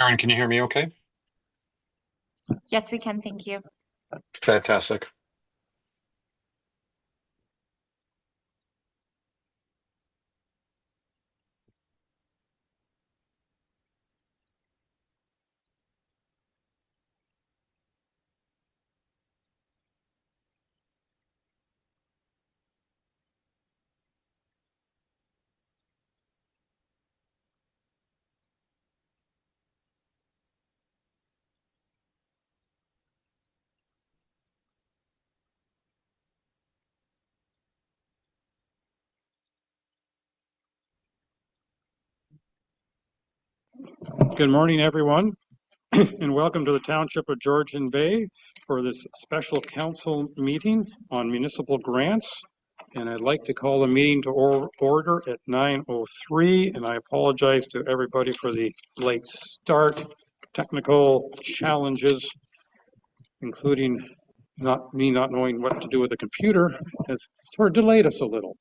Aaron, can you hear me okay? Yes, we can. Thank you. Fantastic. Good morning, everyone, and welcome to the Township of Georgian Bay for this special council meeting on municipal grants. And I'd like to call the meeting to order at 9:03, and I apologize to everybody for the late start, technical challenges, including not knowing what to do with the computer has sort of delayed us a little.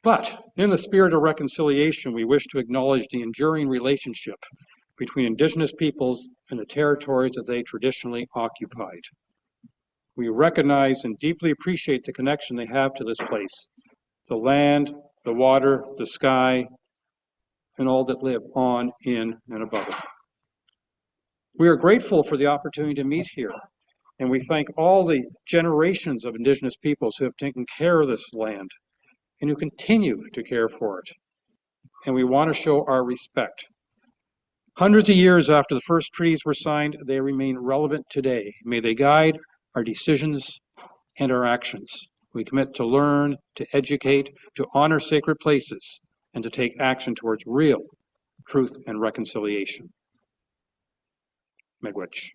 But in the spirit of reconciliation, we wish to acknowledge the enduring relationship between Indigenous peoples and the territories that they traditionally occupied. We recognize and deeply appreciate the connection they have to this place, the land, the water, the sky, and all that live on, in, and above it. We are grateful for the opportunity to meet here, and we thank all the generations of Indigenous peoples who have taken care of this land and who continue to care for it. And we want to show our respect. Hundreds of years after the first treaties were signed, they remain relevant today. May they guide our decisions and our actions. We commit to learn, to educate, to honor sacred places, and to take action towards real truth and reconciliation. Miigwech.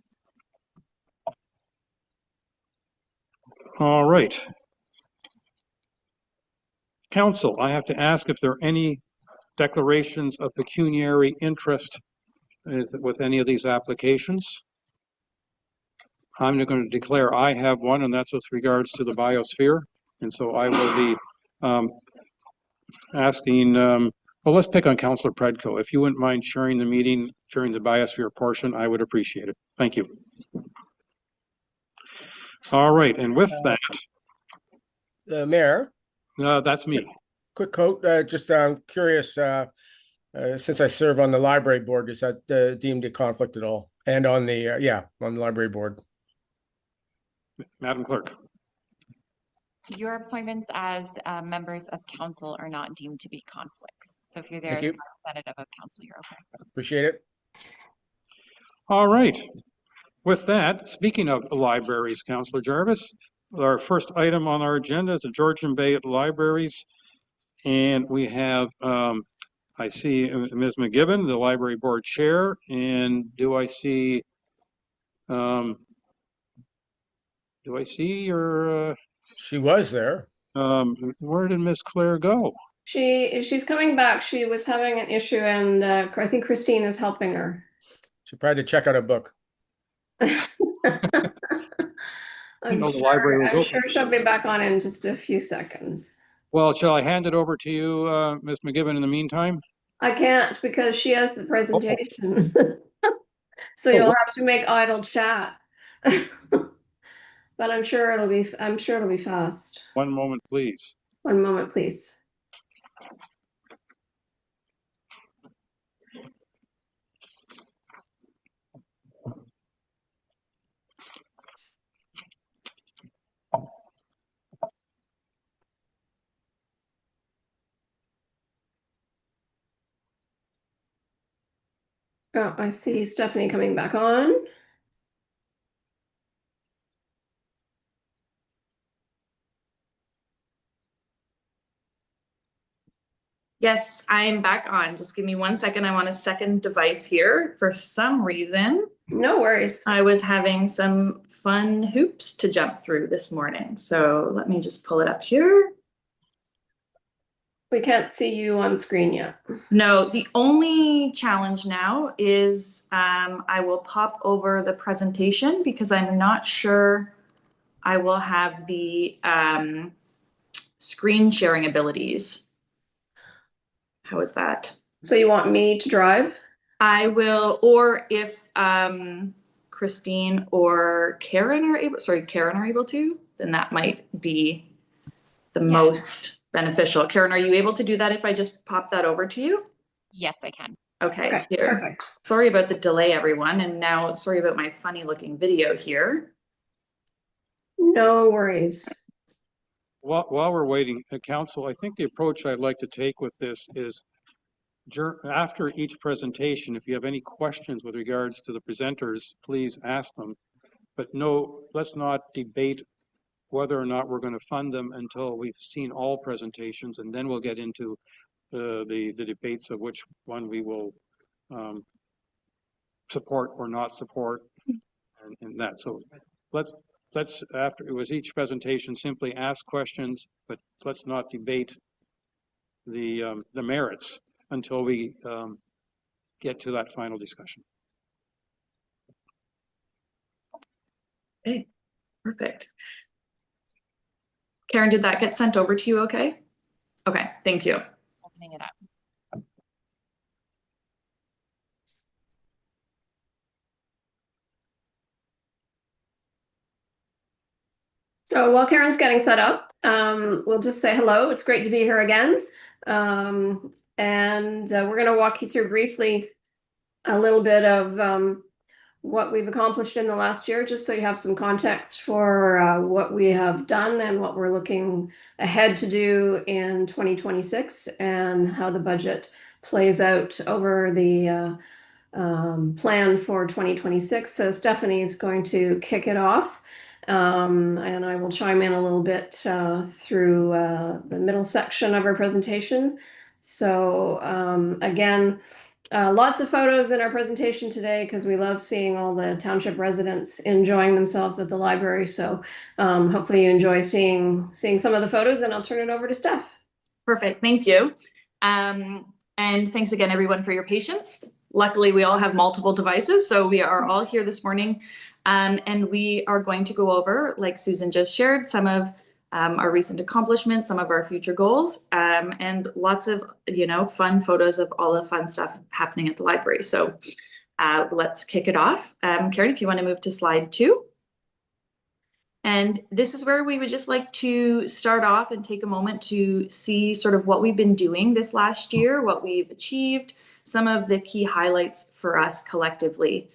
All right. Council, I have to ask if there are any declarations of pecuniary interest with any of these applications. I'm going to declare I have one, and that's with regards to the Biosphere. And so I will be asking, well, let's pick on Councillor Predko. If you wouldn't mind sharing the meeting during the Biosphere portion, I would appreciate it. Thank you. All right, and with that, Mayor. That's me. Quick quote, just curious, since I serve on the library board, is that deemed a conflict at all? And on the, on the library board. Madam Clerk. Your appointments as members of council are not deemed to be conflicts. So if you're there Thank as you. a representative of council, you're okay. Appreciate it. All right. With that, speaking of libraries, Councillor Jarvis, our first item on our agenda is the Georgian Bay Libraries. And we have, I see Ms. McGibbon, the library board chair, and do I see your... She was there. Where did Miss Clare go? She's coming back. She was having an issue, and I think Christine is helping her. She probably had to check out a book. I'm sure she'll be back on in just a few seconds. Well, shall I hand it over to you, Ms. McGibbon, in the meantime? I can't because she has the presentation. So you'll have to make idle chat. But I'm sure it'll be fast. One moment, please. One moment, please. Oh, I see Stephanie coming back on. Yes, I'm back on. Just give me 1 second. I'm on a second device here. For some reason, no worries. I was having some fun hoops to jump through this morning. So let me just pull it up here. We can't see you on screen yet. No, the only challenge now is I will pop over the presentation because I'm not sure I will have the screen sharing abilities. How is that? So you want me to drive? I will, or if Christine or Karen are able to, then that might be the most beneficial. Karen, are you able to do that if I just pop that over to you? Yes, I can. Okay, here. Perfect. Sorry about the delay, everyone. And now sorry about my funny looking video here. No worries. While we're waiting, Council, I think the approach I'd like to take with this is after each presentation, if you have any questions with regards to the presenters, please ask them. But no, let's not debate whether or not we're going to fund them until we've seen all presentations, and then we'll get into the debates of which one we will support or not support, and that. So let's after it was each presentation simply ask questions, but let's not debate the merits until we get to that final discussion. Okay, perfect. Karen, did that get sent over to you okay? Okay, thank you. Opening it up. So while Karen's getting set up, we'll just say hello. It's great to be here again. And we're going to walk you through briefly a little bit of what we've accomplished in the last year, just so you have some context for what we have done and what we're looking ahead to do in 2026 and how the budget plays out over the plan for 2026. So Stephanie's going to kick it off. And I will chime in a little bit through the middle section of our presentation. So again, lots of photos in our presentation today because we love seeing all the township residents enjoying themselves at the library. So hopefully you enjoy seeing some of the photos, and I'll turn it over to Steph. Perfect, thank you. And thanks again, everyone, for your patience. Luckily, we all have multiple devices, so we are all here this morning. And we are going to go over, like Susan just shared, some of our recent accomplishments, some of our future goals, and lots of, fun photos of all the fun stuff happening at the library. So let's kick it off. Karen, if you want to move to slide 2. And this is where we would just like to start off and take a moment to see sort of what we've been doing this last year, what we've achieved, some of the key highlights for us collectively.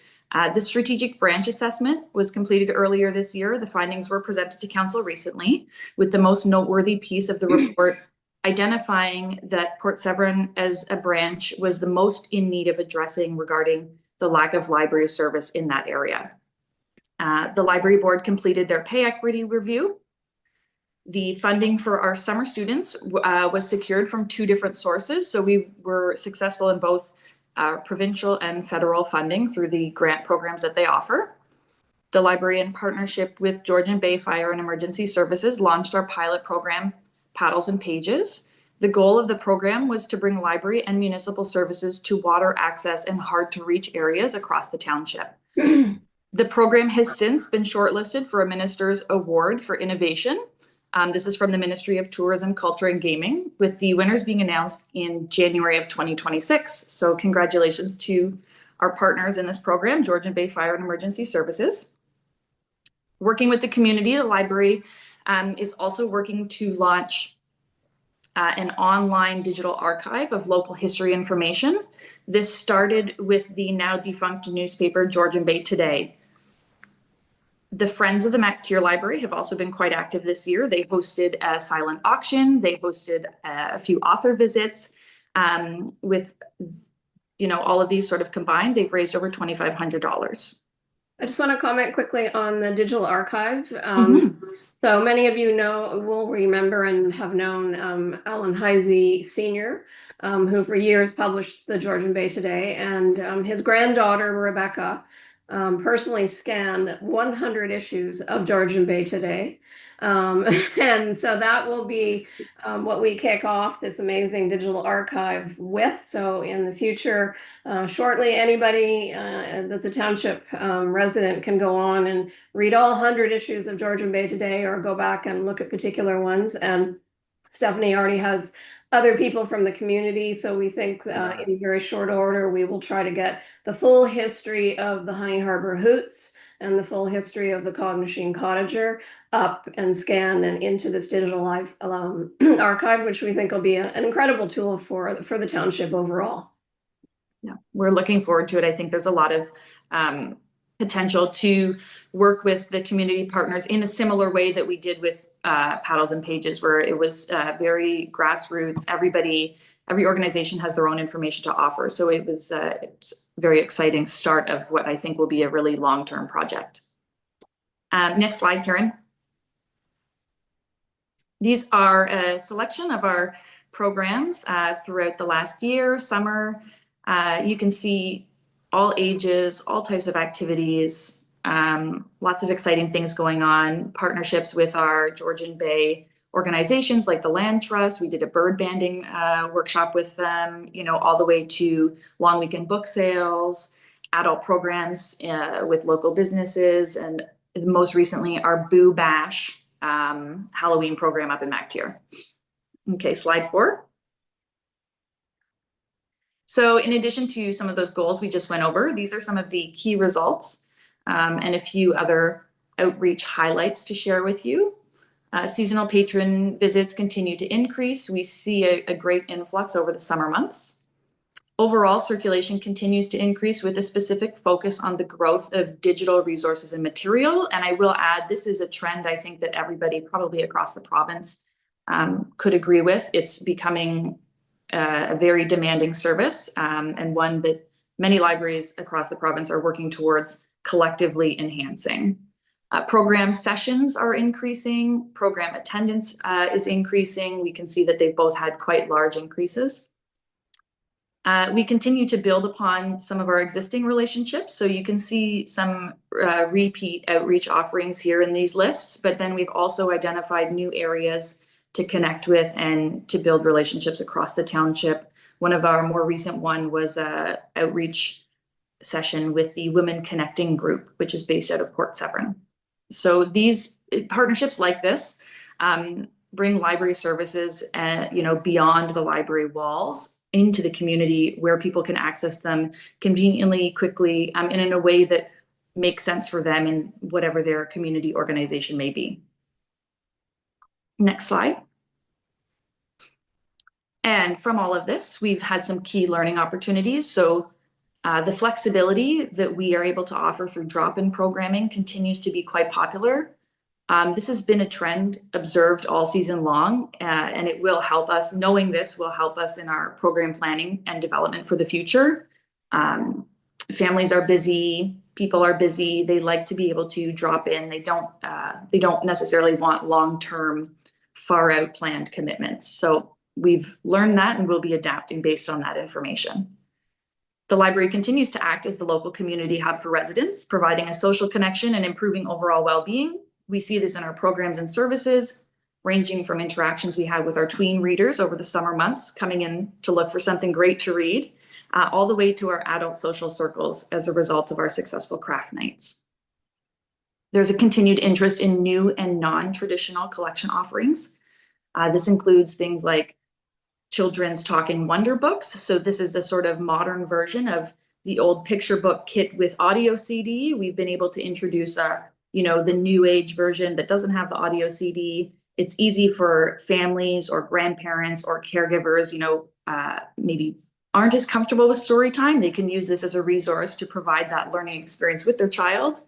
The strategic branch assessment was completed earlier this year. The findings were presented to council recently, with the most noteworthy piece of the report identifying that Port Severn as a branch was the most in need of addressing regarding the lack of library service in that area. The library board completed their pay equity review. The funding for our summer students was secured from 2 different sources. So we were successful in both provincial and federal funding through the grant programs that they offer. The library, in partnership with Georgian Bay Fire and Emergency Services, launched our pilot program, Paddles and Pages. The goal of the program was to bring library and municipal services to water access in hard-to-reach areas across the township. The program has since been shortlisted for a Minister's Award for Innovation. This is from the Ministry of Tourism, Culture and Gaming, with the winners being announced in January of 2026. So congratulations to our partners in this program, Georgian Bay Fire and Emergency Services. Working with the community, the library is also working to launch an online digital archive of local history information. This started with the now defunct newspaper Georgian Bay Today. The Friends of the MacTier Library have also been quite active this year. They hosted a silent auction. They hosted a few author visits. With, all of these sort of combined, they've raised over $2,500. I just want to comment quickly on the digital archive. So many of you will remember and have known Alan Heisey Sr., who for years published the Georgian Bay Today, and his granddaughter, Rebecca, personally scanned 100 issues of Georgian Bay Today. And so that will be what we kick off this amazing digital archive with. So in the future, shortly, anybody that's a township resident can go on and read all 100 issues of Georgian Bay Today, or go back and look at particular ones. And Stephanie already has other people from the community. So we think in very short order, we will try to get the full history of the Honey Harbor Hoots and the full history of the Cog Machine Cottager up and scanned and into this digital live archive, which we think will be an incredible tool for the township overall. Yeah, we're looking forward to it. I think there's a lot of potential to work with the community partners in a similar way that we did with Paddles and Pages, where it was very grassroots. Every organization has their own information to offer. So it was it's a very exciting start of what I think will be a really long-term project. Next slide, Karen. These are a selection of our programs throughout the last year, summer. You can see all ages, all types of activities, lots of exciting things going on, partnerships with our Georgian Bay organizations like the Land Trust. We did a bird banding workshop with them, you know, all the way to long weekend book sales, adult programs with local businesses, and most recently our Boo Bash Halloween program up in MacTier. Okay, slide 4. So in addition to some of those goals we just went over, these are some of the key results and a few other outreach highlights to share with you. Seasonal patron visits continue to increase. We see a great influx over the summer months. Overall, circulation continues to increase with a specific focus on the growth of digital resources and material. And I will add, this is a trend I think that everybody probably across the province could agree with. It's becoming a very demanding service and one that many libraries across the province are working towards collectively enhancing. Program sessions are increasing, program attendance is increasing. We can see that they've both had quite large increases. We continue to build upon some of our existing relationships. So you can see some repeat outreach offerings here in these lists, but then we've also identified new areas to connect with and to build relationships across the township. One of our more recent one was a outreach session with the Women Connecting Group, which is based out of Port Severn. So these partnerships like this bring library services, you know, beyond the library walls into the community where people can access them conveniently, quickly, and in a way that makes sense for them in whatever their community organization may be. Next slide. And from all of this, we've had some key learning opportunities. So the flexibility that we are able to offer through drop-in programming continues to be quite popular. This has been a trend observed all season long, and it will help us. Knowing this will help us in our program planning and development for the future. Families are busy, people are busy. They like to be able to drop in. They don't necessarily want long-term, far-out planned commitments. So we've learned that, and we'll be adapting based on that information. The library continues to act as the local community hub for residents, providing a social connection and improving overall well-being. We see this in our programs and services, ranging from interactions we had with our tween readers over the summer months, coming in to look for something great to read, all the way to our adult social circles as a result of our successful craft nights. There's a continued interest in new and non-traditional collection offerings. This includes things like children's talking wonder books. So this is a sort of modern version of the old picture book kit with audio CD. We've been able to introduce you know, the new age version that doesn't have the audio CD. It's easy for families or grandparents or caregivers, you know, maybe aren't as comfortable with story time. They can use this as a resource to provide that learning experience with their child.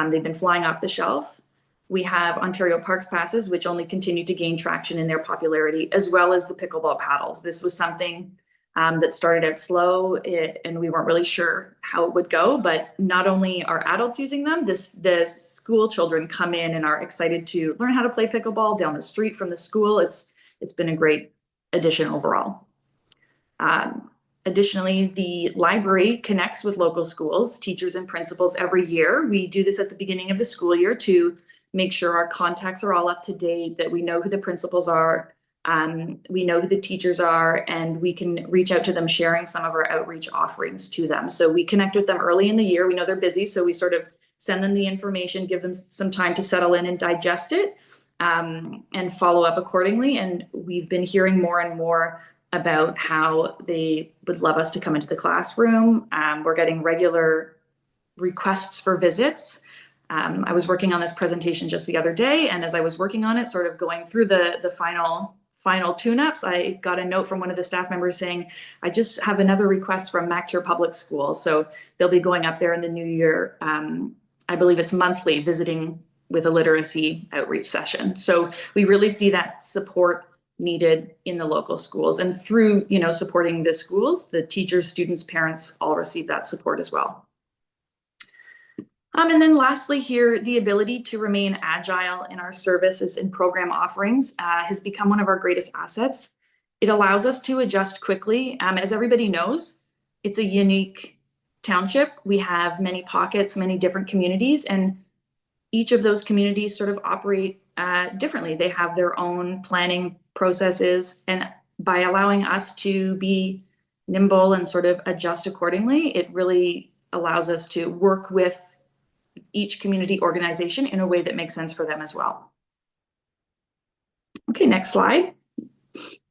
They've been flying off the shelf. We have Ontario Parks Passes, which only continue to gain traction in their popularity, as well as the pickleball paddles. This was something that started out slow and we weren't really sure how it would go, but not only are adults using them, the school children come in and are excited to learn how to play pickleball down the street from the school. It's been a great addition overall. Additionally, the library connects with local schools, teachers and principals every year. We do this at the beginning of the school year to make sure our contacts are all up to date, that we know who the principals are, we know who the teachers are, and we can reach out to them sharing some of our outreach offerings to them. So we connect with them early in the year. We know they're busy, so we sort of send them the information, give them some time to settle in and digest it. and follow up accordingly. And we've been hearing more and more about how they would love us to come into the classroom. We're getting regular requests for visits. I was working on this presentation just the other day, and as I was working on it, sort of going through the final tune-ups, I got a note from one of the staff members saying, I just have another request from MacTier Public Schools. So they'll be going up there in the new year. I believe it's monthly, visiting with a literacy outreach session. So we really see that support needed in the local schools, and through, you know, supporting the schools, the teachers, students, parents all receive that support as well. And then lastly here, the ability to remain agile in our services and program offerings has become one of our greatest assets. It allows us to adjust quickly. As everybody knows, it's a unique township. We have many pockets, many different communities, and each of those communities sort of operate differently. They have their own planning processes, and by allowing us to be nimble and sort of adjust accordingly, it really allows us to work with each community organization in a way that makes sense for them as well. Okay, next slide.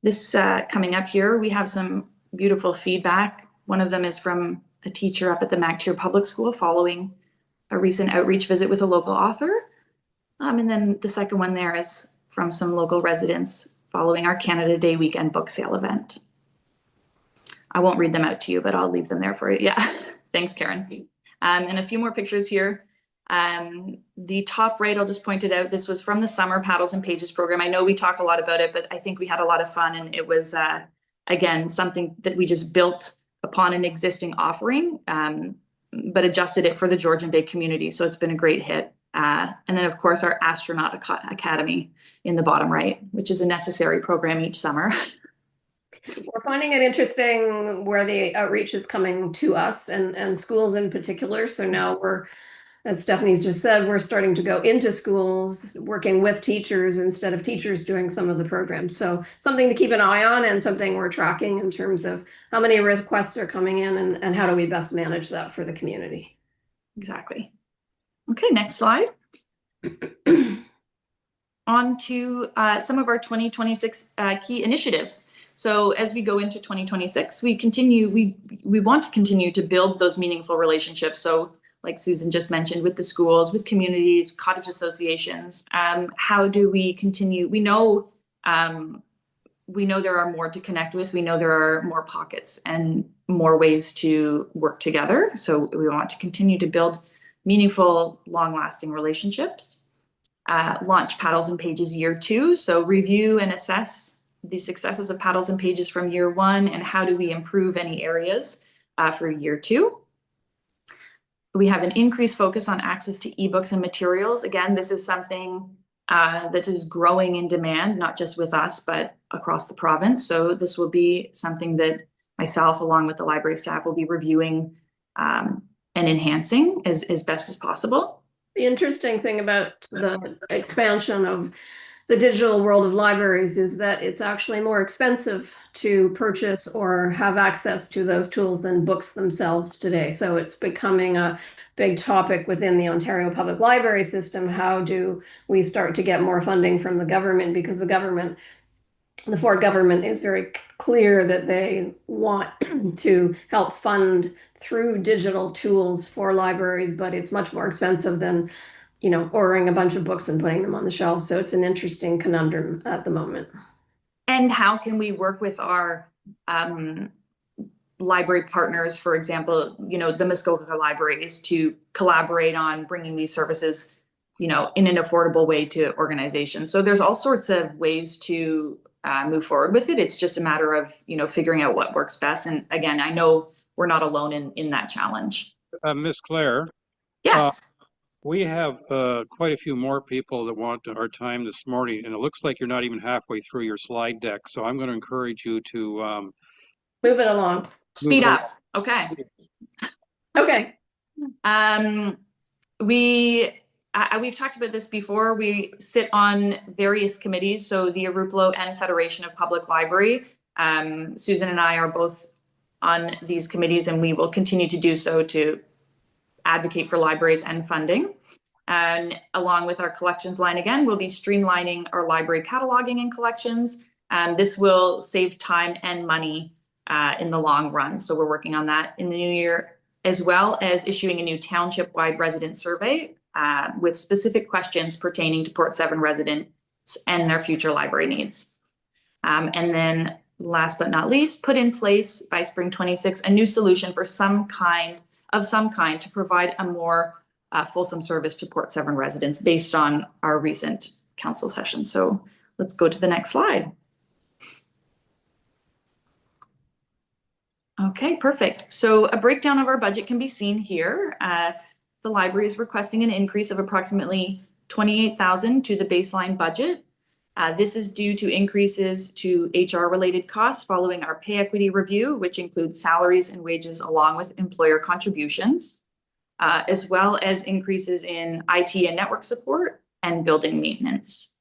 This coming up here, we have some beautiful feedback. One of them is from a teacher up at the MacTier Public School following a recent outreach visit with a local author. And then the second one there is from some local residents following our Canada Day weekend book sale event. I won't read them out to you, but I'll leave them there for you. Yeah, thanks, Karen. And a few more pictures here. The top right, I'll just point it out. This was from the summer Paddles and Pages program. I know we talk a lot about it, but I think we had a lot of fun, and it was, again, something that we just built upon an existing offering, but adjusted it for the Georgian Bay community. So it's been a great hit. And then of course our Astronaut Academy in the bottom right, which is a necessary program each summer. We're finding it interesting where the outreach is coming to us and schools in particular. So now we're, as Stephanie's just said, we're starting to go into schools, working with teachers instead of teachers doing some of the programs. So something to keep an eye on, and something we're tracking in terms of how many requests are coming in and how do we best manage that for the community. Exactly. Okay, next slide. On to some of our 2026 key initiatives. So as we go into 2026, we want to continue to build those meaningful relationships. So like Susan just mentioned, with the schools, with communities, cottage associations, how do we continue? We know there are more to connect with. We know there are more pockets and more ways to work together. So we want to continue to build meaningful, long-lasting relationships. Launch Paddles and Pages year 2. So review and assess the successes of Paddles and Pages from year 1, and how do we improve any areas for year 2. We have an increased focus on access to ebooks and materials. Again, this is something that is growing in demand, not just with us, but across the province. So this will be something that myself, along with the library staff, will be reviewing and enhancing as best as possible. The interesting thing about the expansion of the digital world of libraries is that it's actually more expensive to purchase or have access to those tools than books themselves today. So it's becoming a big topic within the Ontario Public Library system. How do we start to get more funding from the government? Because the Ford government is very clear that they want to help fund through digital tools for libraries, but it's much more expensive than, you know, ordering a bunch of books and putting them on the shelf. So it's an interesting conundrum at the moment. And how can we work with our library partners, for example, you know, the Muskoka libraries, to collaborate on bringing these services, you know, in an affordable way to organizations. So there's all sorts of ways to move forward with it. It's just a matter of, you know, figuring out what works best. And again, I know we're not alone in that challenge. Miss Clare. Yes. We have quite a few more people that want our time this morning, and it looks like you're not even halfway through your slide deck. So I'm going to encourage you to move it along. Speed up. Okay. Okay. We've talked about this before. We sit on various committees. So the Aruplo and Federation of Public Library. Susan and I are both on these committees, and we will continue to do so to advocate for libraries and funding. And along with our collections line again, we'll be streamlining our library cataloging and collections. This will save time and money in the long run. So we're working on that in the new year, as well as issuing a new township-wide resident survey with specific questions pertaining to Port Severn residents and their future library needs. And then last but not least, put in place by spring 26, a new solution for some kind to provide a more fulsome service to Port Severn residents based on our recent council session. So let's go to the next slide. Okay, perfect. So a breakdown of our budget can be seen here. The library is requesting an increase of approximately $28,000 to the baseline budget. This is due to increases to HR-related costs following our pay equity review, which includes salaries and wages along with employer contributions, as well as increases in IT and network support and building maintenance.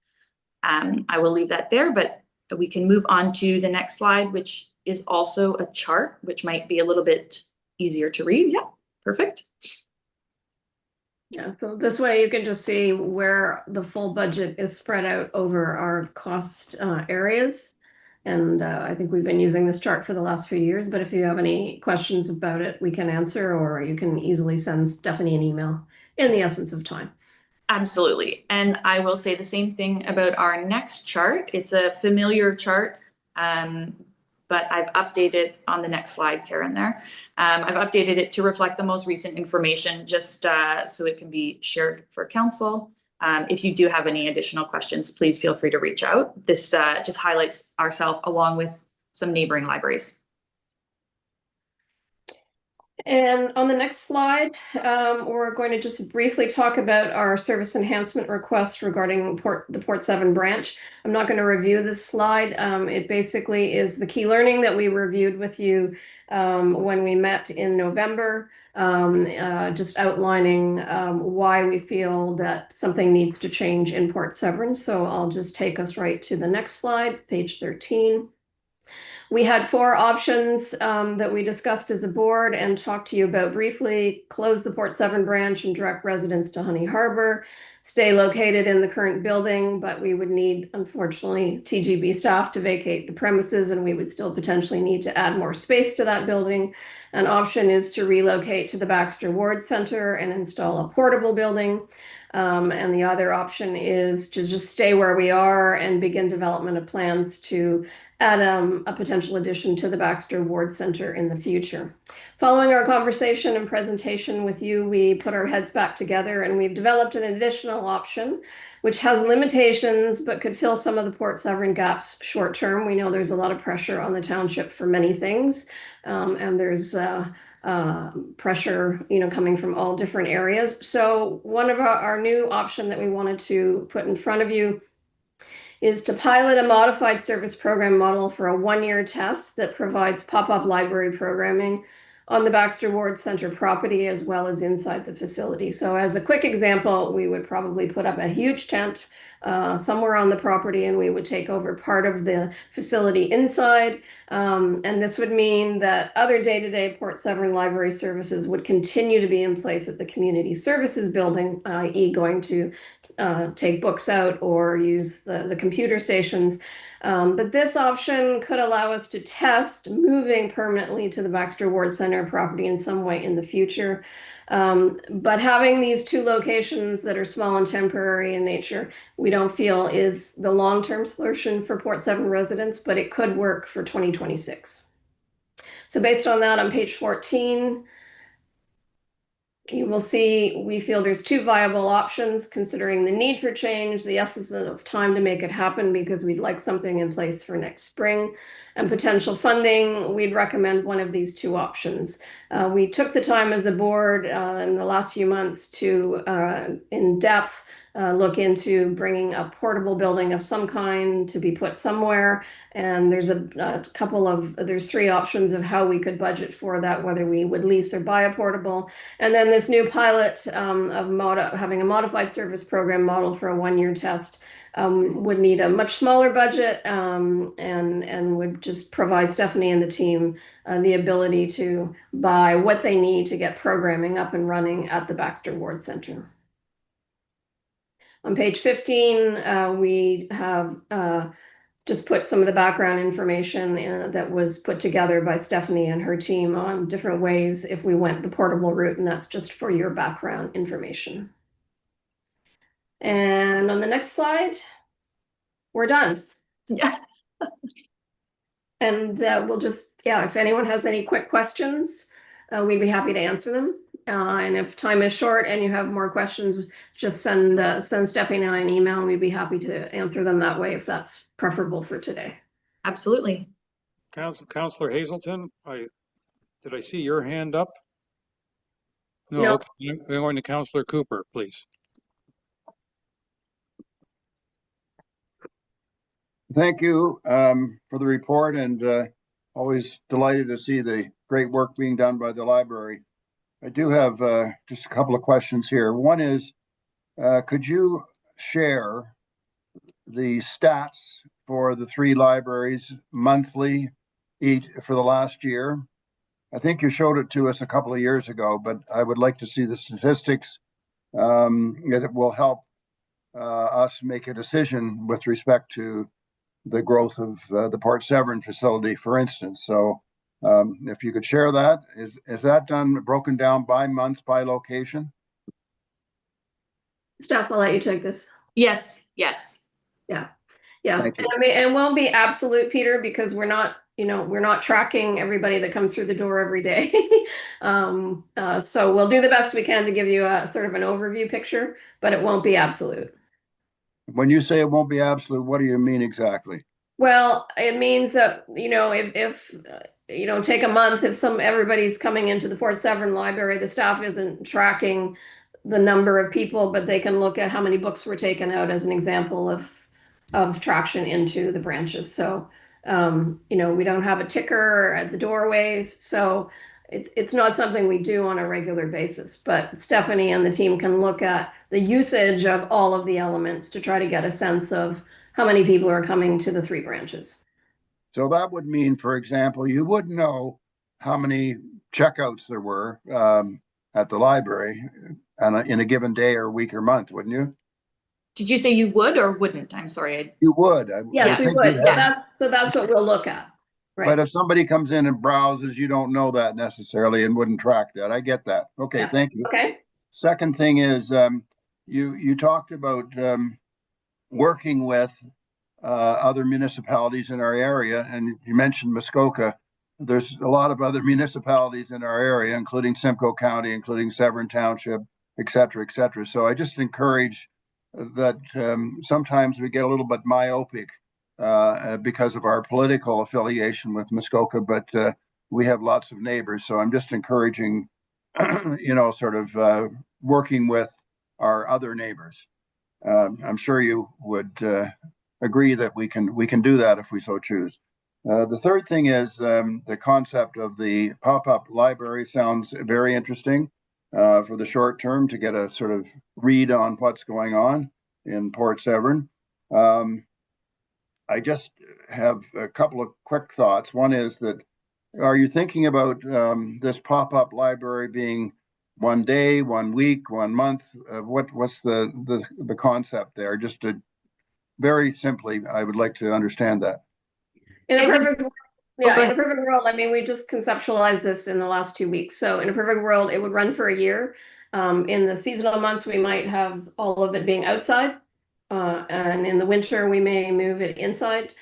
I will leave that there, but we can move on to the next slide, which is also a chart, which might be a little bit easier to read. Yeah, perfect. Yeah, so this way you can just see where the full budget is spread out over our cost areas. And I think we've been using this chart for the last few years, but if you have any questions about it, we can answer, or you can easily send Stephanie an email in the essence of time. Absolutely. And I will say the same thing about our next chart. It's a familiar chart, but I've updated on the next slide, Karen, there. I've updated it to reflect the most recent information, just so it can be shared for council. If you do have any additional questions, please feel free to reach out. This just highlights ourselves along with some neighboring libraries. And on the next slide, we're going to just briefly talk about our service enhancement request regarding the Port Severn branch. I'm not going to review this slide. It basically is the key learning that we reviewed with you when we met in November, just outlining why we feel that something needs to change in Port Severn. So I'll just take us right to the next slide, page 13. We had 4 options that we discussed as a board and talked to you about briefly: close the Port Severn branch and direct residents to Honey Harbor, stay located in the current building, but we would need, unfortunately, TGB staff to vacate the premises, and we would still potentially need to add more space to that building. An option is to relocate to the Baxter Ward Center and install a portable building. And the other option is to just stay where we are and begin development of plans to add a potential addition to the Baxter Ward Center in the future. Following our conversation and presentation with you, we put our heads back together and we've developed an additional option, which has limitations, but could fill some of the Port Severn gaps short term. We know there's a lot of pressure on the township for many things, and there's pressure, coming from all different areas. So one of our new option that we wanted to put in front of you is to pilot a modified service program model for a 1-year test that provides pop-up library programming on the Baxter Ward Center property as well as inside the facility. So as a quick example, we would probably put up a huge tent somewhere on the property, and we would take over part of the facility inside. And this would mean that other day-to-day Port Severn library services would continue to be in place at the community services building, i.e. going to take books out or use the computer stations. But this option could allow us to test moving permanently to the Baxter Ward Center property in some way in the future. But having these 2 locations that are small and temporary in nature, we don't feel is the long-term solution for Port Severn residents, but it could work for 2026. So based on that, on page 14, you will see we feel there's 2 viable options considering the need for change, the essence of time to make it happen, because we'd like something in place for next spring, and potential funding. We'd recommend one of these 2 options. We took the time as a board in the last few months to in depth look into bringing a portable building of some kind to be put somewhere. And there's there's 3 options of how we could budget for that, whether we would lease or buy a portable. And then this new pilot of having a modified service program model for a 1-year test would need a much smaller budget and would just provide Stephanie and the team the ability to buy what they need to get programming up and running at the Baxter Ward Center. On page 15, we have just put some of the background information that was put together by Stephanie and her team on different ways if we went the portable route, and that's just for your background information. And on the next slide, we're done. Yeah. And we'll just, yeah, if anyone has any quick questions, we'd be happy to answer them. And if time is short and you have more questions, just send Stephanie and I an email, and we'd be happy to answer them that way if that's preferable for today. Absolutely. Councillor Hazelton, did I see your hand up? No. Okay. We're going to Councillor Cooper, please. Thank you for the report, and always delighted to see the great work being done by the library. I do have just a couple of questions here. One is, could you share the stats for the 3 libraries monthly each for the last year? I think you showed it to us a couple of years ago, but I would like to see the statistics. It will help us make a decision with respect to the growth of the Port Severn facility, for instance. So if you could share that, is that done broken down by month, by location? Steph, I'll let you take this. Yes. Yes. Yeah. Thank you. I mean, it won't be absolute, Peter, because we're not tracking everybody that comes through the door every day. So we'll do the best we can to give you a sort of an overview picture, but it won't be absolute. When you say it won't be absolute, what do you mean exactly? Well, it means that, if take a month, if everybody's coming into the Port Severn Library, the staff isn't tracking the number of people, but they can look at how many books were taken out as an example of traction into the branches. So, we don't have a ticker at the doorways. So it's not something we do on a regular basis, but Stephanie and the team can look at the usage of all of the elements to try to get a sense of how many people are coming to the 3 branches. So that would mean, for example, you would know how many checkouts there were at the library in a given day or week or month, wouldn't you? Did you say you would or wouldn't? I'm sorry. You would. Yes, we think would. you'd So have- that's what we'll look at. Right. But if somebody comes in and browses, you don't know that necessarily and wouldn't track that. I get that. Okay, Yeah. thank you. Okay. Second thing is, you talked about working with other municipalities in our area, and you mentioned Muskoka. There's a lot of other municipalities in our area, including Simcoe County, including Severn Township, et cetera, et cetera. So I just encourage that sometimes we get a little bit myopic because of our political affiliation with Muskoka, but we have lots of neighbors. So I'm just encouraging, sort of working with our other neighbors. I'm sure you would agree that we can do that if we so choose. The third thing is the concept of the pop-up library sounds very interesting for the short term to get a sort of read on what's going on in Port Severn. I just have a couple of quick thoughts. One is that, are you thinking about this pop-up library being 1 day, 1 week, 1 month? What's the concept there? Just to very simply, I would like to understand that. In a It would- perfect, go in a perfect world, I mean, we just conceptualized this in the last 2 weeks. So in a perfect world, it would run for a year. In the seasonal months, we might have all of it being outside. And in the winter, we may move it inside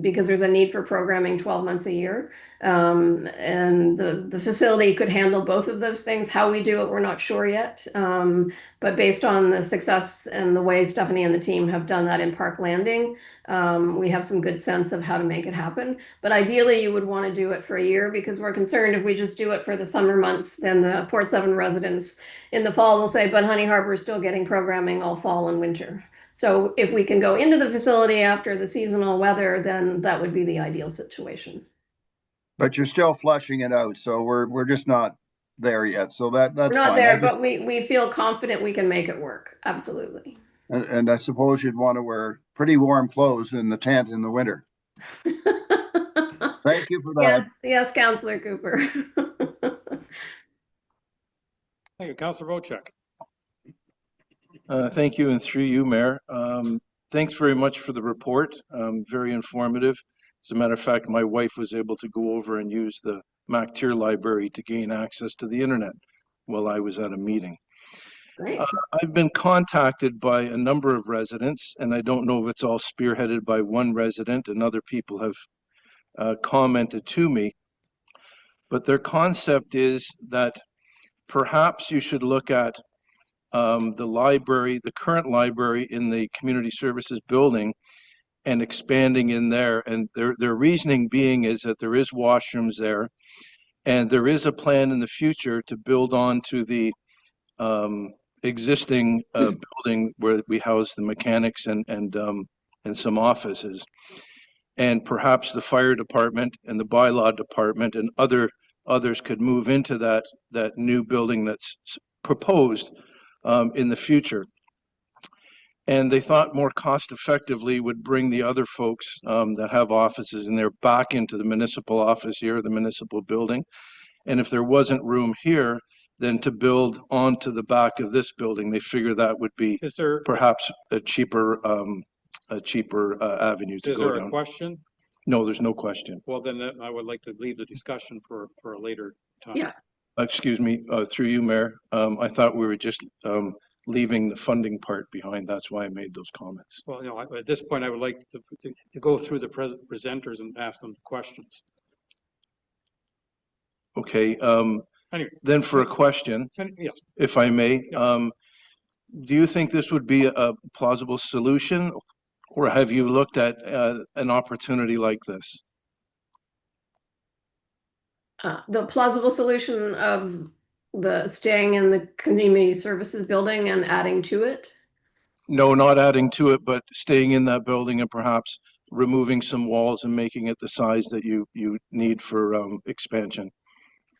because there's a need for programming 12 months a year. And the facility could handle both of those things. How we do it, we're not sure yet. But based on the success and the way Stephanie and the team have done that in Park Landing, we have some good sense of how to make it happen. But ideally, you would want to do it for a year because we're concerned if we just do it for the summer months, then the Port Severn residents in the fall will say, but Honey Harbor is still getting programming all fall and winter. So if we can go into the facility after the seasonal weather, then that would be the ideal situation. But you're still flushing it out, so we're just not there yet. So that's We're not fine. there, but we feel confident we can make it work. Absolutely. And I suppose you'd want to wear pretty warm clothes in the tent in the winter. Thank you for that. Yes, Councillor Cooper. Thank you, Councillor Wojcik. Thank you, and through you, Mayor. Thanks very much for the report. Very informative. As a matter of fact, my wife was able to go over and use the MacTier library to gain access to the internet while I was at a meeting. Great. I've been contacted by a number of residents, and I don't know if it's all spearheaded by one resident and other people have commented to me. But their concept is that perhaps you should look at the library, the current library in the community services building, and expanding in there. And their reasoning being is that there is washrooms there, and there is a plan in the future to build on to the existing building where we house the mechanics and some offices. And perhaps the fire department and the bylaw department and others could move into that new building that's proposed in the future. And they thought more cost effectively would bring the other folks that have offices in there back into the municipal office here, the municipal building. And if there wasn't room here, then to build onto the back of this building, they figure that would be perhaps a cheaper avenue to go down. Is there a question? No, there's no question. Well, then I would like to leave the discussion for a later time. Yeah. Excuse me, through you, Mayor. I thought we were just leaving the funding part behind. That's why I made those comments. Well, you know, at this point, I would like to go through the presenters and ask them questions. Okay. Anyway, then for a question, yes, if I may, yeah. Do you think this would be a plausible solution, or have you looked at an opportunity like this? The plausible solution of the staying in the community services building and adding to it? No, not adding to it, but staying in that building and perhaps removing some walls and making it the size that you need for expansion.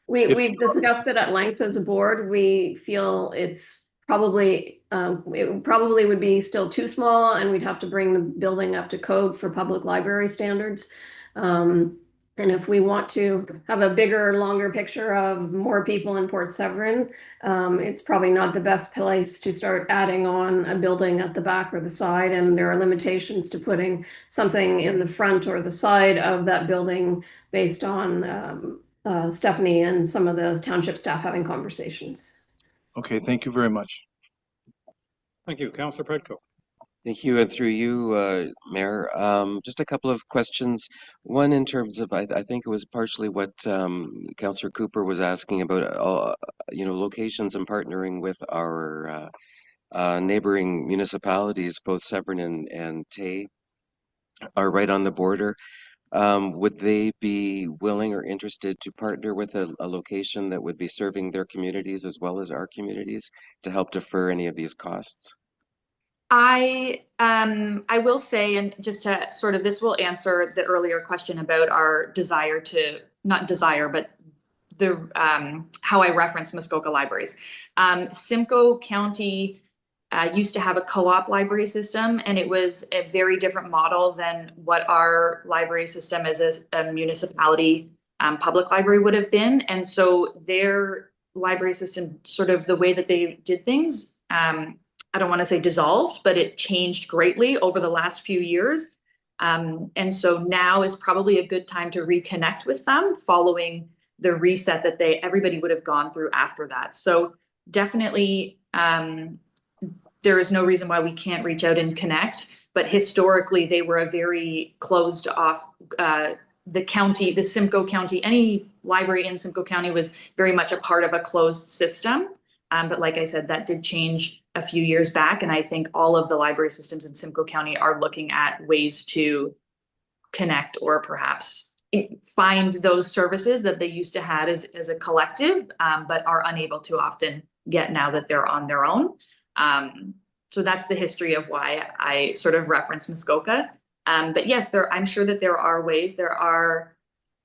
We've discussed it at length as a board. We feel it's probably, it probably would be still too small, and we'd have to bring the building up to code for public library standards. And if we want to have a bigger, longer picture of more people in Port Severn, it's probably not the best place to start adding on a building at the back or the side. And there are limitations to putting something in the front or the side of that building based on Stephanie and some of the township staff having conversations. Okay, thank you very much. Thank you, Councillor Predko. Thank you, and through you, Mayor. Just a couple of questions. One, in terms of, I think it was partially what Councillor Cooper was asking about, locations and partnering with our neighboring municipalities, both Severn and Tay are right on the border. Would they be willing or interested to partner with a location that would be serving their communities as well as our communities to help defer any of these costs? I will say, and just to sort of, this will answer the earlier question about our desire to, not desire, but the how I reference Muskoka libraries. Simcoe County used to have a co-op library system, and it was a very different model than what our library system as a municipality public library would have been. And so their library system, sort of the way that they did things, I don't want to say dissolved, but it changed greatly over the last few years. And so now is probably a good time to reconnect with them following the reset that everybody would have gone through after that. So definitely, there is no reason why we can't reach out and connect, but historically they were a very closed off, the county, the Simcoe County, any library in Simcoe County was very much a part of a closed system. But like I said, that did change a few years back. And I think all of the library systems in Simcoe County are looking at ways to connect or perhaps find those services that they used to have as a collective, but are unable to often get now that they're on their own. So that's the history of why I sort of reference Muskoka. But yes, I'm sure that there are ways, there are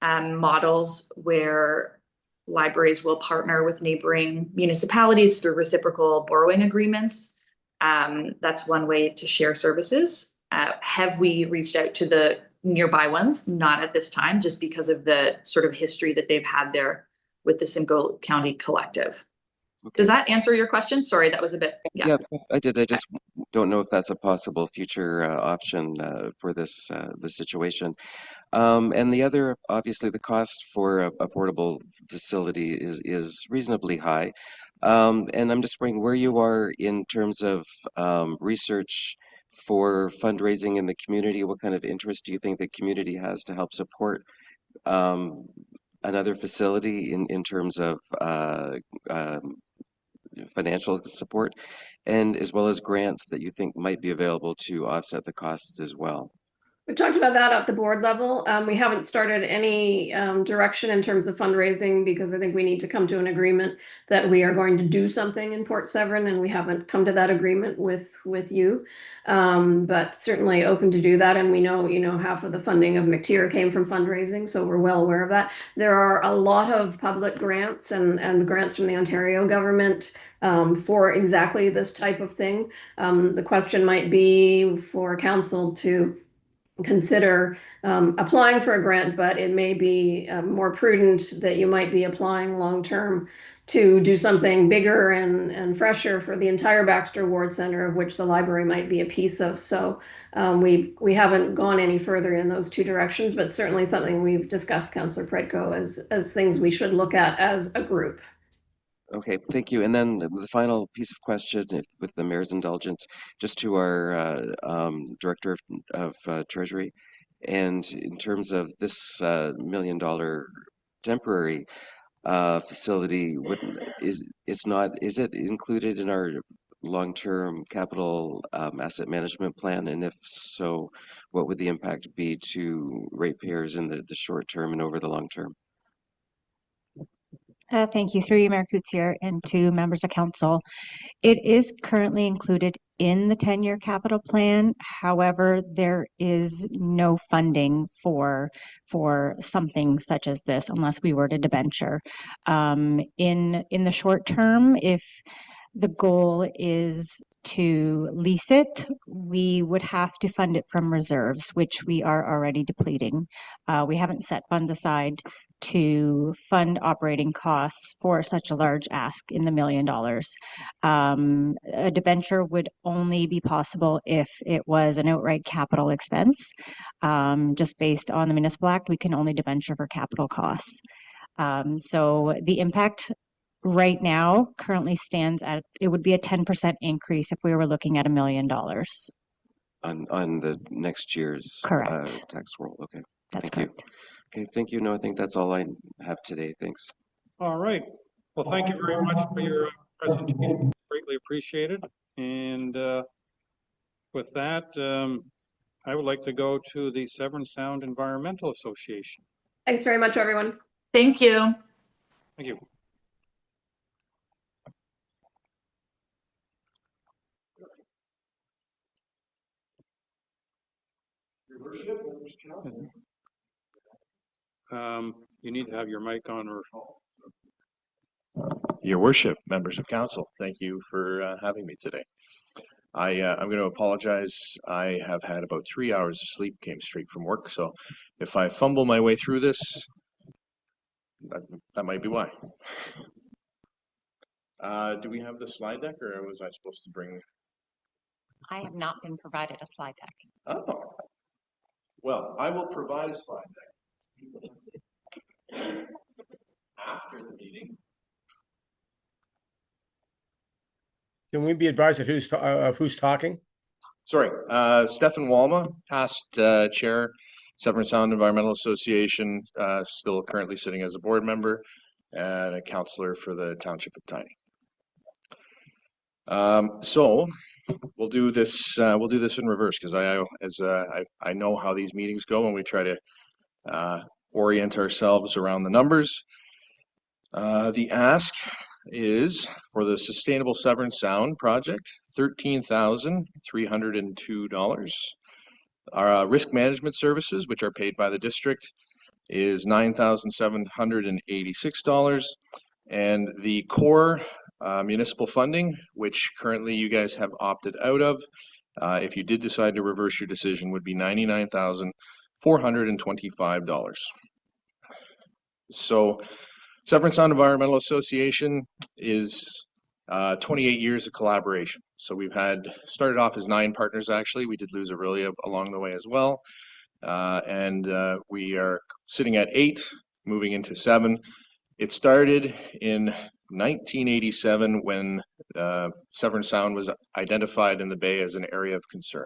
models where libraries will partner with neighboring municipalities through reciprocal borrowing agreements. That's one way to share services. Have we reached out to the nearby ones? Not at this time, just because of the sort of history that they've had there with the Simcoe County Collective. Does that answer your question? Sorry, that was a bit, Yeah, I did. I just don't know if that's a possible future option for this situation. And the other, obviously, the cost for a portable facility is reasonably high. And I'm just wondering where you are in terms of research for fundraising in the community. What kind of interest do you think the community has to help support another facility in terms of financial support, and as well as grants that you think might be available to offset the costs as well? We talked about that at the board level. We haven't started any direction in terms of fundraising because I think we need to come to an agreement that we are going to do something in Port Severn, and we haven't come to that agreement with you. But certainly open to do that. And we know, half of the funding of MacTier came from fundraising, so we're well aware of that. There are a lot of public grants and grants from the Ontario government for exactly this type of thing. The question might be for council to consider applying for a grant, but it may be more prudent that you might be applying long-term to do something bigger and fresher for the entire Baxter Ward Center, of which the library might be a piece of. So we haven't gone any further in those two directions, but certainly something we've discussed, Councillor Predko, as things we should look at as a group. Okay, thank you. And then the final piece of question, with the mayor's indulgence, just to our Director of Treasury. And in terms of this $1 million temporary facility, is it included in our long-term capital asset management plan? And if so, what would the impact be to ratepayers in the short term and over the long term? Thank you. Through you, Mayor MacTier, and to members of council. It is currently included in the 10-year capital plan. However, there is no funding for something such as this unless we were to debenture. In the short term, if the goal is to lease it, we would have to fund it from reserves, which we are already depleting. We haven't set funds aside to fund operating costs for such a large ask in the $1 million. A debenture would only be possible if it was an outright capital expense. Just based on the Municipal Act, we can only debenture for capital costs. So the impact right now currently stands at, it would be a 10% increase if we were looking at $1 million. On the next year's Correct. tax roll. Okay. That's Thank correct. You. Okay, thank you. No, I think that's all I have today. Thanks. All right. Well, thank you very much for your presentation. Greatly appreciated. And with that, I would like to go to the Severn Sound Environmental Association. Thanks very much, everyone. Thank you. Thank you. Your Worship, members of council. You need to have your mic on, or Your Worship, members of council, thank you for having me today. I'm going to apologize. I have had about 3 hours of sleep, came straight from work. So if I fumble my way through this, that might be why. Do we have the slide deck, or was I supposed to bring? I have not been provided a slide deck. Oh, well, I will provide a slide deck after the meeting. Can we be advised of who's talking? Sorry, Stefan Walma, past chair, Severn Sound Environmental Association, still currently sitting as a board member and a councillor for the Township of Tiny. So we'll do this in reverse, because I know how these meetings go, and we try to orient ourselves around the numbers. The ask is for the Sustainable Severn Sound project, $13,302. Our risk management services, which are paid by the district, is $9,786. And the core municipal funding, which currently you guys have opted out of, if you did decide to reverse your decision, would be $99,425. So Severn Sound Environmental Association is 28 years of collaboration. So we've started off as 9 partners, actually. We did lose Aurelia along the way as well. And we are sitting at 8, moving into 7. It started in 1987 when Severn Sound was identified in the Bay as an area of concern.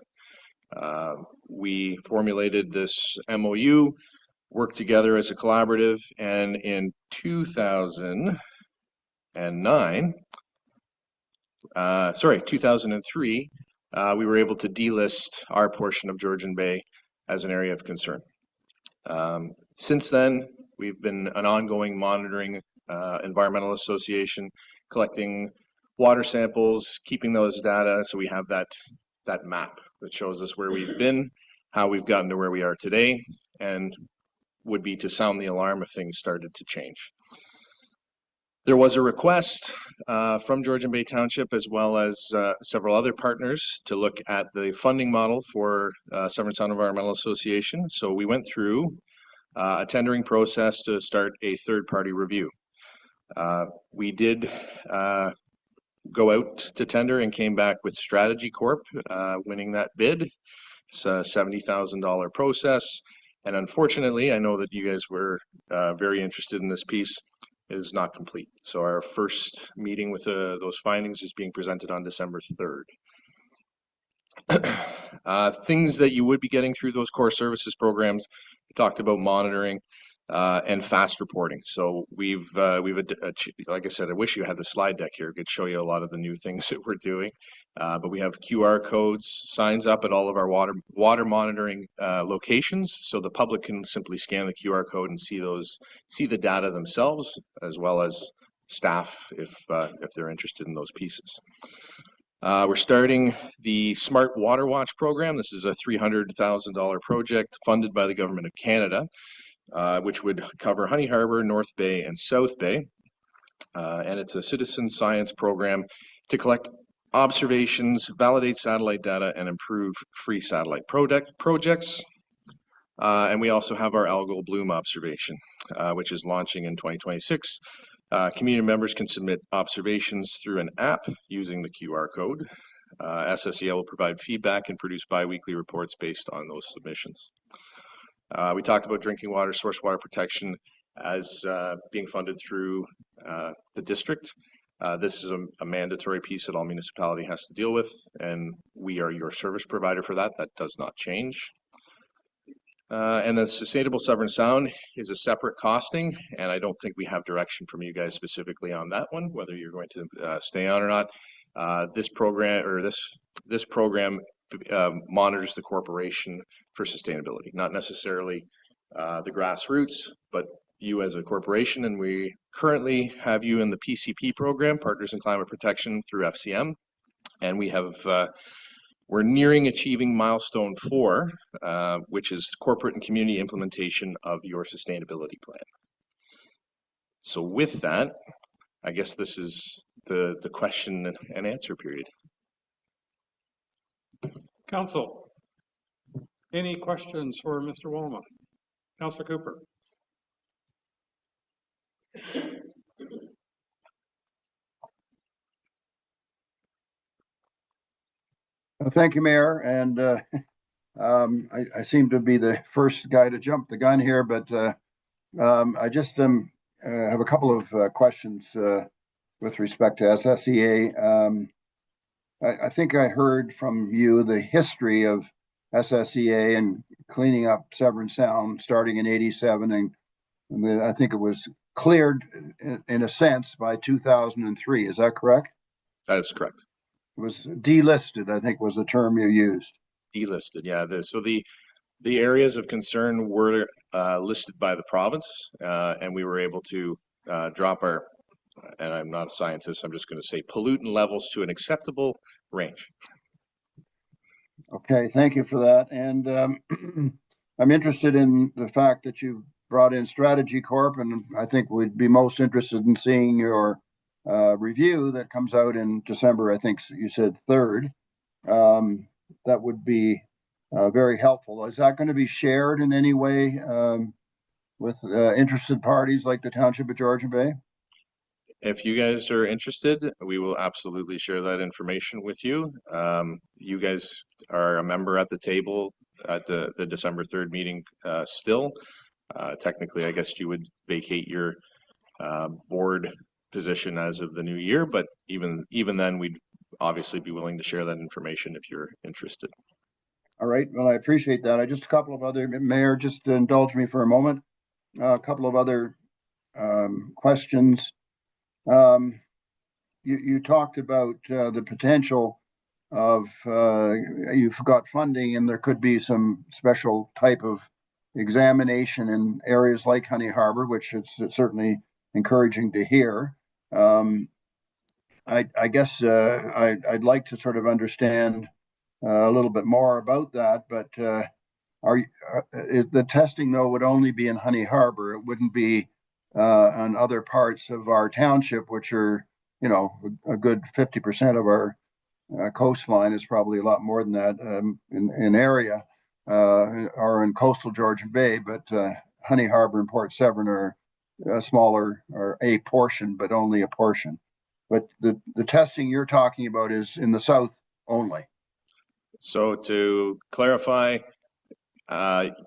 We formulated this MOU, worked together as a collaborative, and in 2003, we were able to delist our portion of Georgian Bay as an area of concern. Since then, we've been an ongoing monitoring environmental association, collecting water samples, keeping those data, so we have that map that shows us where we've been, how we've gotten to where we are today, and would be to sound the alarm if things started to change. There was a request from Georgian Bay Township as well as several other partners to look at the funding model for Severn Sound Environmental Association. So we went through a tendering process to start a third-party review. We did go out to tender and came back with Strategy Corp winning that bid. It's a $70,000 process. And unfortunately, I know that you guys were very interested in this piece, is not complete. So our first meeting with those findings is being presented on December 3rd. Things that you would be getting through those core services programs, we talked about monitoring and fast reporting. So we've like I said, I wish you had the slide deck here. It could show you a lot of the new things that we're doing. But we have QR codes, signs up at all of our water monitoring locations, so the public can simply scan the QR code and see the data themselves, as well as staff if they're interested in those pieces. We're starting the Smart Water Watch program. This is a $300,000 project funded by the Government of Canada, which would cover Honey Harbour, North Bay, and South Bay. And it's a citizen science program to collect observations, validate satellite data, and improve free satellite projects. And we also have our algal bloom observation, which is launching in 2026. Community members can submit observations through an app using the QR code. SSEA will provide feedback and produce bi-weekly reports based on those submissions. We talked about drinking water, source water protection as being funded through the district. This is a mandatory piece that all municipality has to deal with, and we are your service provider for that. That does not change. And the Sustainable Severn Sound is a separate costing, and I don't think we have direction from you guys specifically on that one, whether you're going to stay on or not. This program monitors the corporation for sustainability, not necessarily the grassroots, but you as a corporation. And we currently have you in the PCP program, Partners in Climate Protection, through FCM, and we're nearing achieving milestone 4, which is corporate and community implementation of your sustainability plan. So with that, I guess this is the question and answer period. Council, any questions for Mr. Wolma? Councillor Cooper. Thank you, Mayor. And I seem to be the first guy to jump the gun here, but I just have a couple of questions with respect to SSEA. I think I heard from you the history of SSEA and cleaning up Severn Sound starting in '87, and I think it was cleared in a sense by 2003. Is that correct? That is correct. It was delisted, I think was the term you used. Delisted, yeah. So the areas of concern were listed by the province, and we were able to drop our, and I'm not a scientist, I'm just going to say pollutant levels to an acceptable range. Okay, thank you for that. And I'm interested in the fact that you brought in Strategy Corp, and I think we'd be most interested in seeing your review that comes out in December, I think you said 3rd. That would be very helpful. Is that going to be shared in any way with interested parties like the Township of Georgian Bay? if you guys are interested, we will absolutely share that information with you. You guys are a member at the table at the December 3rd meeting still. Technically, I guess you would vacate your board position as of the new year, but even then, we'd obviously be willing to share that information if you're interested. All right, well, I appreciate that. I just a couple of other, Mayor, just indulge me for a moment. A couple of other questions. You talked about the potential of you've got funding and there could be some special type of examination in areas like Honey Harbor, which it's certainly encouraging to hear. I guess I'd like to sort of understand a little bit more about that, but the testing though would only be in Honey Harbor. It wouldn't be on other parts of our township, which are, you know, a good 50% of our coastline is probably a lot more than that in area or in coastal Georgian Bay, but Honey Harbor and Port Severn are smaller or a portion, but only a portion. But the testing you're talking about is in the south only. So to clarify,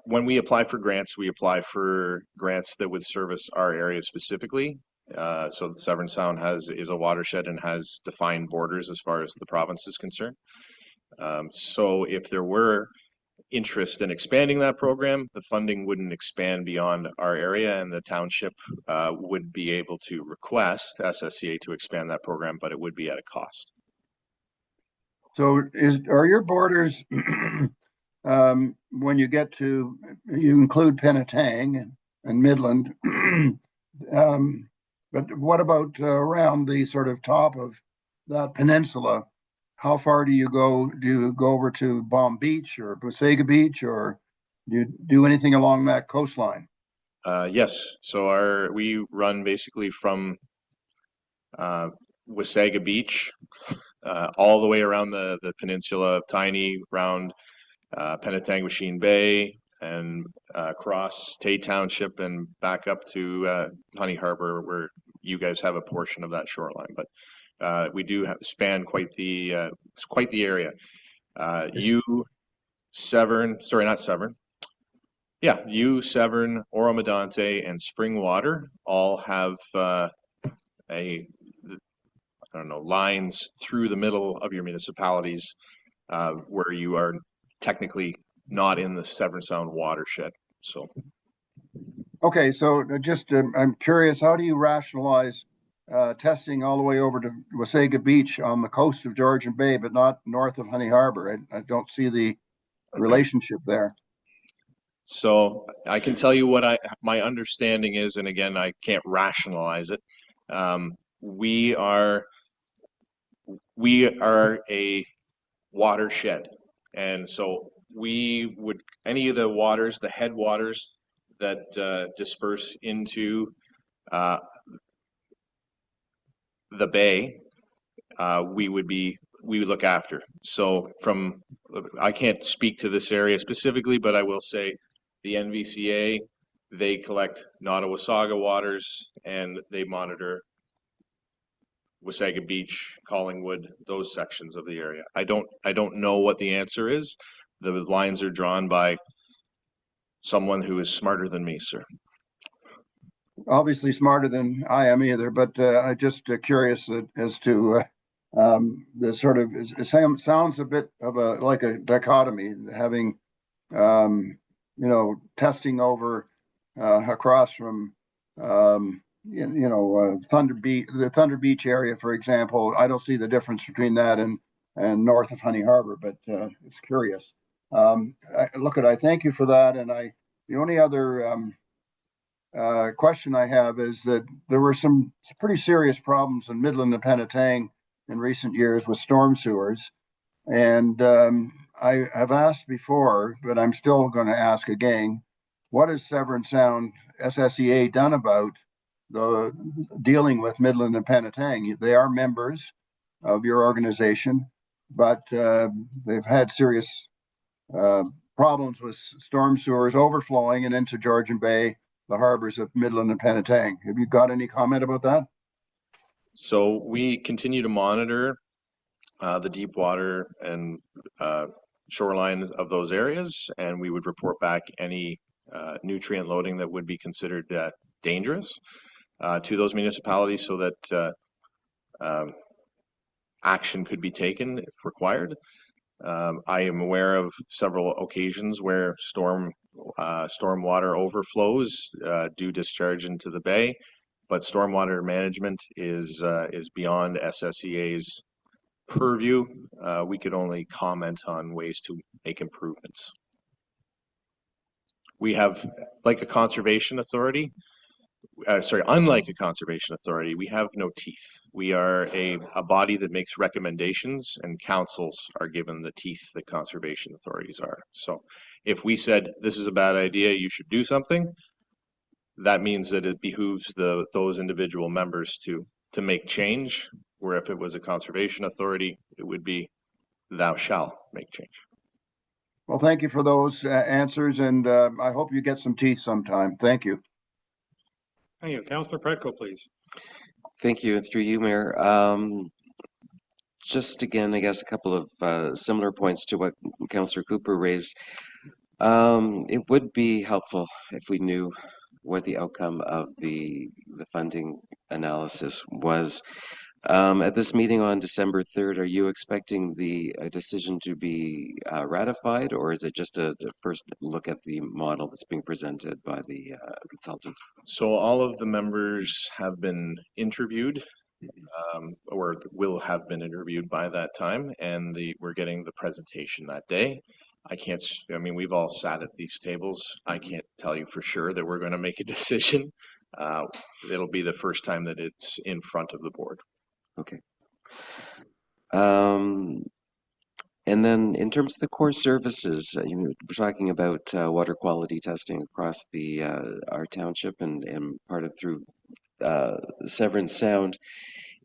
when we apply for grants, we apply for grants that would service our area specifically. So the Severn Sound is a watershed and has defined borders as far as the province is concerned. So if there were interest in expanding that program, the funding wouldn't expand beyond our area, and the township would be able to request SSEA to expand that program, but it would be at a cost. So are your borders, when you get to, you include Penetang and Midland, but what about around the sort of top of that peninsula? How far do you go? Do you go over to Bomb Beach or Wasaga Beach, or do you do anything along that coastline? Yes. So we run basically from Wasaga Beach all the way around the peninsula of Tiny, around Penetang Bay, and across Tay Township and back up to Honey Harbor, where you guys have a portion of that shoreline. But we do span quite the area. Severn, Oromadante, and Springwater all have lines through the middle of your municipalities where you are technically not in the Severn Sound watershed. So, okay, so just I'm curious, how do you rationalize testing all the way over to Wasaga Beach on the coast of Georgian Bay, but not north of Honey Harbor? I don't see the relationship there. So I can tell you what my understanding is, and again, I can't rationalize it. We are a watershed, and so we would, any of the waters, the headwaters that disperse into the bay, we would look after. So I can't speak to this area specifically, but I will say the NVCA, they collect Nottawasaga waters and they monitor Wasaga Beach, Collingwood, those sections of the area. I don't know what the answer is. The lines are drawn by someone who is smarter than me, sir. Obviously smarter than I am either, but I'm just curious as to the sort of, it sounds a bit of like a dichotomy, having testing over across from Thunder Beach, the Thunder Beach area, for example. I don't see the difference between that and north of Honey Harbor, but it's curious. I thank you for that. And the only other question I have is that there were some pretty serious problems in Midland and Penetang in recent years with storm sewers. And I have asked before, but I'm still going to ask again, what has Severn Sound SSEA done about the dealing with Midland and Penetang? They are members of your organization, but they've had serious problems with storm sewers overflowing and into Georgian Bay, the harbors of Midland and Penetang. Have you got any comment about that? So we continue to monitor the deep water and shoreline of those areas, and we would report back any nutrient loading that would be considered dangerous to those municipalities so that action could be taken if required. I am aware of several occasions where stormwater overflows do discharge into the bay, but stormwater management is beyond SSEA's purview. We could only comment on ways to make improvements. We have, like a conservation authority, unlike a conservation authority, we have no teeth. We are a body that makes recommendations, and councils are given the teeth that conservation authorities are. So if we said, this is a bad idea, you should do something, that means that it behooves those individual members to make change, where if it was a conservation authority, it would be, thou shalt make change. Well, thank you for those answers, and I hope you get some teeth sometime. Thank you. Thank you. Councillor Predko, please. Thank you, and through you, Mayor. Just again, I guess a couple of similar points to what Councillor Cooper raised. It would be helpful if we knew what the outcome of the funding analysis was. At this meeting on December 3rd, are you expecting the decision to be ratified, or is it just a first look at the model that's being presented by the consultant? So all of the members have been interviewed, or will have been interviewed by that time, and we're getting the presentation that day. I mean, we've all sat at these tables. I can't tell you for sure that we're going to make a decision. It'll be the first time that it's in front of the board. Okay. And then in terms of the core services, we're talking about water quality testing across our township and part of through Severn Sound.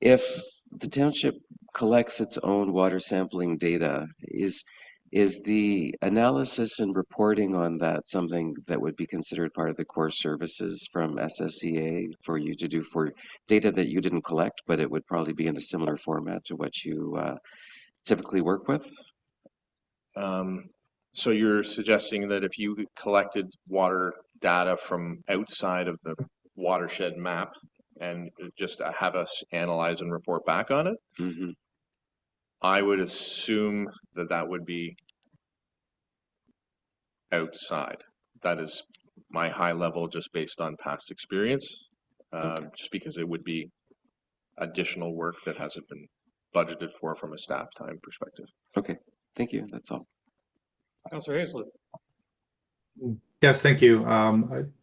If the township collects its own water sampling data, is the analysis and reporting on that something that would be considered part of the core services from SSEA for you to do for data that you didn't collect, but it would probably be in a similar format to what you typically work with? So you're suggesting that if you collected water data from outside of the watershed map and just have us analyze and report back on it? Mm-hmm. I would assume that would be outside. That is my high level, just based on past experience, Okay. just because it would be additional work that hasn't been budgeted for from a staff time perspective. Okay, thank you. That's all. Councillor Hazlett. Yes, thank you.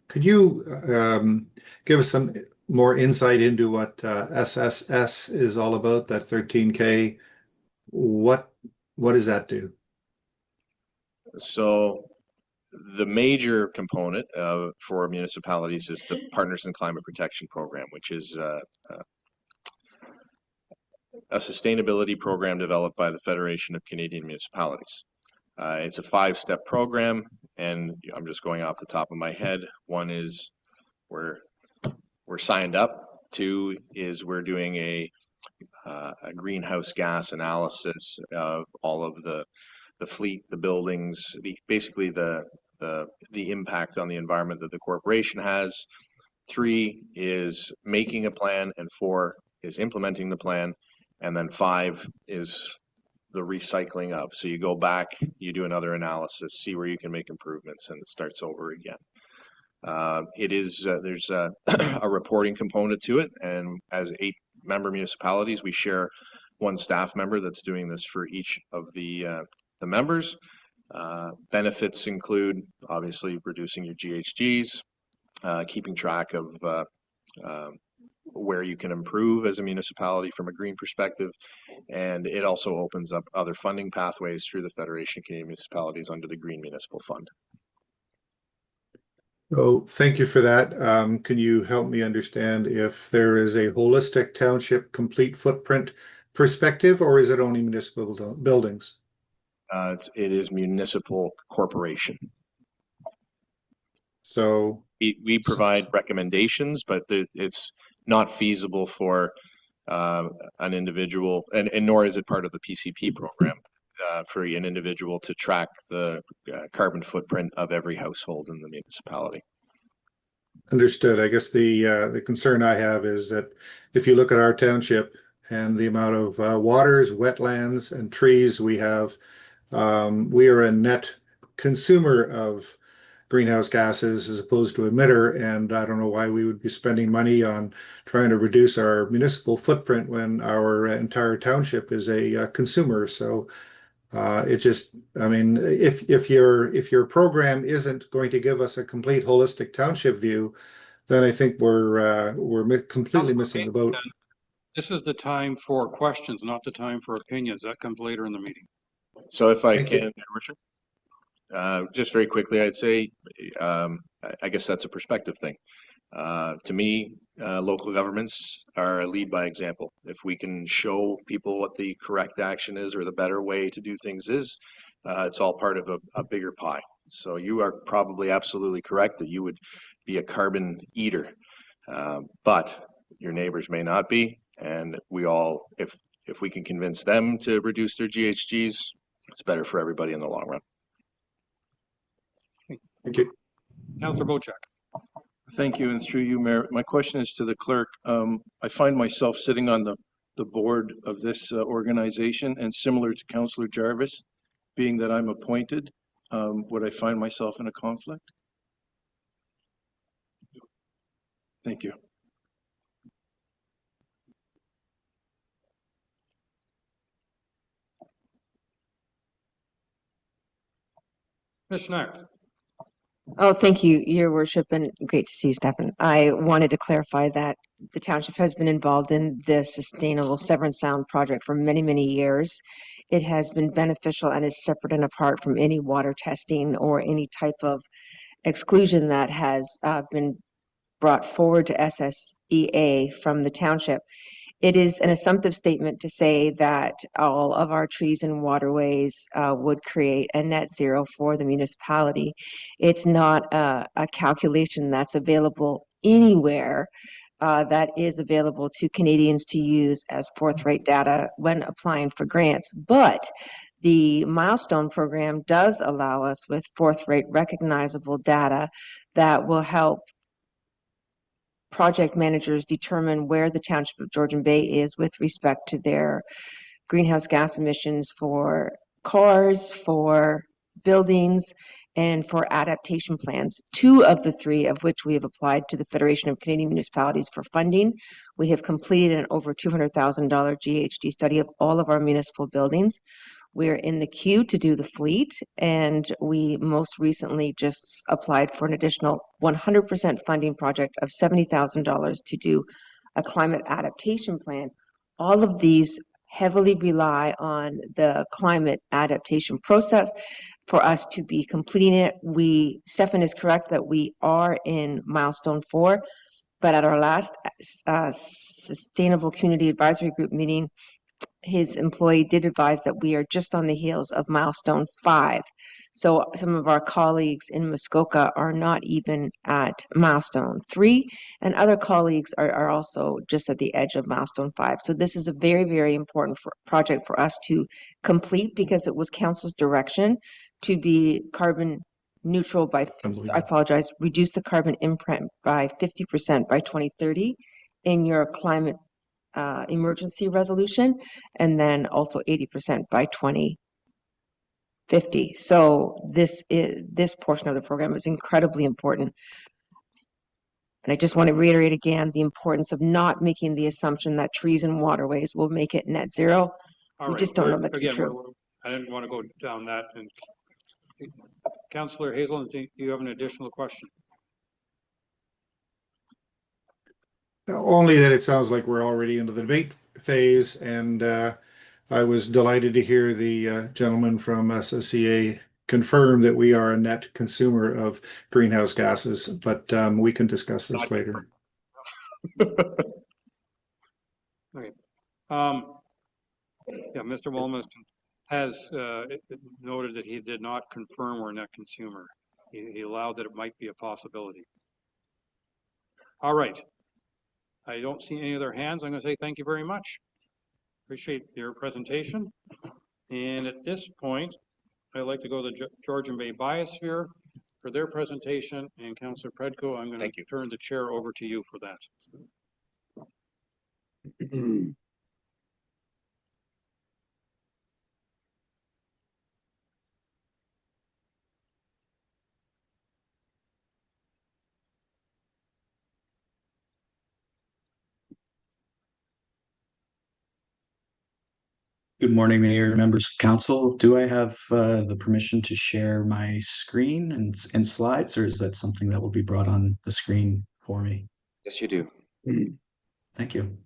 Could you give us some more insight into what SSS is all about, that 13K? What does that do? So the major component for municipalities is the Partners in Climate Protection Program, which is a sustainability program developed by the Federation of Canadian Municipalities. It's a 5-step program, and I'm just going off the top of my head. One is we're signed up. 2 is we're doing a greenhouse gas analysis of all of the fleet, the buildings, basically the impact on the environment that the corporation has. 3 is making a plan, and 4 is implementing the plan, and then 5 is the recycling of. So you go back, you do another analysis, see where you can make improvements, and it starts over again. There's a reporting component to it, and as 8 member municipalities, we share 1 staff member that's doing this for each of the members. Benefits include obviously reducing your GHGs, keeping track of where you can improve as a municipality from a green perspective, and it also opens up other funding pathways through the Federation of Canadian Municipalities under the Green Municipal Fund. Oh, thank you for that. Can you help me understand if there is a holistic township complete footprint perspective, or is it only municipal buildings? It is municipal corporation. So we provide recommendations, but it's not feasible for an individual, and nor is it part of the PCP program, for an individual to track the carbon footprint of every household in the municipality. Understood. I guess the concern I have is that if you look at our township and the amount of waters, wetlands, and trees we have, we are a net consumer of greenhouse gases as opposed to emitter, and I don't know why we would be spending money on trying to reduce our municipal footprint when our entire township is a consumer. So it just, I mean, if your program isn't going to give us a complete holistic township view, then I think we're completely missing the boat. This is the time for questions, not the time for opinions. That comes later in the meeting. So if I Thank can, you. Richard, just very quickly, I'd say, I guess that's a perspective thing. To me, local governments are a lead by example. If we can show people what the correct action is or the better way to do things is, it's all part of a bigger pie. So you are probably absolutely correct that you would be a carbon eater, but your neighbors may not be. And we all, if we can convince them to reduce their GHGs, it's better for everybody in the long run. Thank you. Councillor Bochek. Thank you, and through you, Mayor. My question is to the clerk. I find myself sitting on the board of this organization, and similar to Councillor Jarvis, being that I'm appointed, would I find myself in a conflict? Thank you. Ms. Schneider. Oh, thank you, Your Worship, and great to see you, Stefan. I wanted to clarify that the township has been involved in the Sustainable Severn Sound project for many, many years. It has been beneficial and is separate and apart from any water testing or any type of exclusion that has been brought forward to SSEA from the township. It is an assumptive statement to say that all of our trees and waterways would create a net zero for the municipality. It's not a calculation that's available anywhere that is available to Canadians to use as forthright data when applying for grants. But the Milestone program does allow us with forthright recognizable data that will help project managers determine where the Township of Georgian Bay is with respect to their greenhouse gas emissions for cars, for buildings, and for adaptation plans. 2 of the 3 of which we have applied to the Federation of Canadian Municipalities for funding. We have completed an over $200,000 GHG study of all of our municipal buildings. We're in the queue to do the fleet, and we most recently just applied for an additional 100% funding project of $70,000 to do a climate adaptation plan. All of these heavily rely on the climate adaptation process for us to be completing it. Stefan is correct that we are in milestone 4, but at our last Sustainable Community Advisory Group meeting, his employee did advise that we are just on the heels of milestone 5. So some of our colleagues in Muskoka are not even at milestone 3, and other colleagues are also just at the edge of milestone 5. So this is a very, very important project for us to complete, because it was council's direction to be carbon neutral by, reduce the carbon imprint by 50% by 2030 in your climate emergency resolution, and then also 80% by 2050. So this portion of the program is incredibly important. And I just want to reiterate again the importance of not making the assumption that trees and waterways will make it net zero. We just don't know that to be true. I didn't want to go down that. And Councillor Hazelton, do you have an additional question? Only that it sounds like we're already into the debate phase, and I was delighted to hear the gentleman from SSEA confirm that we are a net consumer of greenhouse gases, but we can discuss this later. Okay. Yeah, Mr. Walmus has noted that he did not confirm we're a net consumer. He allowed that it might be a possibility. All right. I don't see any other hands. I'm going to say thank you very much. Appreciate your presentation. And at this point, I'd like to go to the Georgian Bay Biosphere for their presentation. And Councillor Predko, I'm going to turn the chair over to you for that. Good morning, Mayor, members of council. Do I have the permission to share my screen and slides, or is that something that will be brought on the screen for me? Yes, you do. Thank you.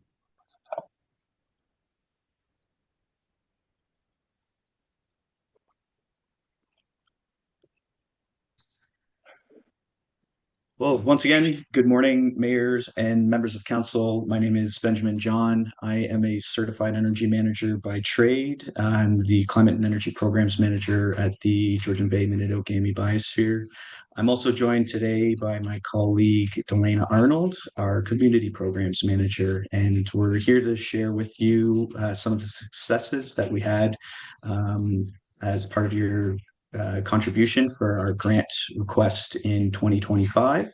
Well, once again, good morning, mayors and members of council. My name is Benjamin John. I am a certified energy manager by trade. I'm the climate and energy programs manager at the Georgian Bay Mnidoo Gamii Biosphere. I'm also joined today by my colleague, Delaina Arnold, our community programs manager, and we're here to share with you some of the successes that we had as part of your contribution for our grant request in 2025,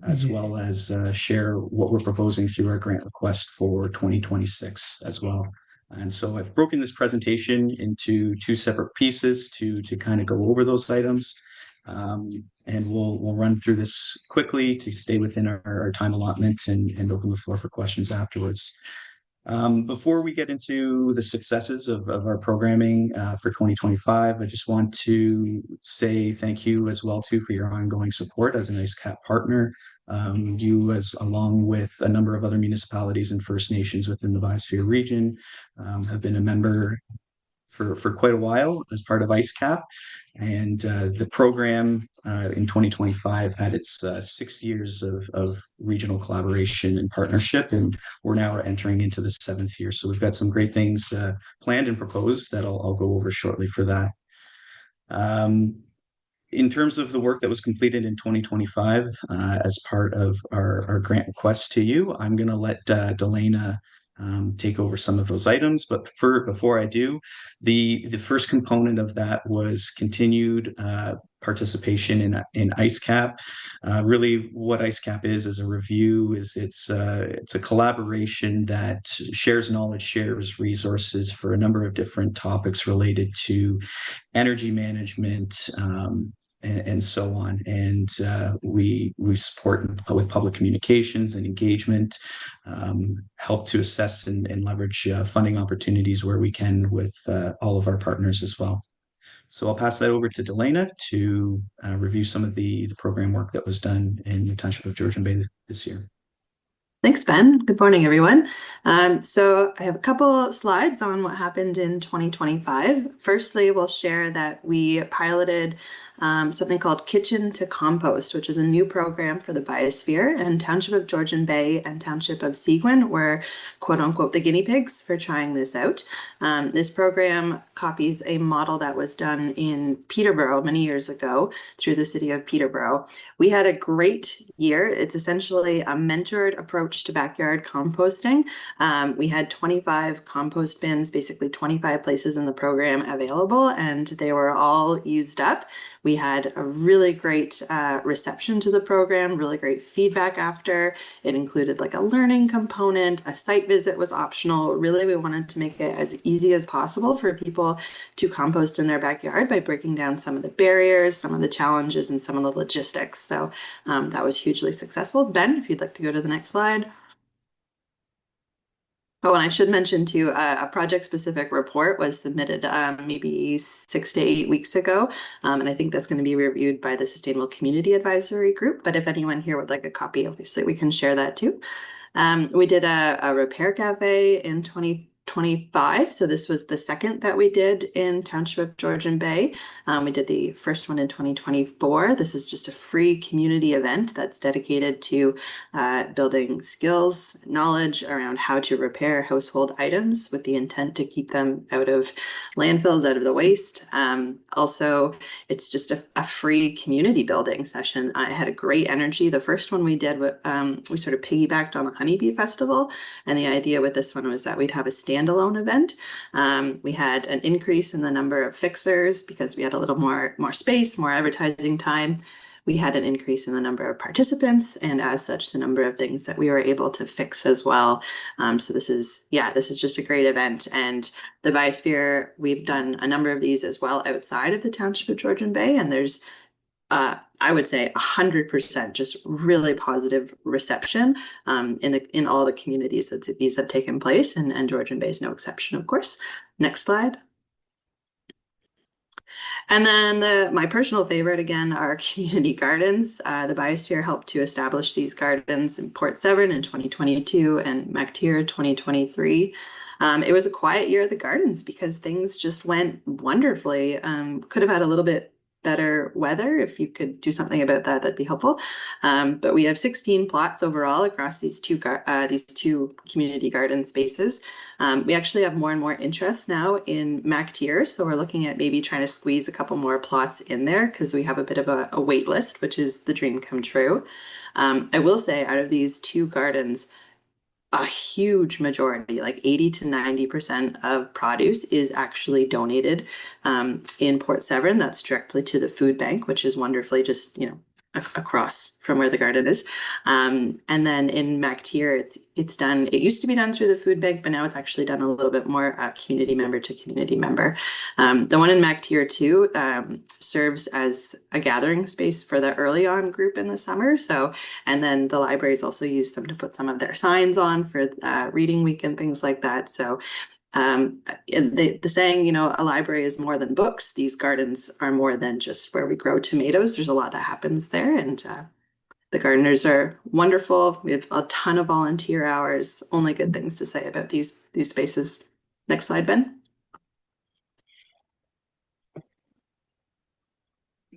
as well as share what we're proposing through our grant request for 2026 as well. And so I've broken this presentation into two separate pieces to kind of go over those items. And we'll run through this quickly to stay within our time allotment and open the floor for questions afterwards. Before we get into the successes of our programming for 2025, I just want to say thank you as well too for your ongoing support as an IceCap partner. You, as along with a number of other municipalities and First Nations within the Biosphere region, have been a member for quite a while as part of IceCap, and the program in 2025 had its 6 years of regional collaboration and partnership, and we're now entering into the 7th year. So we've got some great things planned and proposed that I'll go over shortly for that. In terms of the work that was completed in 2025 as part of our grant request to you, I'm going to let Delaina take over some of those items. But before I do, the first component of that was continued participation in IceCap. Really, what IceCap is a review. It's a collaboration that shares knowledge, shares resources for a number of different topics related to energy management, and so on. And we support with public communications and engagement, help to assess and leverage funding opportunities where we can with all of our partners as well. So I'll pass that over to Delaina to review some of the program work that was done in the Township of Georgian Bay this year. Thanks, Ben. Good morning, everyone. So I have a couple slides on what happened in 2025. Firstly, we'll share that we piloted something called Kitchen to Compost, which is a new program for the Biosphere, and Township of Georgian Bay and Township of Severn were quote unquote the guinea pigs for trying this out. This program copies a model that was done in Peterborough many years ago through the city of Peterborough. We had a great year. It's essentially a mentored approach to backyard composting. We had 25 compost bins, basically 25 places in the program available, and they were all used up. We had a really great reception to the program, really great feedback after. It included like a learning component, a site visit was optional. Really, we wanted to make it as easy as possible for people to compost in their backyard by breaking down some of the barriers, some of the challenges, and some of the logistics. So that was hugely successful. Ben, if you'd like to go to the next slide. Oh, and I should mention too, a project-specific report was submitted maybe 6 to 8 weeks ago, and I think that's going to be reviewed by the Sustainable Community Advisory Group. But if anyone here would like a copy, obviously we can share that too. We did a repair cafe in 2025 2025. So this was the second that we did in Township of Georgian Bay. We did the first one in 2024. This is just a free community event that's dedicated to building skills, knowledge around how to repair household items with the intent to keep them out of landfills, out of the waste. Also, it's just a free community building session. I had a great energy. The first one we did, we sort of piggybacked on the Honeybee Festival. And the idea with this one was that we'd have a standalone event. We had an increase in the number of fixers because we had a little more space, more advertising time. We had an increase in the number of participants, and as such, the number of things that we were able to fix as well. So this is just a great event. And the Biosphere, we've done a number of these as well outside of the Township of Georgian Bay, and there's I would say 100% just really positive reception in all the communities that these have taken place, and Georgian Bay is no exception, of course. Next slide. And then my personal favorite, again, are community gardens. The Biosphere helped to establish these gardens in Port Severn in 2022 and MacTier 2023. It was a quiet year at the gardens because things just went wonderfully. Could have had a little bit better weather. If you could do something about that, that'd be helpful. But we have 16 plots overall across these two community garden spaces. We actually have more and more interest now in MacTier, so we're looking at maybe trying to squeeze a couple more plots in there because we have a bit of a wait list, which is the dream come true. I will say, out of these two gardens, a huge majority, like 80 to 90% of produce is actually donated in Port Severn. That's directly to the food bank, which is wonderfully just, across from where the garden is. And then in MacTier, it's done, it used to be done through the food bank, but now it's actually done a little bit more community member to community member. The one in MacTier too serves as a gathering space for the early on group in the summer. So, and then the libraries also use them to put some of their signs on for reading week and things like that. So the saying, a library is more than books. These gardens are more than just where we grow tomatoes. There's a lot that happens there, and the gardeners are wonderful. We have a ton of volunteer hours. Only good things to say about these spaces. Next slide, Ben.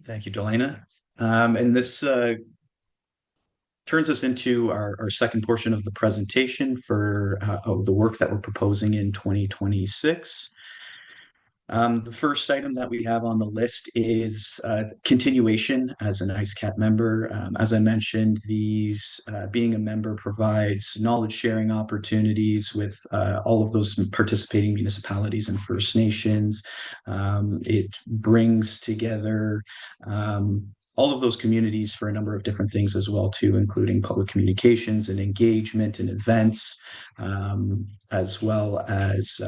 Thank you, Delaina. And this turns us into our second portion of the presentation for the work that we're proposing in 2026. The first item that we have on the list is continuation as an ICECAP member. As I mentioned, being a member provides knowledge sharing opportunities with all of those participating municipalities and First Nations. It brings together all of those communities for a number of different things as well too, including public communications and engagement and events, as well as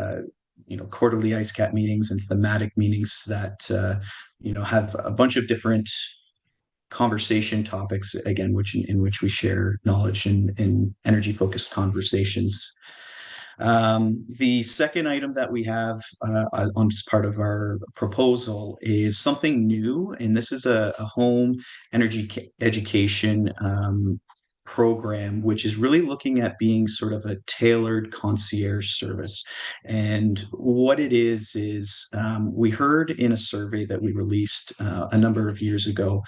quarterly ICECAP meetings and thematic meetings that have a bunch of different conversation topics, again, in which we share knowledge and energy focused conversations. The second item that we have on part of our proposal is something new, and this is a home energy education program, which is really looking at being sort of a tailored concierge service. And what it is we heard in a survey that we released a number of years ago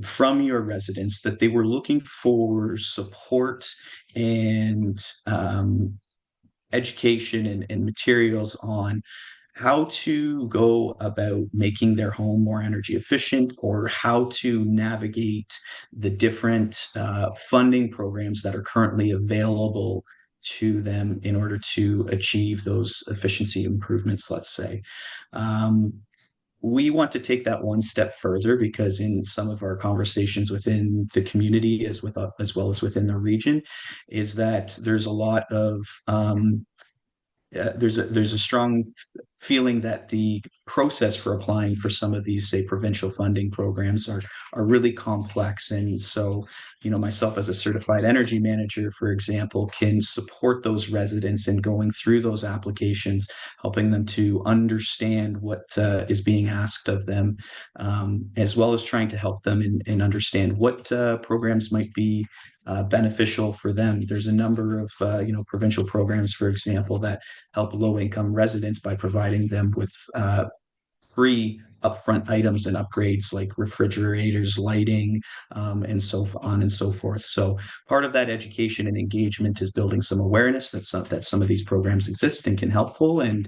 from your residents that they were looking for support and education and materials on how to go about making their home more energy efficient, or how to navigate the different funding programs that are currently available to them in order to achieve those efficiency improvements, let's say. We want to take that one step further because in some of our conversations within the community as well as within the region is that there's a lot of there's a strong feeling that the process for applying for some of these, say, provincial funding programs are really complex. And so, myself as a certified energy manager, for example, can support those residents in going through those applications, helping them to understand what is being asked of them, as well as trying to help them and understand what programs might be beneficial for them. There's a number of provincial programs, for example, that help low-income residents by providing them with free upfront items and upgrades like refrigerators, lighting, and so on and so forth. So part of that education and engagement is building some awareness that some of these programs exist and can helpful. And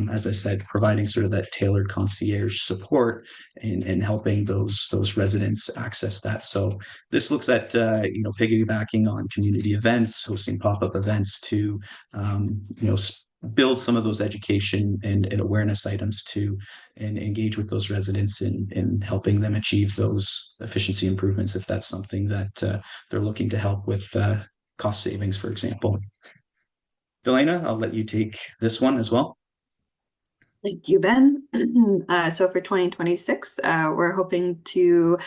as I said, providing sort of that tailored concierge support and helping those residents access that. So this looks at piggybacking on community events, hosting pop-up events to build some of those education and awareness items and engage with those residents in helping them achieve those efficiency improvements if that's something that they're looking to help with cost savings, for example. Delaina, I'll let you take this one as well. Thank you, Ben. So for 2026, we're hoping to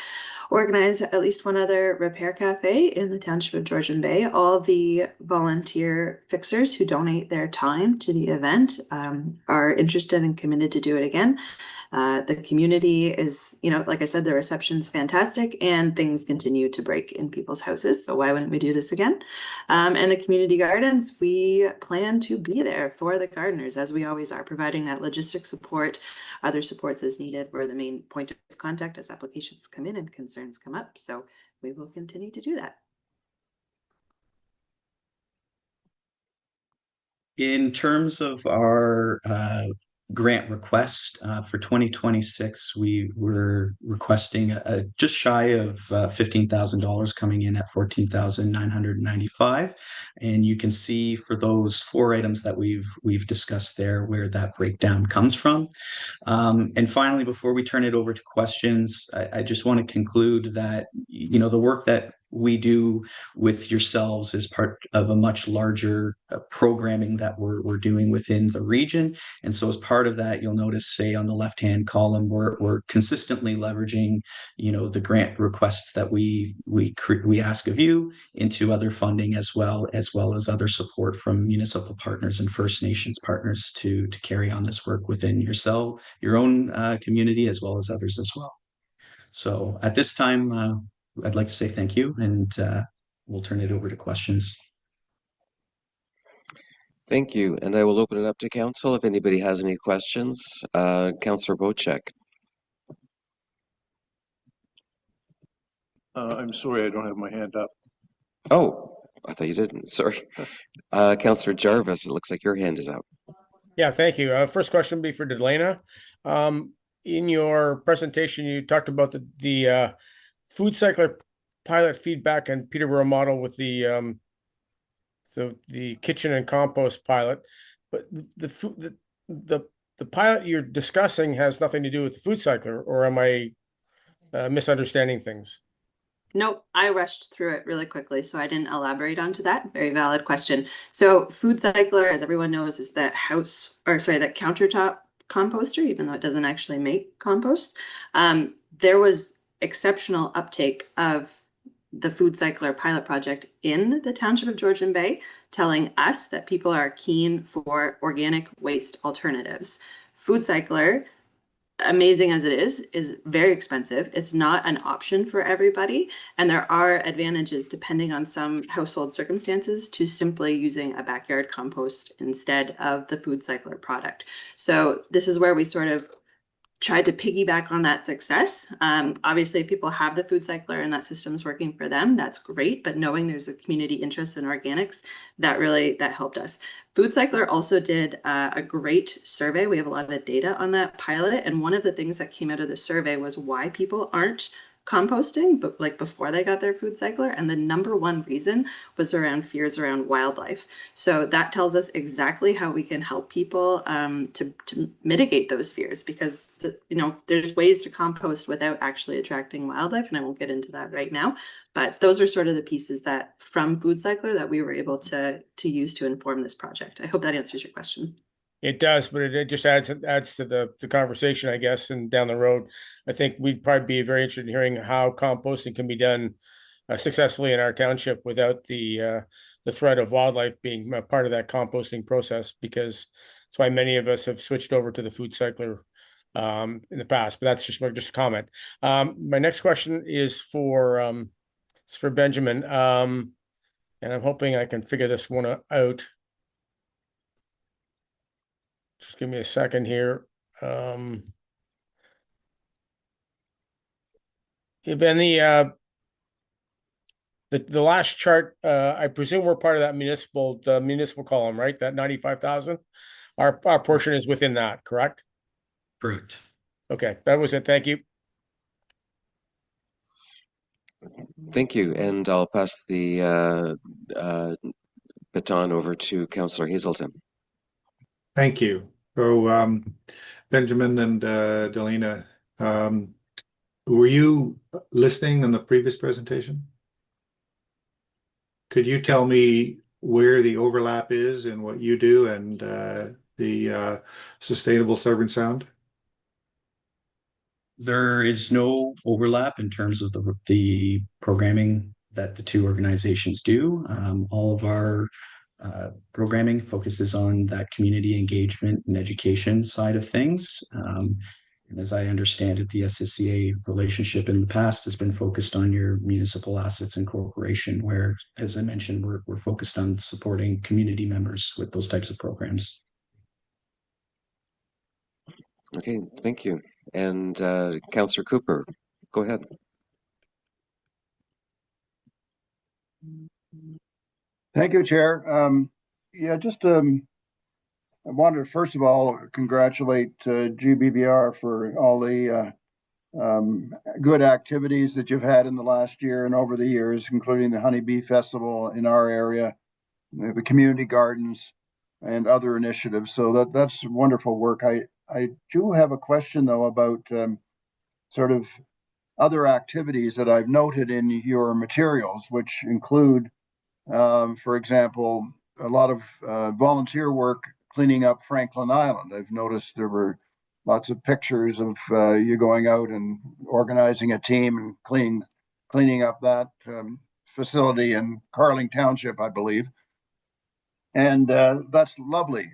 organize at least one other repair cafe in the township of Georgian Bay. All the volunteer fixers who donate their time to the event are interested and committed to do it again. The community is, like I said, the reception's fantastic and things continue to break in people's houses. So why wouldn't we do this again? And the community gardens, we plan to be there for the gardeners, as we always are, providing that logistic support, other supports as needed. We're the main point of contact as applications come in and concerns come up. So we will continue to do that. In terms of our grant request for 2026, we were requesting just shy of $15,000, coming in at $14,995, and you can see for those 4 items that we've discussed there where that breakdown comes from. And finally, before we turn it over to questions, I just want to conclude that the work that we do with yourselves is part of a much larger programming that we're doing within the region. And so as part of that, you'll notice, say, on the left-hand column, we're consistently leveraging, the grant requests that we ask of you into other funding as well as other support from municipal partners and First Nations partners to carry on this work within your own community as well as others as well. So at this time, I'd like to say thank you, and we'll turn it over to questions. Thank you. And I will open it up to council if anybody has any questions. Councillor Bocek. I'm sorry, I don't have my hand up. Oh, I thought you didn't. Sorry. Councillor Jarvis, it looks like your hand is up. Yeah, thank you. First question would be for Delaina. In your presentation, you talked about the food cycler pilot feedback and Peterborough model with the kitchen and compost pilot, but the pilot you're discussing has nothing to do with the food cycler, or am I misunderstanding things? Nope, I rushed through it really quickly, so I didn't elaborate onto that. Very valid question. So food cycler, as everyone knows, is that that countertop composter, even though it doesn't actually make compost. There was exceptional uptake of the food cycler pilot project in the township of Georgian Bay, telling us that people are keen for organic waste alternatives. Food cycler, amazing as it is very expensive. It's not an option for everybody. And there are advantages depending on some household circumstances to simply using a backyard compost instead of the food cycler product. So this is where we sort of tried to piggyback on that success. Obviously, if people have the food cycler and that system's working for them, that's great. But knowing there's a community interest in organics, that helped us. Food cycler also did a great survey. We have a lot of data on that pilot. And one of the things that came out of the survey was why people aren't composting, but like before they got their food cycler. And the number one reason was around fears around wildlife. So that tells us exactly how we can help people to mitigate those fears, because there's ways to compost without actually attracting wildlife. And I won't get into that right now, but those are sort of the pieces that from food cycler that we were able to use to inform this project. I hope that answers your question. It does, but it just adds to the conversation, I guess, and down the road, I think we'd probably be very interested in hearing how composting can be done successfully in our township without the threat of wildlife being a part of that composting process, because that's why many of us have switched over to the food cycler in the past. But that's just a comment. My next question is for It's for Benjamin. And I'm hoping I can figure this one out. Just give me a second here. Yeah, Ben, the last chart, I presume we're part of that the municipal column, right? That 95,000. Our portion is within that, correct? Correct. Okay, that was it. Thank you. Thank you, and I'll pass the baton over to Councillor Hazelton. Thank you. So, Benjamin and Delaina, were you listening on the previous presentation? Could you tell me where the overlap is in what you do and the Sustainable Severn Sound? There is no overlap in terms of the programming that the two organizations do. All of our programming focuses on that community engagement and education side of things. And as I understand it, the SSEA relationship in the past has been focused on your municipal assets and corporation, where, as I mentioned, we're focused on supporting community members with those types of programs. Okay, thank you. And Councillor Cooper, go ahead. Thank you, Chair. Yeah, just I wanted to first of all congratulate GBBR for all the good activities that you've had in the last year and over the years, including the Honeybee Festival in our area, the community gardens, and other initiatives. So that's wonderful work. I do have a question though about sort of other activities that I've noted in your materials, which include, for example, a lot of volunteer work cleaning up Franklin Island. I've noticed there were lots of pictures of you going out and organizing a team and cleaning up that facility in Carling Township, I believe. And that's lovely.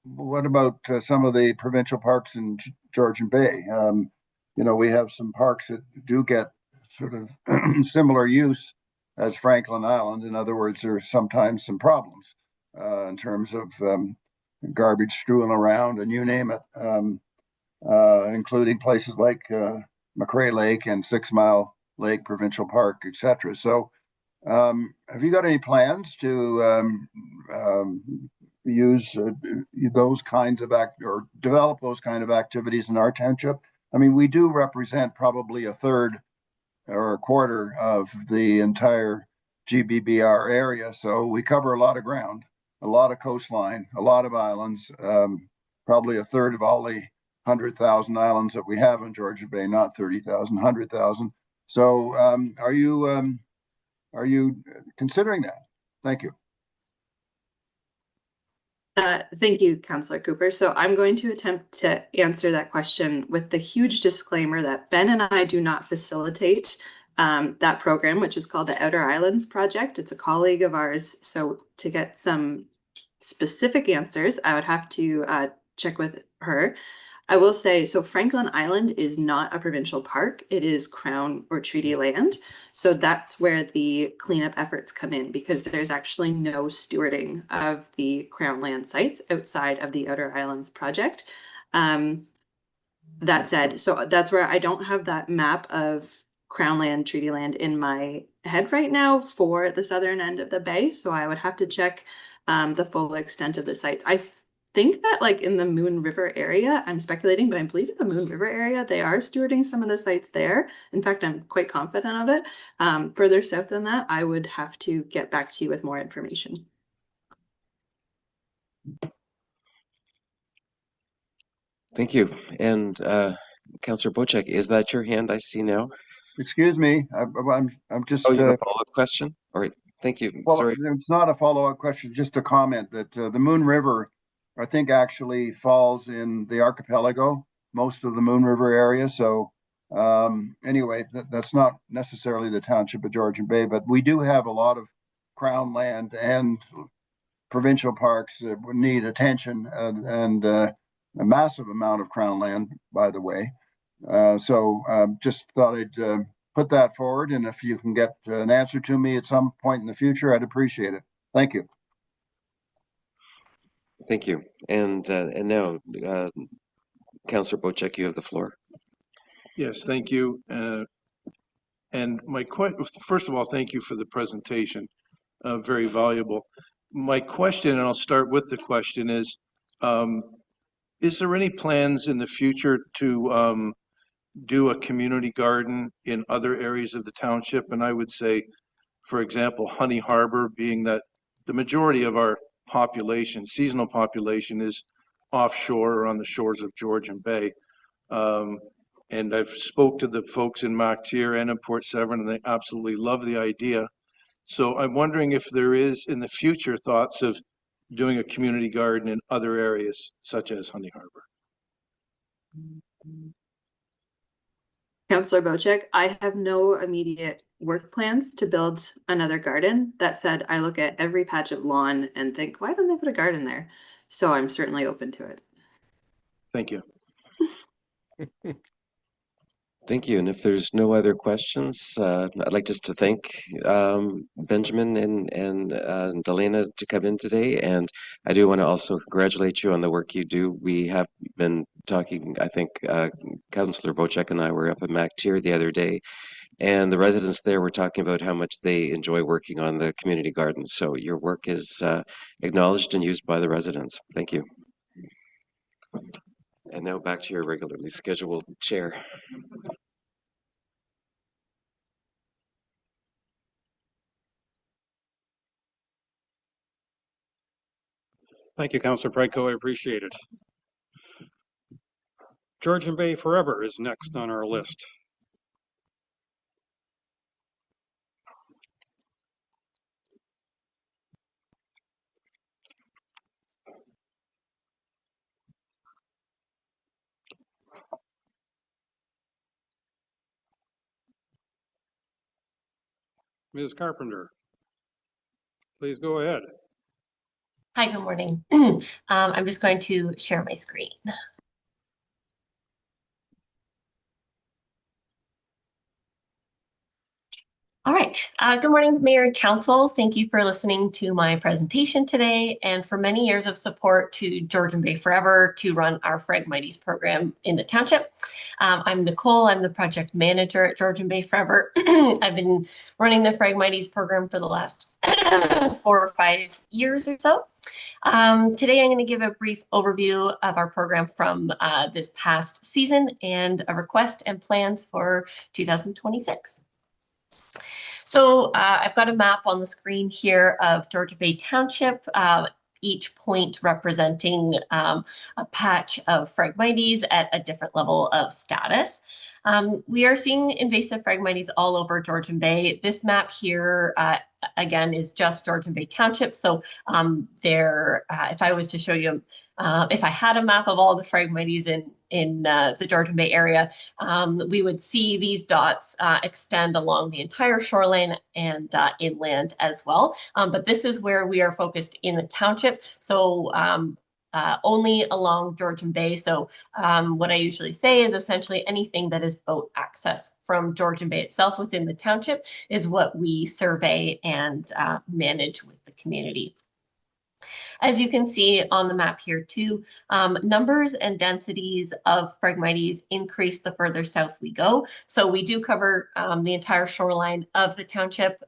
What about some of the provincial parks in Georgian Bay? You know, we have some parks that do get sort of similar use as Franklin Island. In other words, there are sometimes some problems in terms of garbage strewn around and you name it, including places like McRae Lake and 6 Mile Lake Provincial Park, etc. So have you got any plans to use those kinds of or develop those kind of activities in our township? I mean, we do represent probably a third or a quarter of the entire GBBR area, so we cover a lot of ground, a lot of coastline, a lot of islands, probably a third of all the 100,000 islands that we have in Georgian Bay, not 30,000, 100,000. So are you considering that? Thank you. Thank you, Councillor Cooper. So I'm going to attempt to answer that question with the huge disclaimer that Ben and I do not facilitate that program, which is called the Outer Islands Project. It's a colleague of ours. So to get some specific answers, I would have to check with her. I will say, so Franklin Island is not a provincial park. It is Crown or treaty land. So that's where the cleanup efforts come in, because there's actually no stewarding of the Crown land sites outside of the Outer Islands project. That said, so that's where I don't have that map of Crown land, treaty land in my head right now for the southern end of the bay. So I would have to check the full extent of the sites. I think that like in the Moon River area, I'm speculating, but I believe in the Moon River area, they are stewarding some of the sites there. In fact, I'm quite confident of it. Further south than that, I would have to get back to you with more information. Thank you. And Councillor Bocek, is that your hand I see now? Excuse me, I'm just. Oh, you have a follow-up question? All right, thank you. Well, Sorry. it's not a follow-up question, just a comment that the Moon River, I think, actually falls in the archipelago, most of the Moon River area. So anyway, that's not necessarily the township of Georgian Bay, but we do have a lot of Crown land and provincial parks that need attention, and a massive amount of Crown land, by the way. So just thought I'd put that forward, and if you can get an answer to me at some point in the future, I'd appreciate it. Thank you. Thank you. And now, Councillor Bocek, you have the floor. Yes, thank you. And first of all, thank you for the presentation. Very valuable. My question, and I'll start with the question, is there any plans in the future to do a community garden in other areas of the township? And I would say, for example, Honey Harbor, being that the majority of our population, seasonal population, is offshore or on the shores of Georgian Bay. And I've spoke to the folks in MacTier and in Port Severn, and they absolutely love the idea. So I'm wondering if there is in the future thoughts of doing a community garden in other areas, such as Honey Harbor. Councillor Bocek, I have no immediate work plans to build another garden. That said, I look at every patch of lawn and think, why don't they put a garden there? So I'm certainly open to it. Thank you. Thank you. And if there's no other questions, I'd like just to thank Benjamin and Delaina to come in today. And I do want to also congratulate you on the work you do. We have been talking, I think Councillor Bocek and I were up at MacTier the other day, and the residents there were talking about how much they enjoy working on the community garden. So your work is acknowledged and used by the residents. Thank you. And now back to your regularly scheduled chair. Thank you, Councillor Predko. I appreciate it. Georgian Bay Forever is next on our list. Ms. Carpenter, please go ahead. Hi, good morning. I'm just going to share my screen. All right. Good morning, Mayor and Council. Thank you for listening to my presentation today and for many years of support to Georgian Bay Forever to run our Phragmites program in the township. I'm Nicole. I'm the project manager at Georgian Bay Forever. I've been running the Phragmites program for the last 4 or 5 years or so. Today, I'm going to give a brief overview of our program from this past season and a request and plans for 2026. So I've got a map on the screen here of Georgian Bay Township, each point representing a patch of Phragmites at a different level of status. We are seeing invasive Phragmites all over Georgian Bay. This map here, again, is just Georgian Bay Township. So if I was to show you, if I had a map of all the Phragmites in the Georgian Bay area, we would see these dots extend along the entire shoreline and inland as well. But this is where we are focused in the township. So only along Georgian Bay. So what I usually say is essentially anything that is boat access from Georgian Bay itself within the township is what we survey and manage with the community. As you can see on the map here too, numbers and densities of Phragmites increase the further south we go. So we do cover the entire shoreline of the township.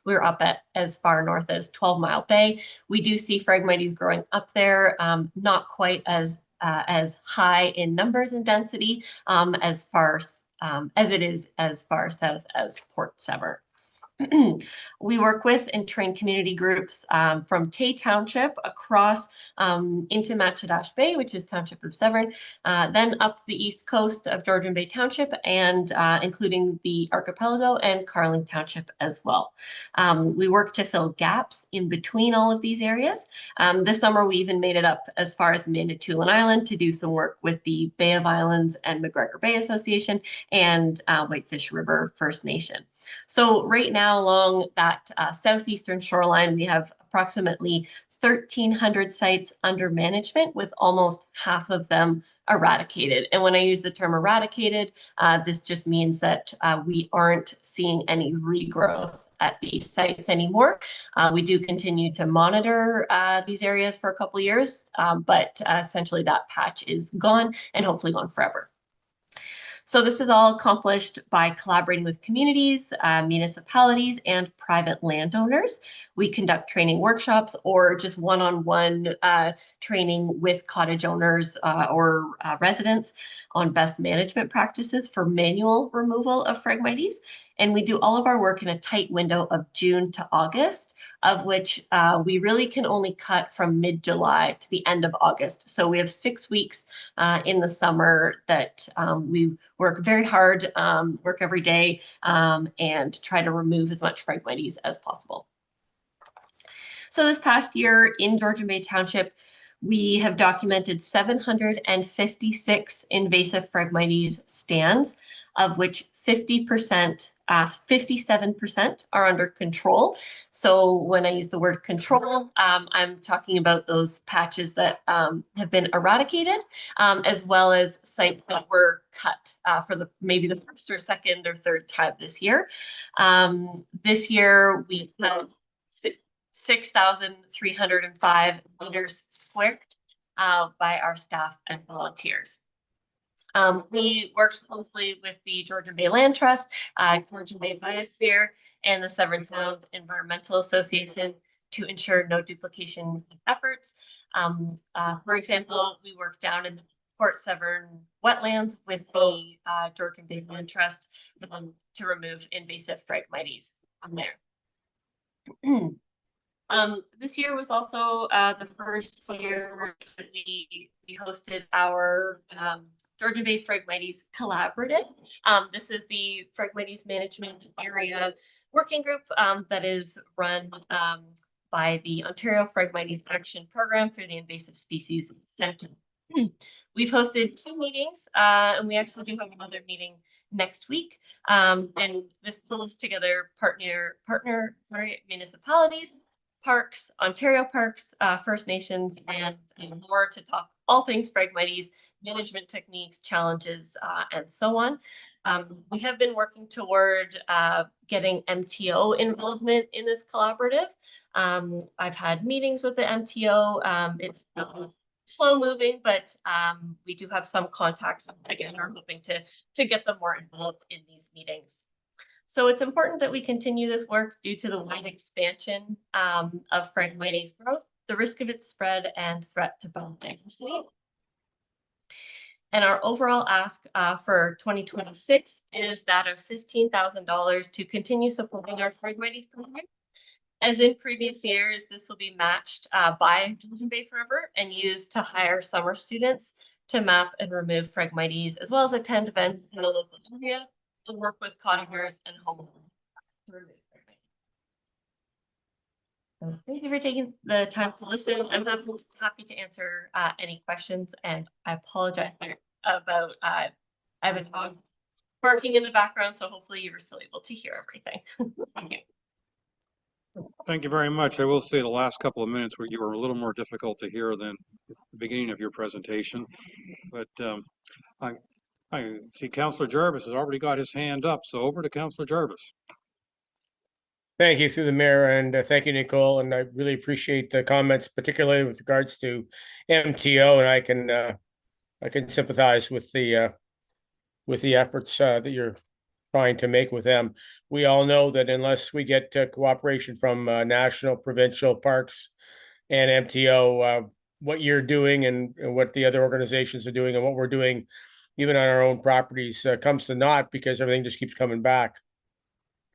We're up at as far north as 12 Mile Bay. We do see Phragmites growing up there, not quite as high in numbers and density as far as it is as far south as Port Severn. We work with and train community groups from Tay Township across into Matchedash Bay, which is Township of Severn, then up the east coast of Georgian Bay Township and including the Archipelago and Carling Township as well. We work to fill gaps in between all of these areas. This summer, we even made it up as far as Mnidoo Island to do some work with the Bay of Islands and McGregor Bay Association and Whitefish River First Nation. So right now along that southeastern shoreline, we have approximately 1,300 sites under management, with almost half of them eradicated. And when I use the term eradicated, this just means that we aren't seeing any regrowth at these sites anymore. We do continue to monitor these areas for a couple of years, but essentially that patch is gone and hopefully gone forever. So this is all accomplished by collaborating with communities, municipalities, and private landowners. We conduct training workshops or just one-on-one training with cottage owners or residents on best management practices for manual removal of Phragmites. And we do all of our work in a tight window of June to August, of which we really can only cut from mid-July to the end of August. So we have 6 weeks in the summer that we work very hard, work every day, and try to remove as much Phragmites as possible. So this past year in Georgian Bay Township, we have documented 756 invasive Phragmites stands, of which 57% are under control. So when I use the word control, I'm talking about those patches that have been eradicated, as well as sites that were cut for maybe the first or second or third time this year. This year we have 6,305 meters squared by our staff and volunteers. We worked closely with the Georgian Bay Land Trust, Georgian Bay Biosphere, and the Severn Sound Environmental Association to ensure no duplication of efforts. For example, we worked down in the Port Severn wetlands with the Georgian Bay Land Trust to remove invasive Phragmites from there. This year was also the first year that we hosted our Georgian Bay Phragmites Collaborative. This is the Phragmites Management Area Working Group that is run by the Ontario Phragmites Action Program through the Invasive Species Centre. We've hosted 2 meetings, and we actually do have another meeting next week. And this pulls together partner municipalities, parks, Ontario Parks, First Nations, and more to talk all things Phragmites, management techniques, challenges, and so on. We have been working toward getting MTO involvement in this collaborative. I've had meetings with the MTO. It's slow moving, but we do have some contacts. Again, are hoping to get them more involved in these meetings. So it's important that we continue this work due to the wide expansion of Phragmites growth, the risk of its spread, and threat to biodiversity. And our overall ask for 2026 is that of $15,000 to continue supporting our Phragmites program. As in previous years, this will be matched by Georgian Bay Forever and used to hire summer students to map and remove Phragmites, as well as attend events in the local area and work with Cottagers and homeowners to remove Phragmites. Thank you for taking the time to listen. I'm happy to answer any questions, and I apologize about I have a dog barking in the background, so hopefully you were still able to hear everything. Thank you. Thank you very much. I will say the last couple of minutes where you were a little more difficult to hear than the beginning of your presentation. But I see Councillor Jarvis has already got his hand up, so over to Councillor Jarvis. Thank you through the mayor, and thank you, Nicole. And I really appreciate the comments, particularly with regards to MTO. And I can sympathize with the efforts that you're trying to make with them. We all know that unless we get cooperation from national, provincial parks and MTO, what you're doing and what the other organizations are doing and what we're doing, even on our own properties, comes to naught because everything just keeps coming back.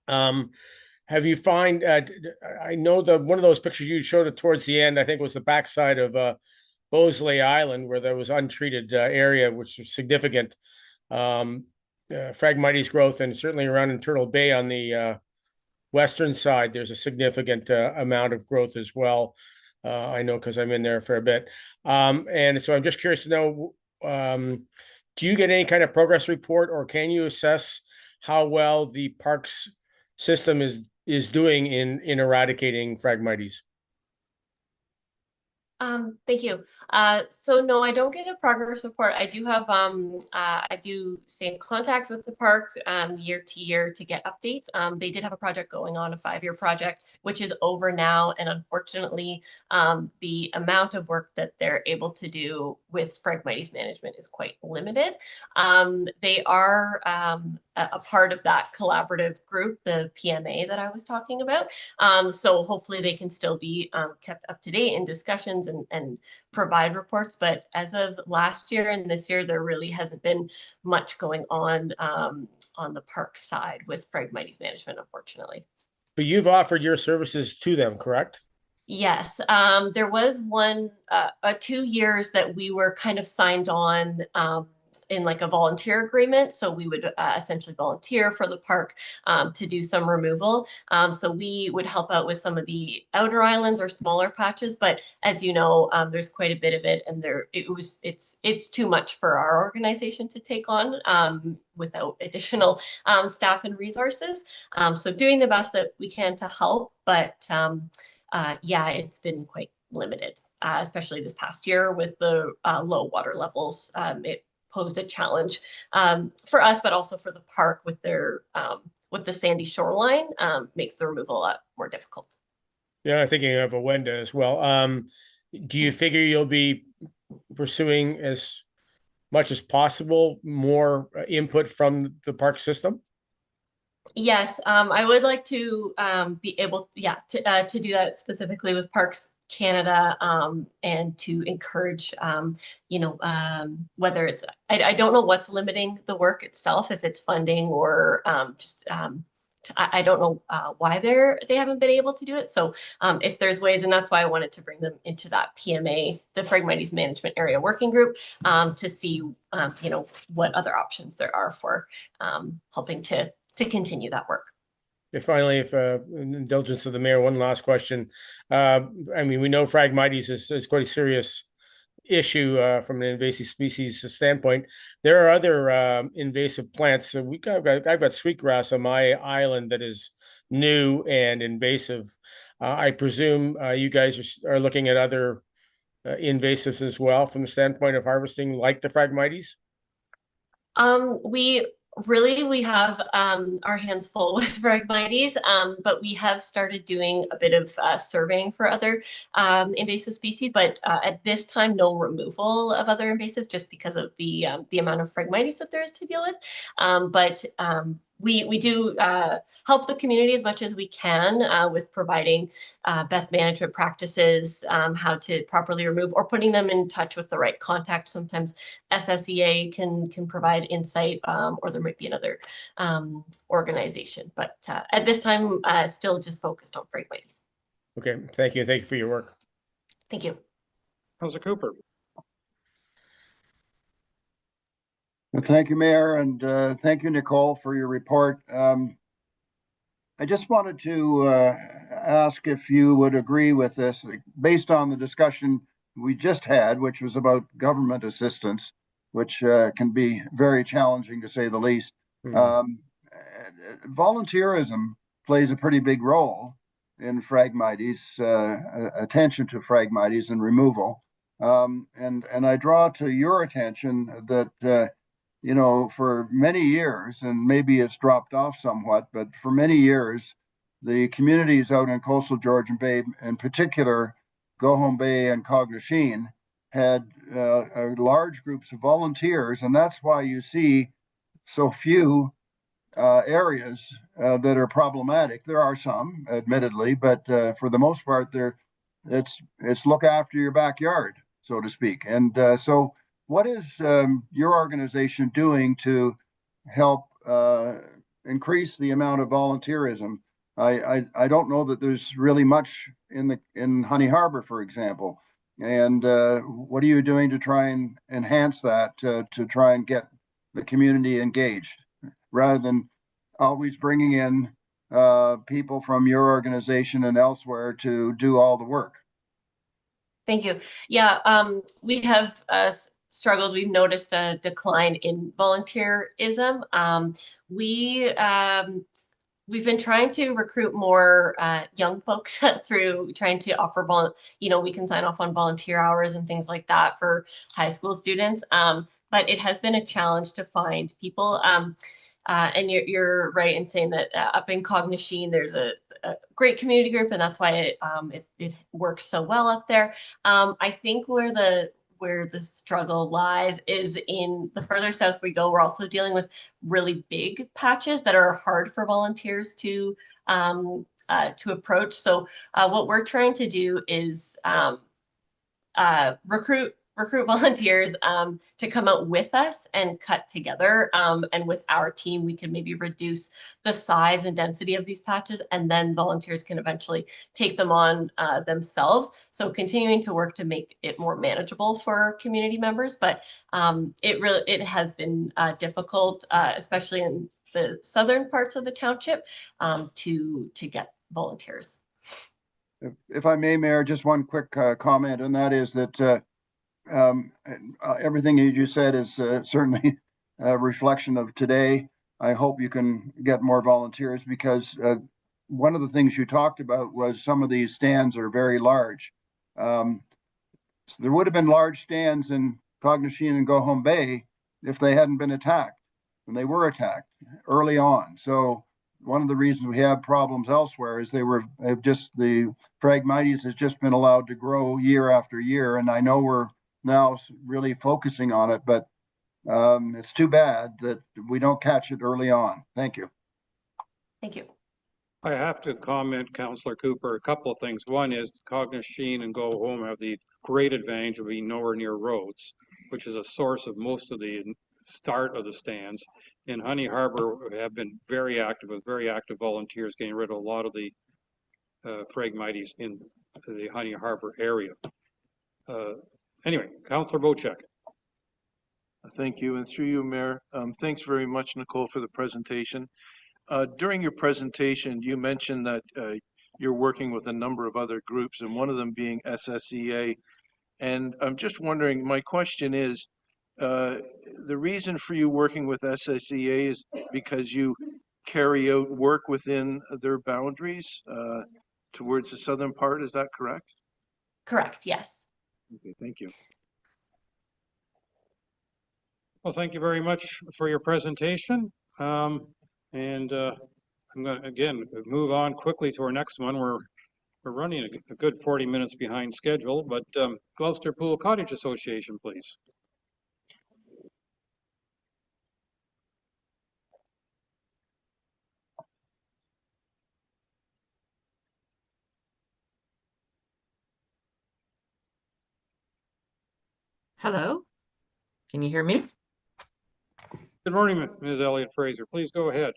Have you find? I know one of those pictures you showed it towards the end, I think, was the backside of Bosley Island, where there was untreated area, which was significant. Phragmites growth, and certainly around in Turtle Bay on the western side, there's a significant amount of growth as well. I know because I'm in there for a bit. And so I'm just curious to know, do you get any kind of progress report, or can you assess how well the parks system is doing in eradicating Phragmites? Thank you. So no, I don't get a progress report. I do have, I do stay in contact with the park year to year to get updates. They did have a project going on, a 5-year project, which is over now. And unfortunately, the amount of work that they're able to do with Phragmites management is quite limited. They are a part of that collaborative group, the PMA that I was talking about. So hopefully they can still be kept up to date in discussions and provide reports. But as of last year and this year, there really hasn't been much going on the park side with Phragmites management, unfortunately. But you've offered your services to them, correct? Yes, there was 2 years that we were kind of signed on in like a volunteer agreement. So we would essentially volunteer for the park to do some removal. So we would help out with some of the outer islands or smaller patches. But as you know, there's quite a bit of it, and it's too much for our organization to take on without additional staff and resources. So doing the best that we can to help, but yeah, it's been quite limited, especially this past year with the low water levels. It posed a challenge for us, but also for the park with their with the sandy shoreline, makes the removal a lot more difficult. Yeah, I'm thinking of Awenda as well. Do you figure you'll be pursuing as much as possible more input from the park system? Yes, I would like to be able, to do that specifically with Parks Canada, and to encourage, whether it's, I don't know what's limiting the work itself, if it's funding or I don't know why they haven't been able to do it. So if there's ways, and that's why I wanted to bring them into that PMA, the Phragmites Management Area Working Group, to see, what other options there are for helping to continue that work. Finally, if indulgence of the mayor, one last question. I mean, we know Phragmites is quite a serious issue from an invasive species standpoint. There are other invasive plants. So I've got sweetgrass on my island that is new and invasive. I presume you guys are looking at other invasives as well from the standpoint of harvesting, like the Phragmites. We have our hands full with Phragmites, but we have started doing a bit of surveying for other invasive species, but at this time, no removal of other invasives just because of the amount of Phragmites that there is to deal with. But we do help the community as much as we can with providing best management practices, how to properly remove, or putting them in touch with the right contact. Sometimes SSEA can provide insight, or there might be another organization. But at this time, still just focused on Phragmites. Okay, thank you. Thank you for your work. Thank you. Councilor Cooper. Well, thank you, Mayor, and thank you, Nicole, for your report. I just wanted to ask if you would agree with this, based on the discussion we just had, which was about government assistance, which can be very challenging to say the least. Volunteerism plays a pretty big role in Phragmites, attention to Phragmites and removal. And I draw to your attention that for many years, and maybe it's dropped off somewhat, but for many years, the communities out in coastal Georgian Bay, in particular, Gohom Bay and Cognasheen, had large groups of volunteers, and that's why you see so few areas that are problematic. There are some, admittedly, but for the most part, it's look after your backyard, so to speak. And so what is your organization doing to help increase the amount of volunteerism? I don't know that there's really much in Honey Harbor, for example. And what are you doing to try and enhance that, to try and get the community engaged, rather than always bringing in people from your organization and elsewhere to do all the work? Thank you. Yeah, we have struggled. We've noticed a decline in volunteerism. we've been trying to recruit more young folks through trying to offer, we can sign off on volunteer hours and things like that for high school students. But it has been a challenge to find people. And you're right in saying that up in Cognachine, there's a great community group, and that's why it works so well up there. I think where the struggle lies is in the further south we go, we're also dealing with really big patches that are hard for volunteers to approach. So what we're trying to do is recruit volunteers to come out with us and cut together. And with our team, we can maybe reduce the size and density of these patches, and then volunteers can eventually take them on themselves. So continuing to work to make it more manageable for community members, but it has been difficult, especially in the southern parts of the township, to get volunteers. If I may, Mayor, just one quick comment, and that is that everything you just said is certainly a reflection of today. I hope you can get more volunteers, because one of the things you talked about was some of these stands are very large. So there would have been large stands in Cognachine and Go Home Bay if they hadn't been attacked, and they were attacked early on. So one of the reasons we have problems elsewhere is the Phragmites has just been allowed to grow year after year, and I know we're now really focusing on it, but it's too bad that we don't catch it early on. Thank you. Thank you. I have to comment, Councillor Cooper, a couple of things. One is Cognachine and Go Home have the great advantage of being nowhere near roads, which is a source of most of the start of the stands. In Honey Harbor have been very active with very active volunteers getting rid of a lot of the Phragmites in the Honey Harbor area. Anyway, Councillor Bocek. Thank you, and through you, Mayor. Thanks very much, Nicole, for the presentation. During your presentation, you mentioned that you're working with a number of other groups, and one of them being SSEA. And I'm just wondering, my question is, the reason for you working with SSEA is because you carry out work within their boundaries towards the southern part, is that correct? Correct, yes. Okay, thank you. Well, thank you very much for your presentation. I'm going to, again, move on quickly to our next one. We're running a good 40 minutes behind schedule, but Gloucester Pool Cottage Association, please. Hello, can you hear me? Good morning, Ms. Elliot-Fraser. Please go ahead.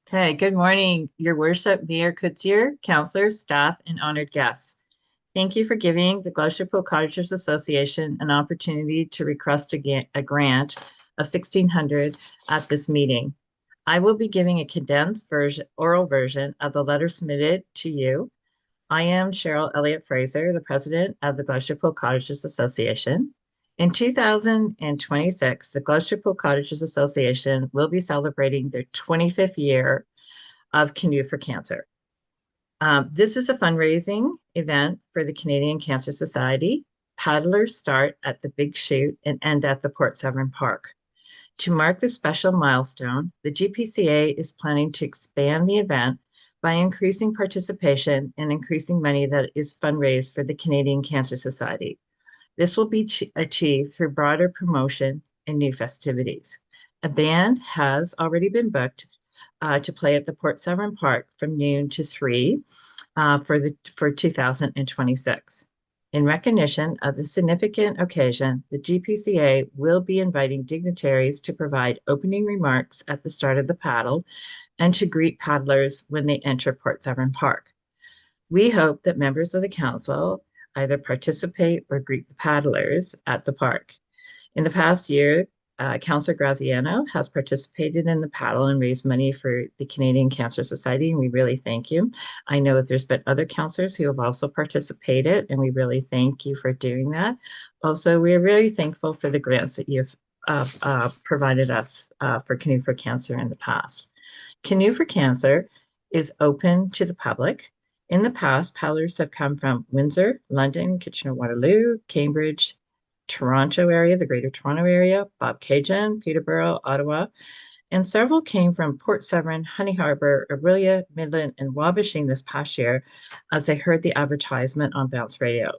Okay, good morning, Your Worship, Mayor Coutier, councillors, staff, and honored guests. Thank you for giving the Gloucester Pool Cottagers Association an opportunity to request a grant of $1,600 at this meeting. I will be giving a condensed oral version of the letter submitted to you. I am Cheryl Elliot-Fraser, the president of the Gloucester Pool Cottagers Association. In 2026, the Gloucester Pool Cottagers Association will be celebrating their 25th year of Canoe for Cancer. This is a fundraising event for the Canadian Cancer Society. Paddlers start at the Big Chute and end at the Port Severn Park. To mark this special milestone, the GPCA is planning to expand the event by increasing participation and increasing money that is fundraised for the Canadian Cancer Society. This will be achieved through broader promotion and new festivities. A band has already been booked to play at the Port Severn Park from noon to 3 for 2026. In recognition of the significant occasion, the GPCA will be inviting dignitaries to provide opening remarks at the start of the paddle and to greet paddlers when they enter Port Severn Park. We hope that members of the council either participate or greet the paddlers at the park. In the past year, Councillor Graziano has participated in the paddle and raised money for the Canadian Cancer Society, and we really thank you. I know that there's been other councillors who have also participated, and we really thank you for doing that. Also, we are really thankful for the grants that you've provided us for Canoe for Cancer in the past. Canoe for Cancer is open to the public. In the past, paddlers have come from Windsor, London, Kitchener-Waterloo, Cambridge, Toronto area, the Greater Toronto area, Bobcaygeon, Peterborough, Ottawa, and several came from Port Severn, Honey Harbour, Orillia, Midland, and Wabashing this past year as they heard the advertisement on Bounce Radio.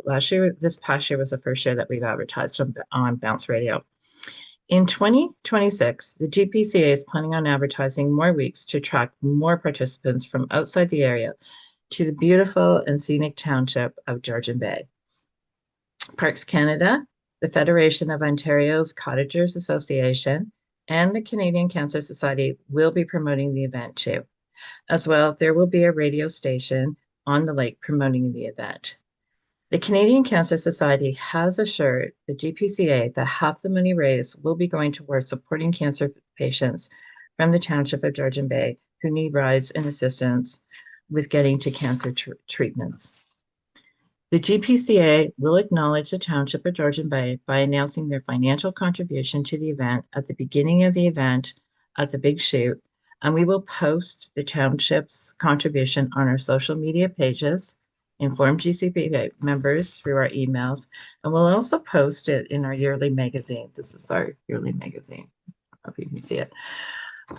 This past year was the first year that we've advertised on Bounce Radio. In 2026, the GPCA is planning on advertising more weeks to attract more participants from outside the area to the beautiful and scenic township of Georgian Bay. Parks Canada, the Federation of Ontario's Cottagers Association, and the Canadian Cancer Society will be promoting the event too. As well, there will be a radio station on the lake promoting the event. The Canadian Cancer Society has assured the GPCA that half the money raised will be going towards supporting cancer patients from the township of Georgian Bay who need rides and assistance with getting to cancer treatments. The GPCA will acknowledge the township of Georgian Bay by announcing their financial contribution to the event at the beginning of the event at the Big Shoot, and we will post the township's contribution on our social media pages, inform GCPA members through our emails, and we'll also post it in our yearly magazine. This is our yearly magazine. I don't know if you can see it.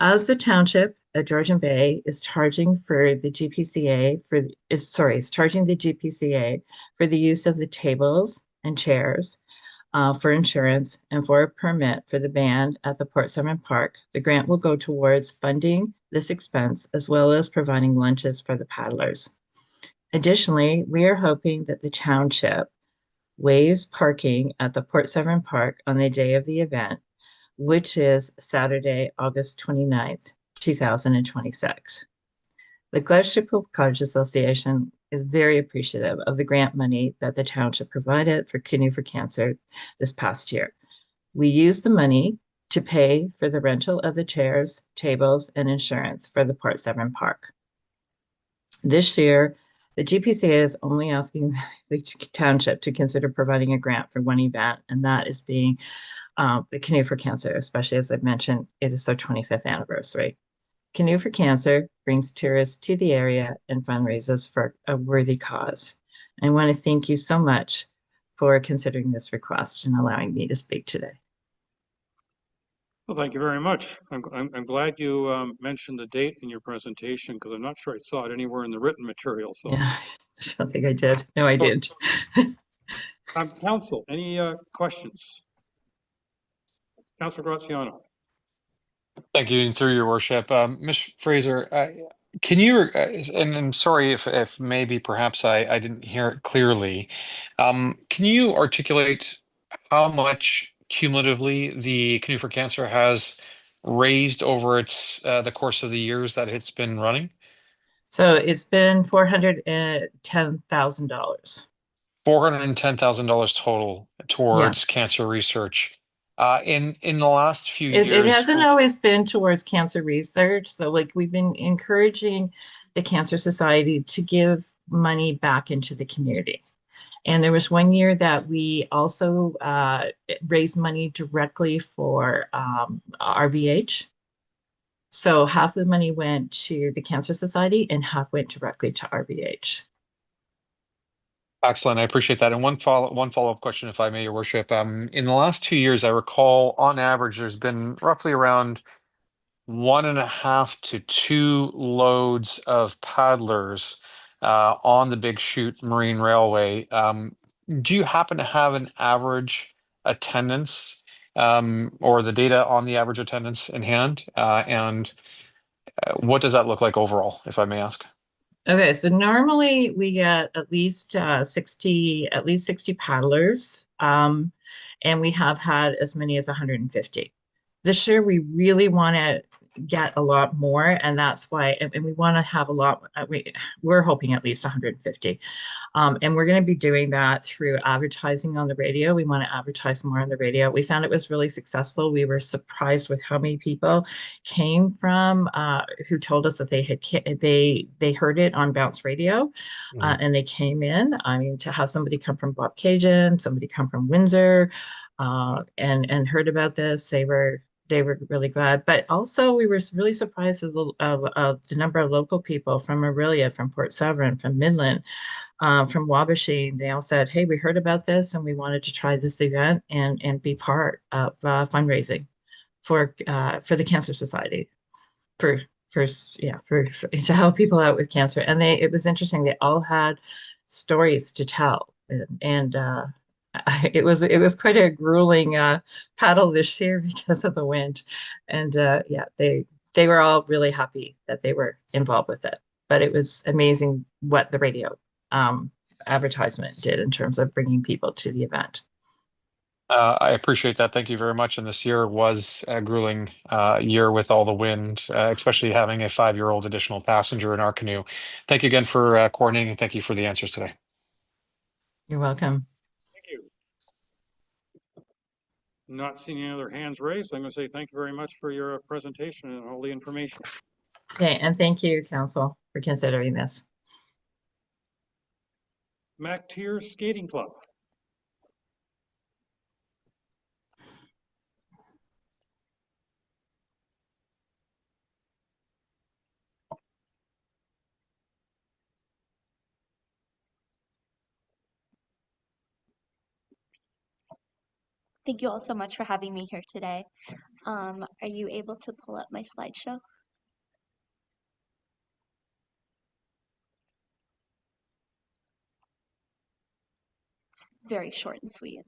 As the township of Georgian Bay is charging for the GPCA is charging the GPCA for the use of the tables and chairs for insurance and for a permit for the band at the Port Severn Park, the grant will go towards funding this expense as well as providing lunches for the paddlers. Additionally, we are hoping that the township waives parking at the Port Severn Park on the day of the event, which is Saturday, August 29th, 2026. The Gloucester Cottagers Association is very appreciative of the grant money that the township provided for Kidney for Cancer this past year. We used the money to pay for the rental of the chairs, tables, and insurance for the Port Severn Park. This year, the GPCA is only asking the township to consider providing a grant for one event, and that is being the Canoe for Cancer, especially as I've mentioned, it is their 25th anniversary. Canoe for Cancer brings tourists to the area and fundraises for a worthy cause. I want to thank you so much for considering this request and allowing me to speak today. Well, thank you very much. I'm glad you mentioned the date in your presentation because I'm not sure I saw it anywhere in the written material. So yeah, I don't think I did. No, I did. Council, any questions? Councillor Graziano. Thank you, and through your worship. Ms. Fraser, can you, and I'm sorry if maybe perhaps I didn't hear it clearly, can you articulate how much cumulatively the Canoe for Cancer has raised over its the course of the years that it's been running? So it's been $410,000. $410,000 total towards cancer research. In the last few years, it hasn't always been towards cancer research. So like we've been encouraging the Cancer Society to give money back into the community. And there was one year that we also raised money directly for RVH. So half the money went to the Cancer Society and half went directly to RVH. Excellent. I appreciate that. And one follow-up question, if I may, Your Worship. In the last 2 years, I recall on average, there's been roughly around 1.5 to 2 loads of paddlers on the Big Shoot Marine Railway. Do you happen to have an average attendance or the data on the average attendance in hand? And what does that look like overall, if I may ask? Okay, so normally we get at least 60 paddlers, and we have had as many as 150. This year we really want to get a lot more, and that's why, and we want to have a lot. We're hoping at least 150, and we're going to be doing that through advertising on the radio. We want to advertise more on the radio. We found it was really successful. We were surprised with how many people came from who told us that they heard it on Bounce Radio, and they came in. I mean, to have somebody come from Bobcaygeon, somebody come from Windsor, and heard about this, they were really glad. But also we were really surprised of the number of local people from Orillia, from Port Severn, from Midland, from Wabasha. They all said, "Hey, we heard about this and we wanted to try this event and be part of fundraising for the Cancer Society for to help people out with cancer." And it was interesting. They all had stories to tell, and it was quite a grueling paddle this year because of the wind. And yeah, they were all really happy that they were involved with it. But it was amazing what the radio advertisement did in terms of bringing people to the event. I appreciate that. Thank you very much. And this year was a grueling year with all the wind, especially having a 5-year-old additional passenger in our canoe. Thank you again for coordinating. Thank you for the answers today. You're welcome. Thank you. Not seeing any other hands raised, I'm going to say thank you very much for your presentation and all the information. Okay, and thank you, Council, for considering this. MacTier Skating Club. Thank you all so much for having me here today. Are you able to pull up my slideshow? It's very short and sweet.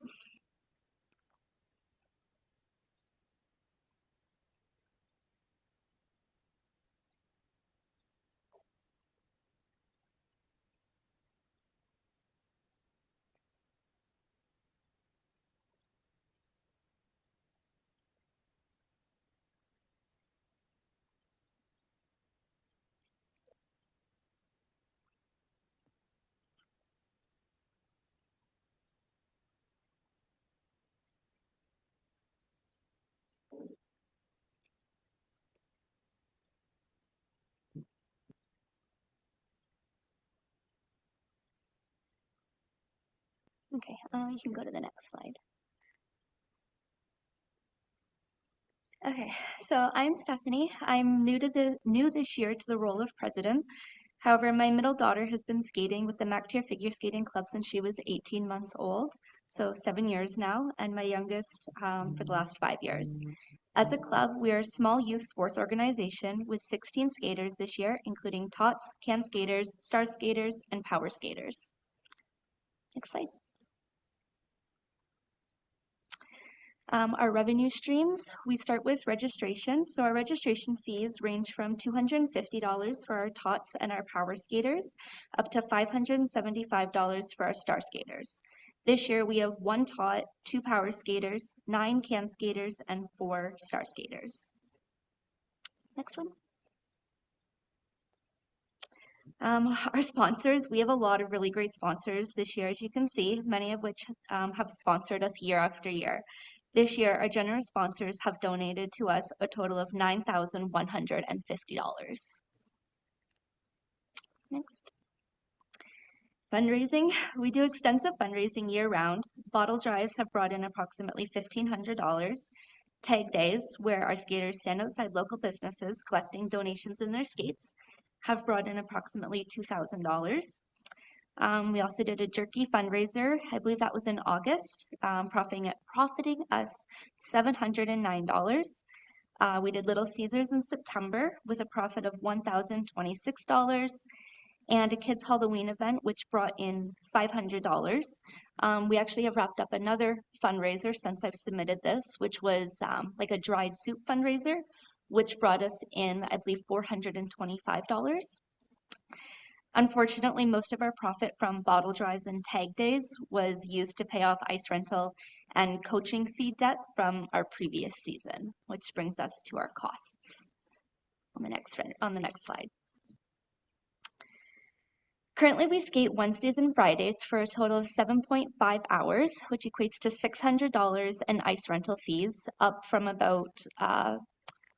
Okay, you can go to the next slide. Okay, so I'm Stephanie. I'm new this year to the role of president. However, my middle daughter has been skating with the MacTier Figure Skating Club since she was 18 months old, so 7 years now, and my youngest for the last 5 years. As a club, we are a small youth sports organization with 16 skaters this year, including tots, can skaters, star skaters, and power skaters. Next slide. Our revenue streams, we start with registration. So our registration fees range from $250 for our tots and our power skaters, up to $575 for our star skaters. This year we have 1 tot, 2 power skaters, 9 can skaters, and 4 star skaters. Next one. Our sponsors, we have a lot of really great sponsors this year, as you can see, many of which have sponsored us year after year. This year, our generous sponsors have donated to us a total of $9,150. Next. Fundraising. We do extensive fundraising year-round. Bottle drives have brought in approximately $1,500. Tag days, where our skaters stand outside local businesses collecting donations in their skates, have brought in approximately $2,000. We also did a jerky fundraiser. I believe that was in August, profiting us $709. We did Little Caesars in September with a profit of $1,026, and a kids Halloween event, which brought in $500. We actually have wrapped up another fundraiser since I've submitted this, which was like a dried soup fundraiser, which brought us in, I believe, $425. Unfortunately, most of our profit from bottle drives and tag days was used to pay off ice rental and coaching fee debt from our previous season, which brings us to our costs on the next slide. Currently, we skate Wednesdays and Fridays for a total of 7.5 hours, which equates to $600 in ice rental fees, up from about,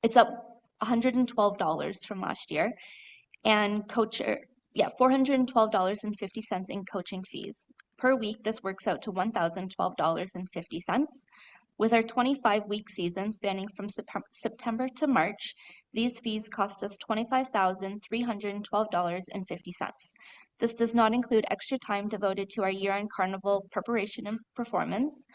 it's up $112 from last year, and $412.50 in coaching fees. Per week, this works out to $1,012.50. With our 25-week season spanning from September to March, these fees cost us $25,312.50. This does not include extra time devoted to our year-end carnival preparation and performance,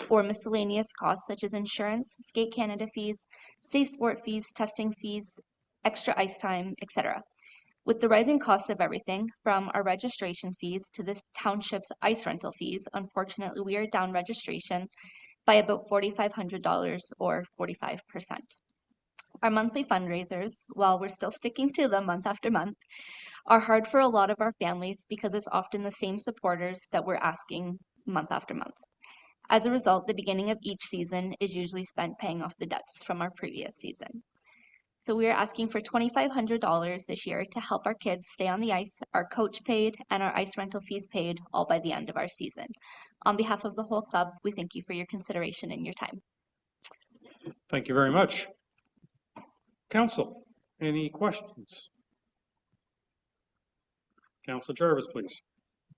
or miscellaneous costs such as insurance, Skate Canada fees, safe sport fees, testing fees, extra ice time, etc. With the rising costs of everything, from our registration fees to this township's ice rental fees, unfortunately we are down registration by about $4,500 or 45%. Our monthly fundraisers, while we're still sticking to them month after month, are hard for a lot of our families because it's often the same supporters that we're asking month after month. As a result, the beginning of each season is usually spent paying off the debts from our previous season. So we are asking for $2,500 this year to help our kids stay on the ice, our coach paid, and our ice rental fees paid, all by the end of our season. On behalf of the whole club, we thank you for your consideration and your time. Thank you very much. Council, any questions? Council Jarvis, please.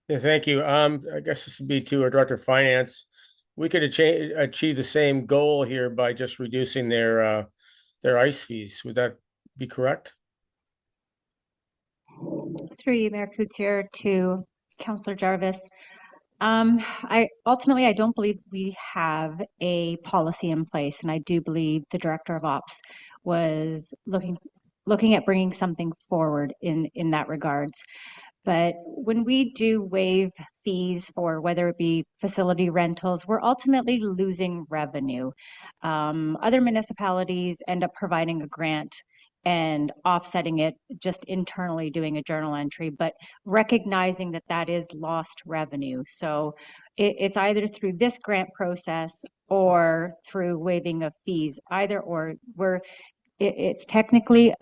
Yeah, thank you. I guess this would be to our Director of Finance. We could achieve the same goal here by just reducing their ice fees. Would that be correct? Through you, Mayor Coutier, to Councillor Jarvis. I don't believe we have a policy in place, and I do believe the Director of Ops was looking at bringing something forward in that regards. But when we do waive fees for whether it be facility rentals, we're ultimately losing revenue. Other municipalities end up providing a grant and offsetting it, just internally doing a journal entry, but recognizing that that is lost revenue. So it's either through this grant process or through waiving of fees, either or. It's technically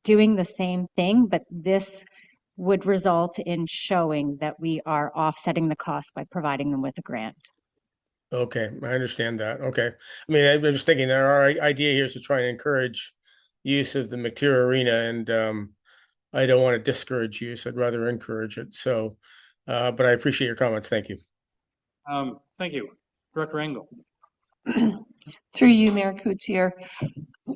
doing the same thing, but this would result in showing that we are offsetting the cost by providing them with a grant. Okay, I understand that. Okay. I mean, I'm just thinking that our idea here is to try and encourage use of the MacTier Arena, and I don't want to discourage use. I'd rather encourage it. So, but I appreciate your comments. Thank you. Thank you. Director Engel. Through you, Mayor Coutier.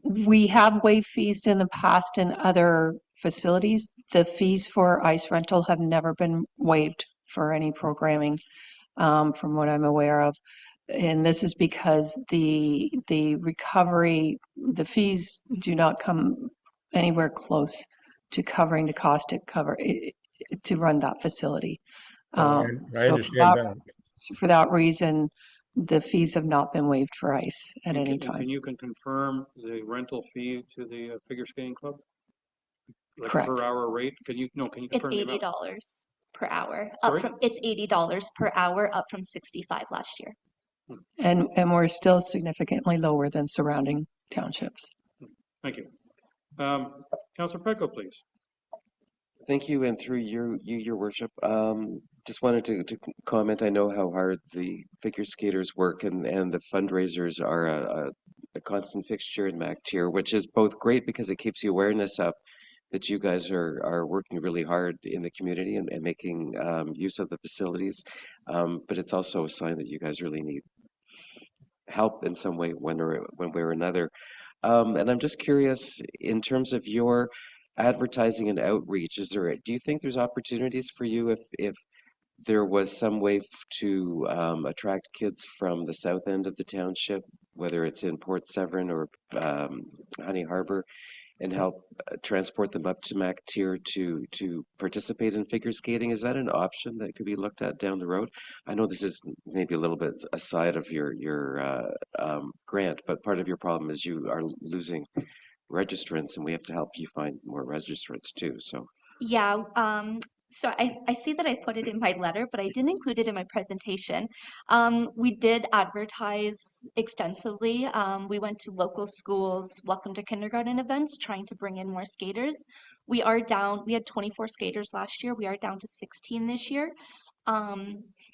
We have waived fees in the past in other facilities. The fees for ice rental have never been waived for any programming, from what I'm aware of. And this is because the recovery, the fees do not come anywhere close to covering the cost to run that facility. I understand that. So for that reason, the fees have not been waived for ice at any time. Can you confirm the rental fee to the figure skating club? Like Correct. per hour rate? Can you confirm? It's $80 per hour. Sorry? It's $80 per hour, up from $65 last year. And we're still significantly lower than surrounding townships. Thank you. Councillor Pecco, please. Thank you, and through your worship, just wanted to comment. I know how hard the figure skaters work, and the fundraisers are a constant fixture in MacTier, which is both great because it keeps the awareness up that you guys are working really hard in the community and making use of the facilities, but it's also a sign that you guys really need help in some way, one way or another. And I'm just curious, in terms of your advertising and outreach, do you think there's opportunities for you if there was some way to attract kids from the south end of the township, whether it's in Port Severn or Honey Harbor, and help transport them up to MacTier to participate in figure skating? Is that an option that could be looked at down the road? I know this is maybe a little bit aside of your grant, but part of your problem is you are losing registrants, and we have to help you find more registrants too. So Yeah, so I see that I put it in my letter, but I didn't include it in my presentation. We did advertise extensively. We went to local schools, welcome to kindergarten events, trying to bring in more skaters. We are down, we had 24 skaters last year. We are down to 16 this year.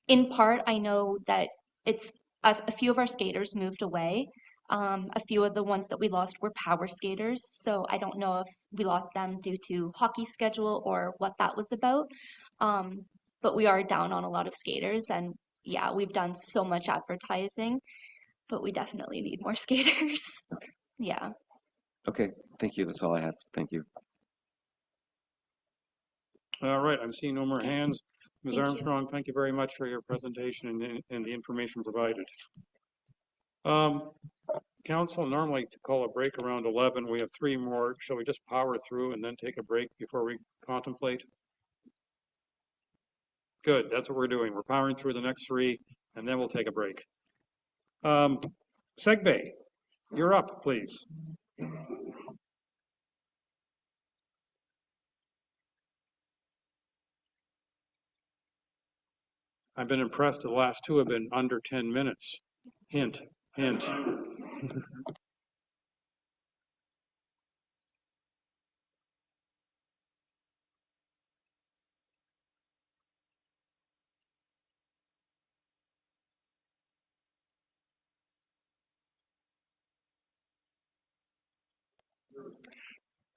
In part, I know that it's a few of our skaters moved away. A few of the ones that we lost were power skaters, so I don't know if we lost them due to hockey schedule or what that was about. But we are down on a lot of skaters, and yeah, we've done so much advertising. but we definitely need more skaters. Yeah. Okay, thank you. That's all I have. Thank you. All right, I'm seeing no more hands. Ms. Thank you. Armstrong, thank you very much for your presentation and the information provided. Council, normally to call a break around 11. We have 3 more. Shall we just power through and then take a break before we contemplate? Good, that's what we're doing. We're powering through the next 3, and then we'll take a break. SEGBAY, you're up, please. I've been impressed. The last 2 have been under 10 minutes. Hint, hint.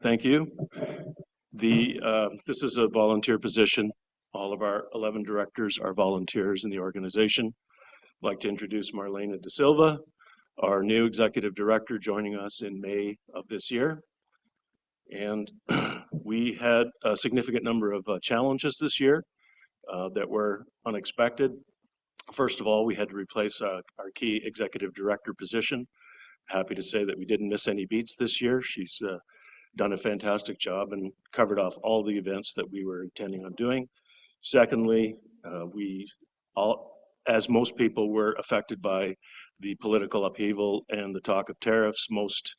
Thank you. This is a volunteer position. All of our 11 directors are volunteers in the organization. I'd like to introduce Marlena De Silva, our new executive director, joining us in May of this year. And we had a significant number of challenges this year that were unexpected. First of all, we had to replace our key executive director position. Happy to say that we didn't miss any beats this year. She's done a fantastic job and covered off all the events that we were intending on doing. Secondly, as most people were affected by the political upheaval and the talk of tariffs, most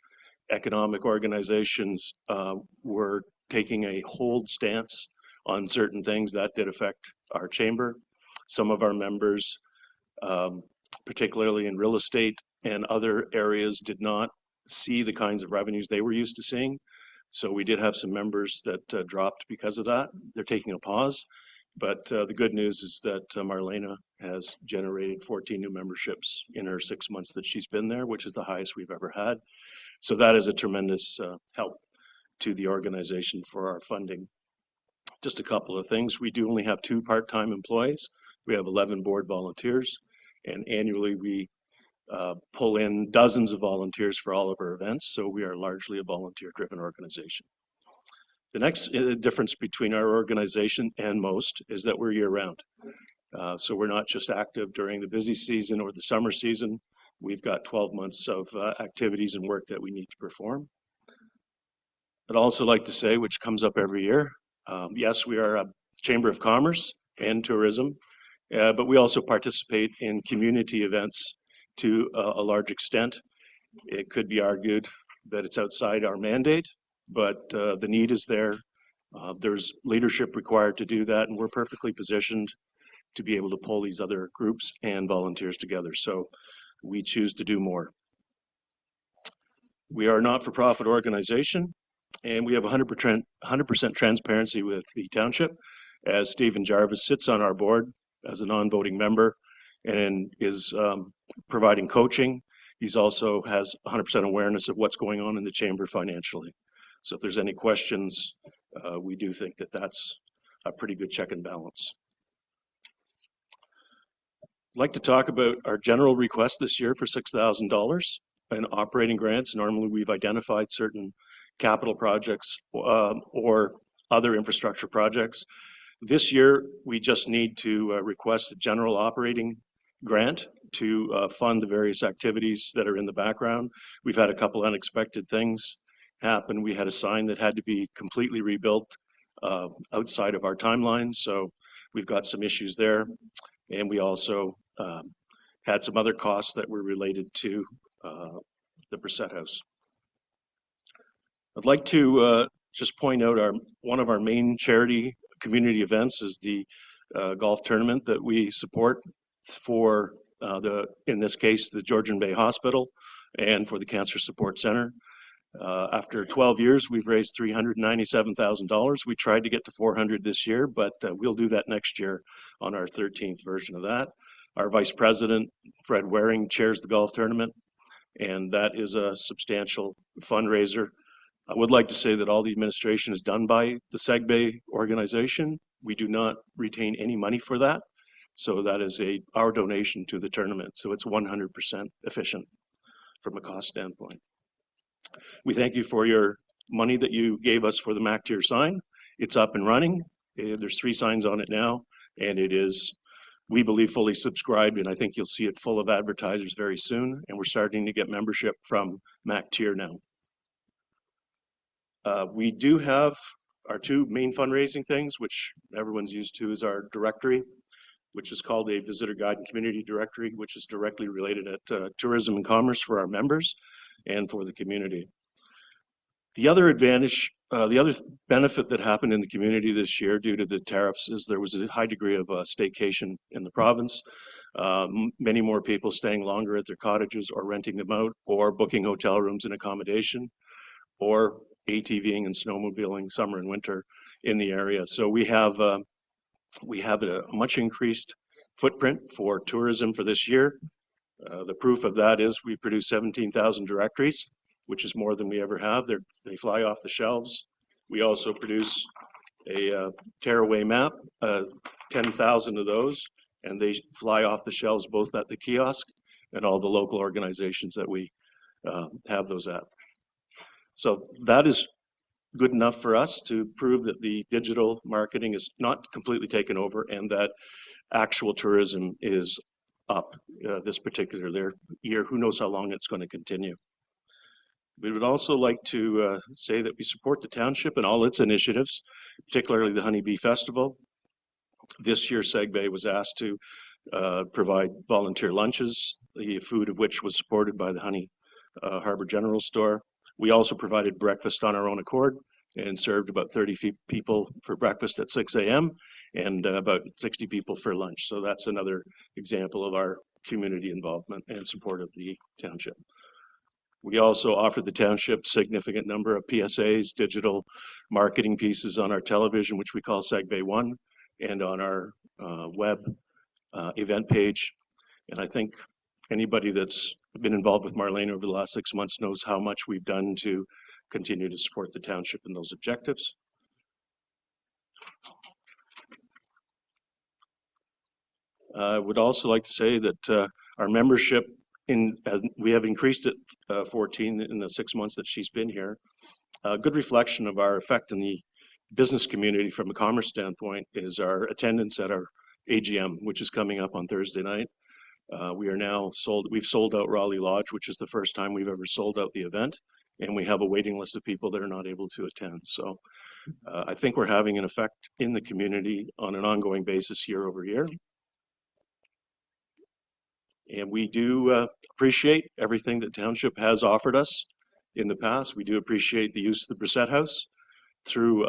economic organizations were taking a hold stance on certain things that did affect our chamber. Some of our members, particularly in real estate and other areas, did not see the kinds of revenues they were used to seeing. So we did have some members that dropped because of that. They're taking a pause. But the good news is that Marlena has generated 14 new memberships in her 6 months that she's been there, which is the highest we've ever had. So that is a tremendous help to the organization for our funding. Just a couple of things. We do only have 2 part-time employees. We have 11 board volunteers, and annually we pull in dozens of volunteers for all of our events, so we are largely a volunteer-driven organization. The next difference between our organization and most is that we're year-round. So we're not just active during the busy season or the summer season. We've got 12 months of activities and work that we need to perform. I'd also like to say, which comes up every year, yes, we are a Chamber of Commerce and Tourism, but we also participate in community events to a large extent. It could be argued that it's outside our mandate, but the need is there. There's leadership required to do that, and we're perfectly positioned to be able to pull these other groups and volunteers together. So we choose to do more. We are a not-for-profit organization, and we have 100% transparency with the township, as Stephen Jarvis sits on our board as a non-voting member and is providing coaching. He's also has 100% awareness of what's going on in the chamber financially. So if there's any questions, we do think that that's a pretty good check and balance. I'd like to talk about our general request this year for $6,000 in operating grants. Normally we've identified certain capital projects or other infrastructure projects. This year, we just need to request a general operating grant to fund the various activities that are in the background. We've had a couple unexpected things happen. We had a sign that had to be completely rebuilt outside of our timeline, so we've got some issues there. And we also had some other costs that were related to the Brissett House. I'd like to just point out one of our main charity community events is the golf tournament that we support for in this case, the Georgian Bay Hospital and for the Cancer Support Center. After 12 years, we've raised $397,000. We tried to get to 400 this year, but we'll do that next year on our 13th version of that. Our Vice President, Fred Waring, chairs the golf tournament, and that is a substantial fundraiser. I would like to say that all the administration is done by the SEGBAY organization. We do not retain any money for that. So that is our donation to the tournament. So it's 100% efficient from a cost standpoint. We thank you for your money that you gave us for the MacTier sign. It's up and running. There's 3 signs on it now, and it is, we believe, fully subscribed, and I think you'll see it full of advertisers very soon, and we're starting to get membership from MacTier now. We do have our 2 main fundraising things, which everyone's used to, is our directory, which is called a visitor guide and community directory, which is directly related at tourism and commerce for our members and for the community. The other advantage, the other benefit that happened in the community this year due to the tariffs is there was a high degree of staycation in the province. Many more people staying longer at their cottages or renting them out or booking hotel rooms and accommodation or ATVing and snowmobiling summer and winter in the area. So we have a much increased footprint for tourism for this year. The proof of that is we produced 17,000 directories, which is more than we ever have. They fly off the shelves. We also produce a tearaway map, 10,000 of those, and they fly off the shelves both at the kiosk and all the local organizations that we have those at. So that is good enough for us to prove that the digital marketing is not completely taken over and that actual tourism is up this particular year. Who knows how long it's going to continue. We would also like to say that we support the township and all its initiatives, particularly the Honeybee Festival. This year, SEGBAY was asked to provide volunteer lunches, the food of which was supported by the Honey Harbor General Store. We also provided breakfast on our own accord and served about 30 people for breakfast at 6 a.m. and about 60 people for lunch. So that's another example of our community involvement and support of the township. We also offered the township significant number of PSAs, digital marketing pieces on our television, which we call SEGBAY 1, and on our web event page. And I think anybody that's been involved with Marlene over the last 6 months knows how much we've done to continue to support the township in those objectives. I would also like to say that our membership we have increased it 14 in the 6 months that she's been here. A good reflection of our effect in the business community from a commerce standpoint is our attendance at our AGM, which is coming up on Thursday night. We've sold out Raleigh Lodge, which is the first time we've ever sold out the event, and we have a waiting list of people that are not able to attend. So I think we're having an effect in the community on an ongoing basis year over year. And we do appreciate everything that Township has offered us in the past. We do appreciate the use of the Brissett House through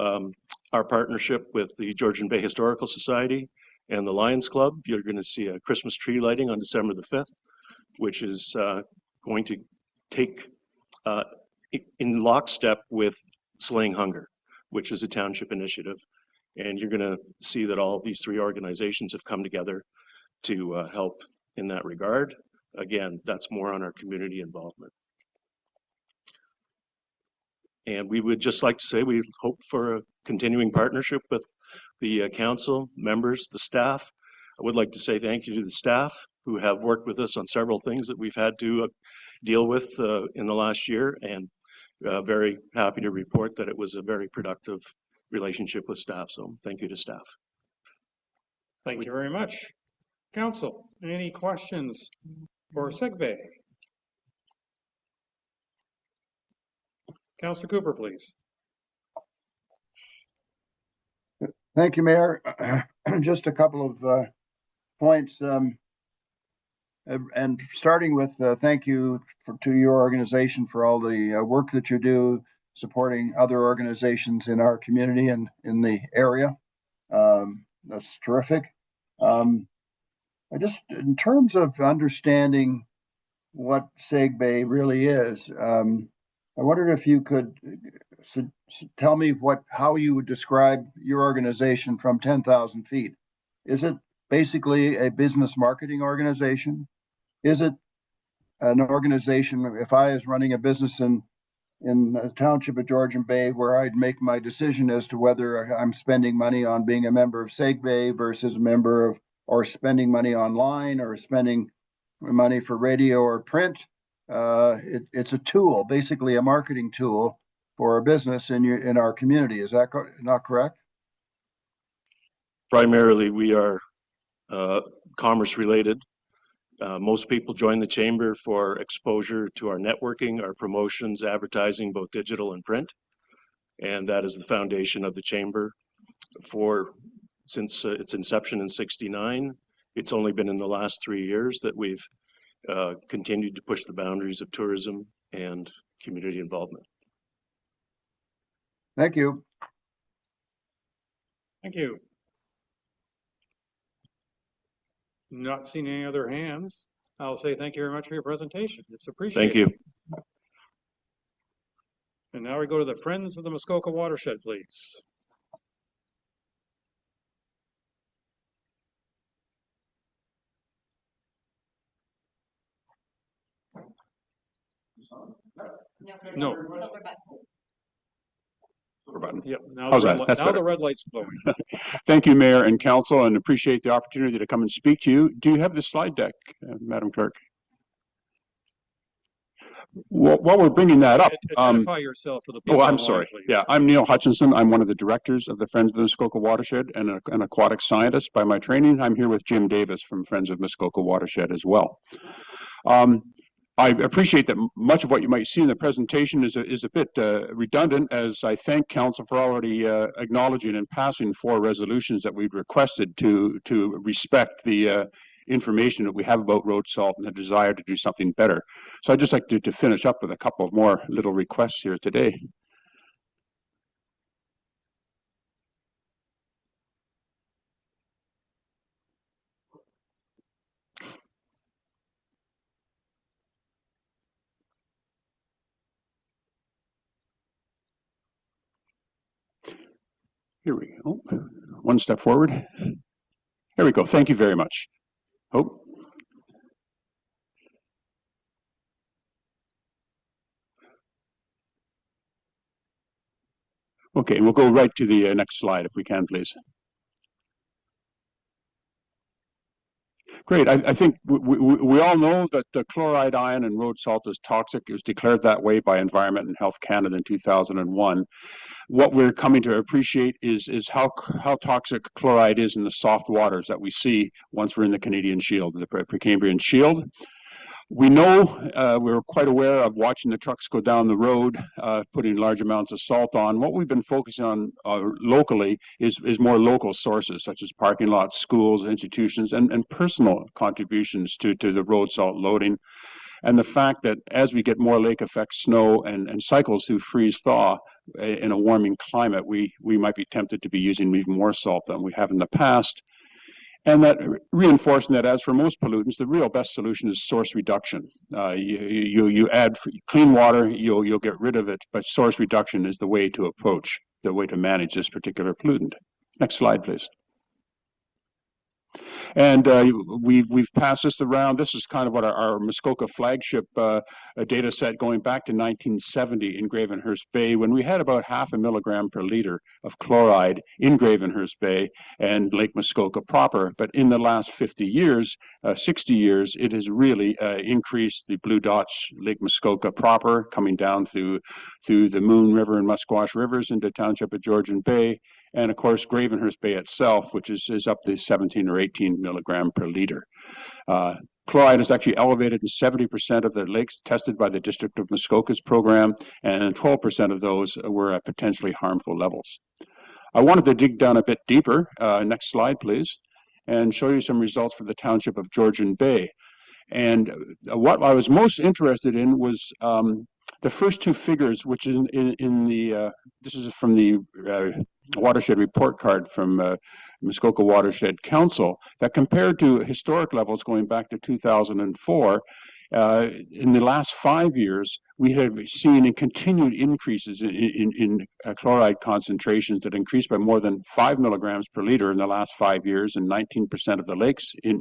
our partnership with the Georgian Bay Historical Society and the Lions Club. You're going to see a Christmas tree lighting on December the 5th, which is going to take in lockstep with Slaying Hunger, which is a Township initiative. And you're going to see that all of these 3 organizations have come together to help in that regard. Again, that's more on our community involvement. And we would just like to say we hope for a continuing partnership with the council members, the staff. I would like to say thank you to the staff who have worked with us on several things that we've had to deal with in the last year, and very happy to report that it was a very productive relationship with staff. So thank you to staff. Thank you very much. Council, any questions for SEGBAY? Councillor Cooper, please. Thank you, Mayor. Just a couple of points. And starting with thank you to your organization for all the work that you do supporting other organizations in our community and in the area. That's terrific. In terms of understanding what SEGBAY really is, I wondered if you could tell me how you would describe your organization from 10,000 feet. Is it basically a business marketing organization? Is it an organization, if I was running a business in the township of Georgian Bay, where I'd make my decision as to whether I'm spending money on being a member of SEGBAY versus a member of or spending money online or spending money for radio or print. It's a tool, basically a marketing tool for a business in our community. Is that not correct? Primarily, we are commerce related. Most people join the chamber for exposure to our networking, our promotions, advertising, both digital and print. And that is the foundation of the chamber. Since its inception in '69, it's only been in the last 3 years that we've continued to push the boundaries of tourism and community involvement. Thank you. Thank you. Not seeing any other hands. I'll say thank you very much for your presentation. It's appreciated. Thank you. And now we go to the Friends of the Muskoka Watershed, please. No. Button. Yep. Now, How's the that? red, That's now better. the red light's glowing. Thank you, Mayor and Council, and appreciate the opportunity to come and speak to you. Do you have the slide deck, Madam Clerk? Well, while we're bringing that up, Identify yourself for the people. oh, I'm online, sorry. please. Yeah, I'm Neil Hutchinson. I'm one of the directors of the Friends of the Muskoka Watershed and an aquatic scientist by my training. I'm here with Jim Davis from Friends of Muskoka Watershed as well. I appreciate that much of what you might see in the presentation is a bit redundant, as I thank Council for already acknowledging and passing 4 resolutions that we've requested to respect the information that we have about road salt and the desire to do something better. So I'd just like to finish up with a couple of more little requests here today. Here we go. One step forward. There we go. Thank you very much. Oh. Okay, we'll go right to the next slide if we can, please. Great. I think we all know that the chloride ion in road salt is toxic. It was declared that way by Environment and Health Canada in 2001. What we're coming to appreciate is how toxic chloride is in the soft waters that we see once we're in the Canadian Shield, the Precambrian Shield. We know, we're quite aware of watching the trucks go down the road, putting large amounts of salt on. What we've been focusing on locally is more local sources, such as parking lots, schools, institutions, and personal contributions to the road salt loading. And the fact that as we get more lake effect snow and cycles through freeze-thaw in a warming climate, we might be tempted to be using even more salt than we have in the past. And that reinforcing that, as for most pollutants, the real best solution is source reduction. You add clean water, you'll get rid of it, but source reduction is the way to approach, the way to manage this particular pollutant. Next slide, please. And we've passed this around. This is kind of what our Muskoka flagship data set going back to 1970 in Gravenhurst Bay, when we had about 0.5 milligram per liter of chloride in Gravenhurst Bay and Lake Muskoka proper. But in the last 50 years, 60 years, it has really increased the blue dots, Lake Muskoka proper, coming down through the Moon River and Musquash Rivers into township of Georgian Bay. And of course, Gravenhurst Bay itself, which is up to 17 or 18 milligram per liter. Chloride is actually elevated in 70% of the lakes tested by the District of Muskoka's program, and 12% of those were at potentially harmful levels. I wanted to dig down a bit deeper, next slide please, and show you some results for the township of Georgian Bay. And what I was most interested in was the first 2 figures, which is in the, this is from the watershed report card from Muskoka Watershed Council, that compared to historic levels going back to 2004, in the last 5 years, we have seen continued increases in chloride concentrations that increased by more than 5 milligrams per liter in the last 5 years in 19% of the lakes in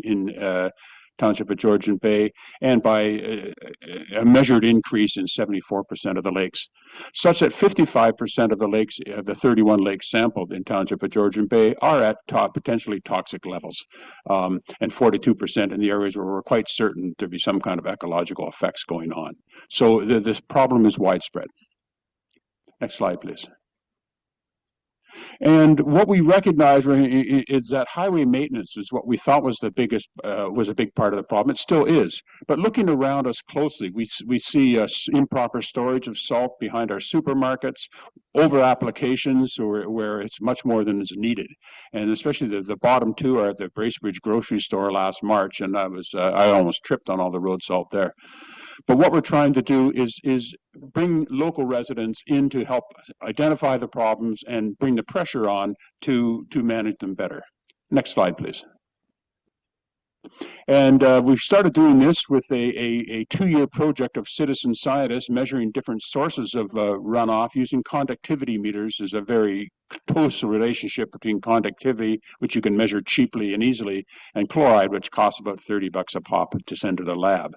Township of Georgian Bay, and by a measured increase in 74% of the lakes, such that 55% of the lakes, the 31 lakes sampled in Township of Georgian Bay, are at potentially toxic levels, and 42% in the areas where we're quite certain there be some kind of ecological effects going on. So this problem is widespread. Next slide, please. And what we recognize is that highway maintenance is what we thought was the biggest, was a big part of the problem. It still is. But looking around us closely, we see improper storage of salt behind our supermarkets, over applications where it's much more than is needed. And especially the bottom two are at the Bracebridge grocery store last March, and I almost tripped on all the road salt there. But what we're trying to do is bring local residents in to help identify the problems and bring the pressure on to manage them better. Next slide, please. And we've started doing this with a 2-year project of citizen scientists measuring different sources of runoff using conductivity meters. Is a very close relationship between conductivity, which you can measure cheaply and easily, and chloride, which costs about $30 a pop to send to the lab.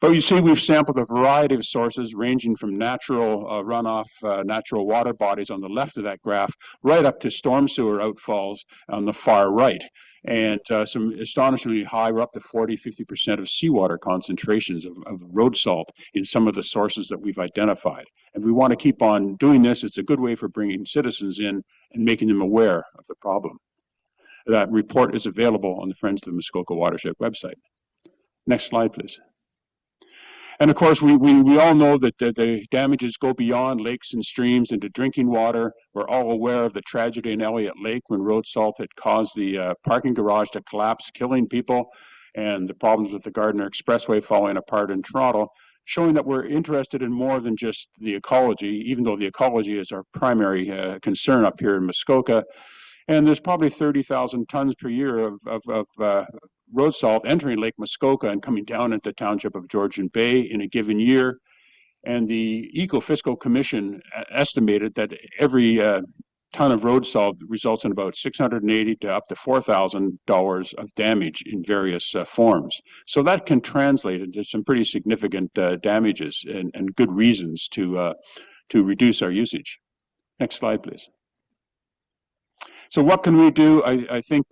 But you see, we've sampled a variety of sources ranging from natural runoff, natural water bodies on the left of that graph, right up to storm sewer outfalls on the far right. And some astonishingly high, we're up to 40–50% of seawater concentrations of road salt in some of the sources that we've identified. And we want to keep on doing this. It's a good way for bringing citizens in and making them aware of the problem. That report is available on the Friends of the Muskoka Watershed website. Next slide, please. And of course, we all know that the damages go beyond lakes and streams into drinking water. We're all aware of the tragedy in Elliot Lake when road salt had caused the parking garage to collapse, killing people, and the problems with the Gardiner Expressway falling apart in Toronto, showing that we're interested in more than just the ecology, even though the ecology is our primary concern up here in Muskoka. And there's probably 30,000 tons per year of road salt entering Lake Muskoka and coming down into Township of Georgian Bay in a given year. And the Eco-Fiscal Commission estimated that every ton of road salt results in about $680 to up to $4,000 of damage in various forms. So that can translate into some pretty significant damages and good reasons to reduce our usage. Next slide, please. So what can we do? I think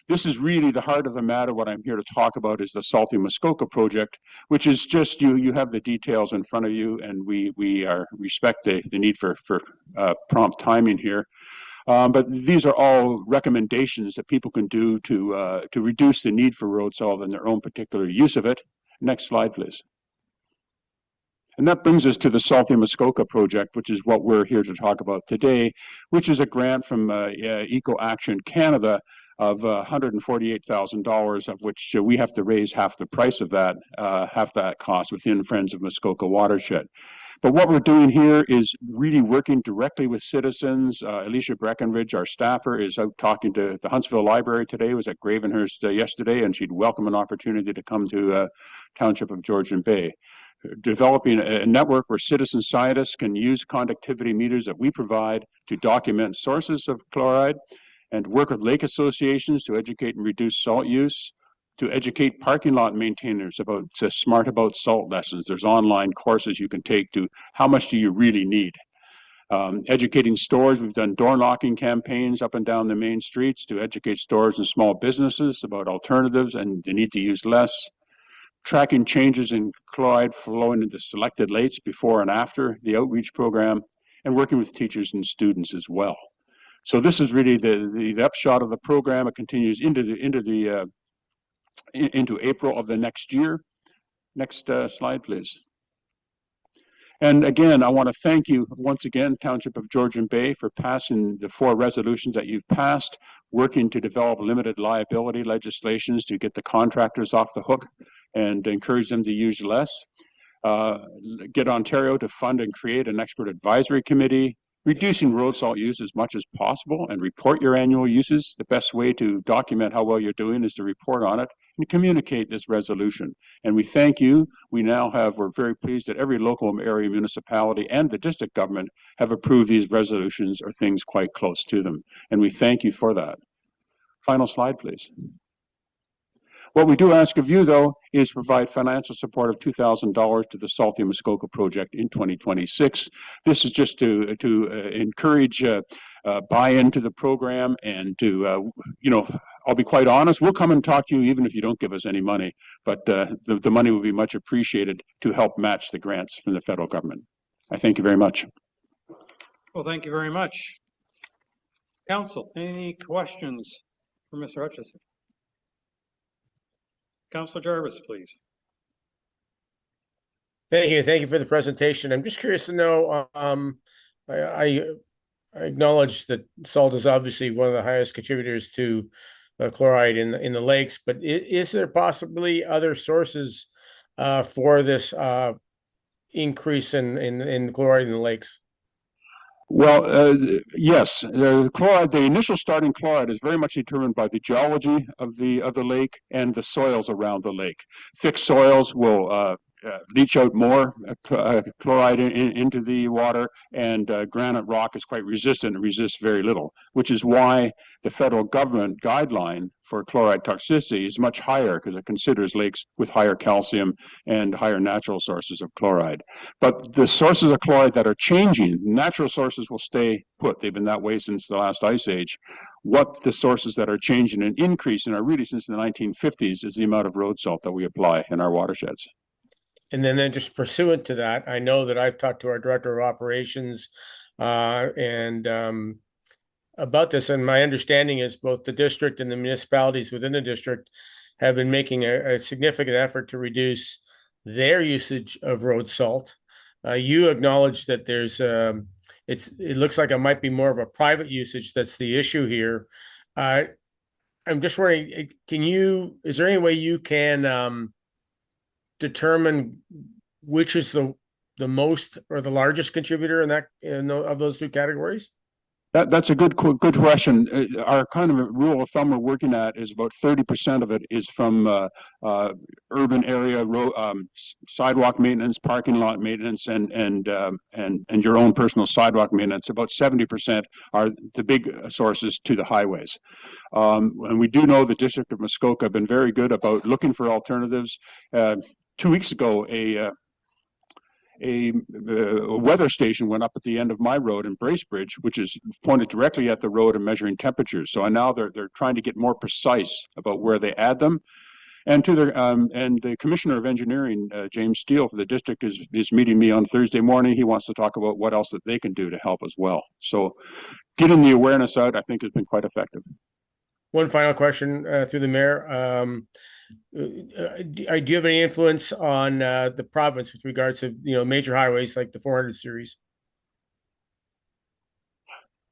this is really the heart of the matter. What I'm here to talk about is the Salty Muskoka project, which is just, you have the details in front of you, and we respect the need for prompt timing here. But these are all recommendations that people can do to reduce the need for road salt and their own particular use of it. Next slide, please. And that brings us to the Salty Muskoka project, which is what we're here to talk about today, which is a grant from Eco Action Canada of $148,000, of which we have to raise half the price of that, half that cost within Friends of Muskoka Watershed. But what we're doing here is really working directly with citizens. Alicia Breckenridge, our staffer, is out talking to the Huntsville Library today, was at Gravenhurst yesterday, and she'd welcome an opportunity to come to Township of Georgian Bay. Developing a network where citizen scientists can use conductivity meters that we provide to document sources of chloride, and work with lake associations to educate and reduce salt use, to educate parking lot maintainers about smart about salt lessons. There's online courses you can take to how much do you really need. Educating stores, we've done door knocking campaigns up and down the main streets to educate stores and small businesses about alternatives and the need to use less. Tracking changes in chloride flowing into selected lakes before and after the outreach program, and working with teachers and students as well. So this is really the upshot of the program. It continues into April of the next year. Next slide, please. And again, I want to thank you once again, Township of Georgian Bay, for passing the 4 resolutions that you've passed, working to develop limited liability legislations to get the contractors off the hook and encourage them to use less. Get Ontario to fund and create an expert advisory committee, reducing road salt use as much as possible, and report your annual uses. The best way to document how well you're doing is to report on it and communicate this resolution. And we thank you. We're very pleased that every local area municipality and the district government have approved these resolutions or things quite close to them. And we thank you for that. Final slide, please. What we do ask of you, though, is provide financial support of $2,000 to the Salty Muskoka project in 2026. This is just to encourage buy-in to the program and to, I'll be quite honest, we'll come and talk to you even if you don't give us any money, but the money will be much appreciated to help match the grants from the federal government. I thank you very much. Well, thank you very much. Council, any questions for Mr. Hutchison? Councillor Jarvis, please. Thank you for the presentation. I'm just curious to know, I acknowledge that salt is obviously one of the highest contributors to chloride in the lakes, but is there possibly other sources for this increase in chloride in the lakes? Well, yes, the initial starting chloride is very much determined by the geology of the lake and the soils around the lake. Thick soils will leach out more chloride into the water, and granite rock is quite resistant. It resists very little, which is why the federal government guideline for chloride toxicity is much higher, because it considers lakes with higher calcium and higher natural sources of chloride. But the sources of chloride that are changing, natural sources will stay put. They've been that way since the last ice age. What the sources that are changing and increasing are really since the 1950s is the amount of road salt that we apply in our watersheds. And then just pursuant to that, I know that I've talked to our director of operations and about this, and my understanding is both the district and the municipalities within the district have been making a significant effort to reduce their usage of road salt. You acknowledge that there's it looks like it might be more of a private usage that's the issue here. I'm just wondering, is there any way you can determine which is the most or the largest contributor of those two categories? That's a good question. Our kind of rule of thumb we're working at is about 30% of it is from urban area sidewalk maintenance, parking lot maintenance, and your own personal sidewalk maintenance. About 70% are the big sources to the highways. And we do know the District of Muskoka have been very good about looking for alternatives. 2 weeks ago, a weather station went up at the end of my road in Bracebridge, which is pointed directly at the road and measuring temperatures. So now they're trying to get more precise about where they add them. And and the Commissioner of Engineering, James Steele, for the district is meeting me on Thursday morning. He wants to talk about what else that they can do to help as well. So getting the awareness out, I think, has been quite effective. One final question through the mayor. Do you have any influence on the province with regards to major highways like the 400 series?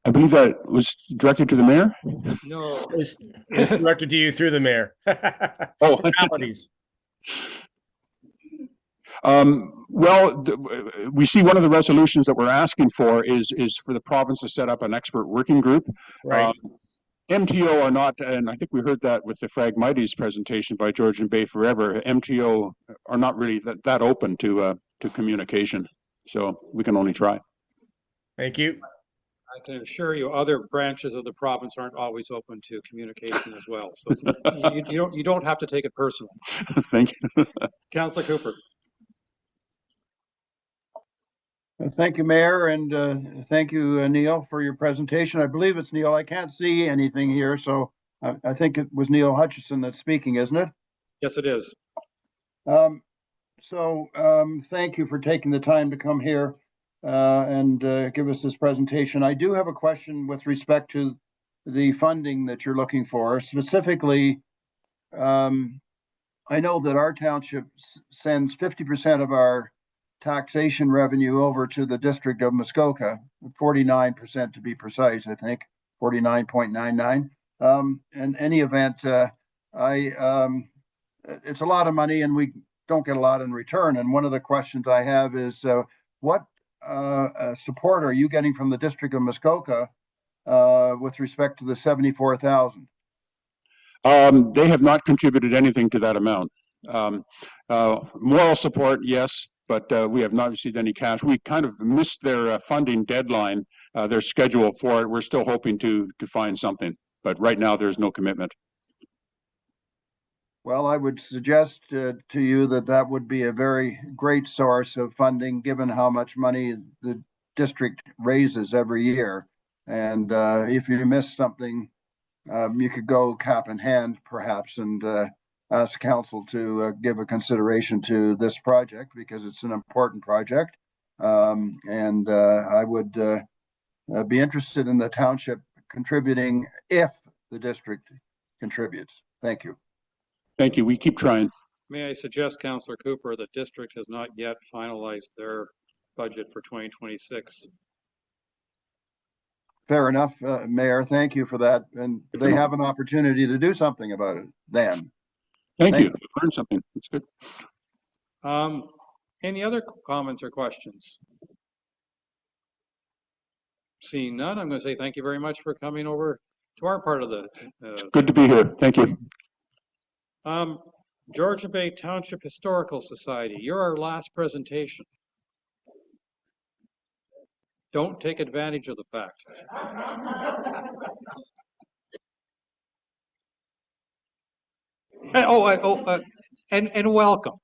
I believe that was directed to the mayor. No, it's directed to you through the mayor. Oh, formalities. Well, we see one of the resolutions that we're asking for is for the province to set up an expert working group. Right. MTO are not, and I think we heard that with the Phragmites presentation by Georgian Bay Forever. MTO are not really that open to communication, so we can only try. Thank you. I can assure you, other branches of the province aren't always open to communication as well. So you don't have to take it personally. Thank you, Councillor Cooper. Thank you, Mayor, and thank you, Neil, for your presentation. I believe it's Neil. I can't see anything here, so I think it was Neil Hutchison that's speaking, isn't it? Yes, it is. Thank you for taking the time to come here and give us this presentation. I do have a question with respect to the funding that you're looking for. Specifically, I know that our township sends 50% of our taxation revenue over to the District of Muskoka, 49% to be precise, I think, 49.99. In any event, it's a lot of money and we don't get a lot in return. And one of the questions I have is, what support are you getting from the District of Muskoka with respect to the $74,000? They have not contributed anything to that amount. Moral support, yes, but we have not received any cash. We kind of missed their funding deadline, their schedule for it. We're still hoping to find something, but right now there's no commitment. Well, I would suggest to you that that would be a very great source of funding, given how much money the district raises every year. And if you miss something, you could go cap in hand, perhaps, and ask council to give a consideration to this project because it's an important project. And I would be interested in the township contributing if the district contributes. Thank you. Thank you. We keep trying. May I suggest, Councillor Cooper, the district has not yet finalized their budget for 2026. Fair enough, Mayor. Thank you for that. And they have an opportunity to do something about it then. Thank you. Learned something. That's good. Any other comments or questions? Seeing none, I'm going to say thank you very much for coming over to our part of the. It's good to be here. Thank you. Georgian Bay Township Historical Society, you're our last presentation. Don't take advantage of the fact. And welcome.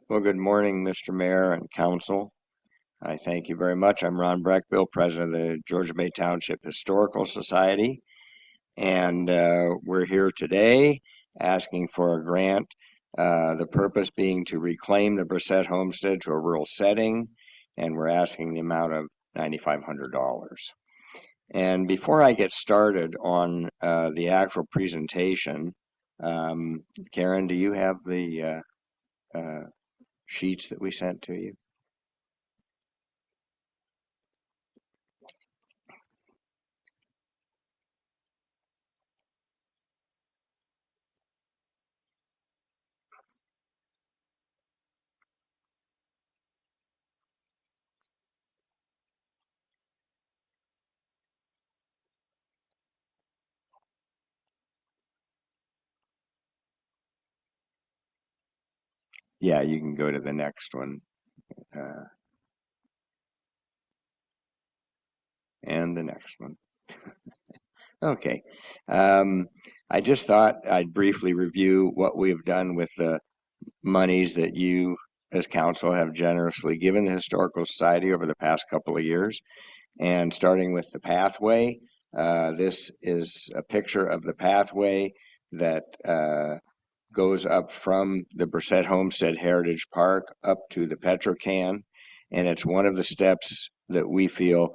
Well, good morning, Mr. Mayor and Council. I thank you very much. I'm Ron Breckbill, President of the Georgian Bay Township Historical Society. And we're here today asking for a grant, the purpose being to reclaim the Brissett homestead to a rural setting, and we're asking the amount of $9,500. And before I get started on the actual presentation, Karen, do you have the sheets that we sent to you? Yeah, you can go to the next one. And the next one. Okay. I just thought I'd briefly review what we've done with the monies that you as council have generously given the Historical Society over the past couple of years. And starting with the pathway, this is a picture of the pathway that goes up from the Brissett Homestead Heritage Park up to the Petrocan. And it's one of the steps that we feel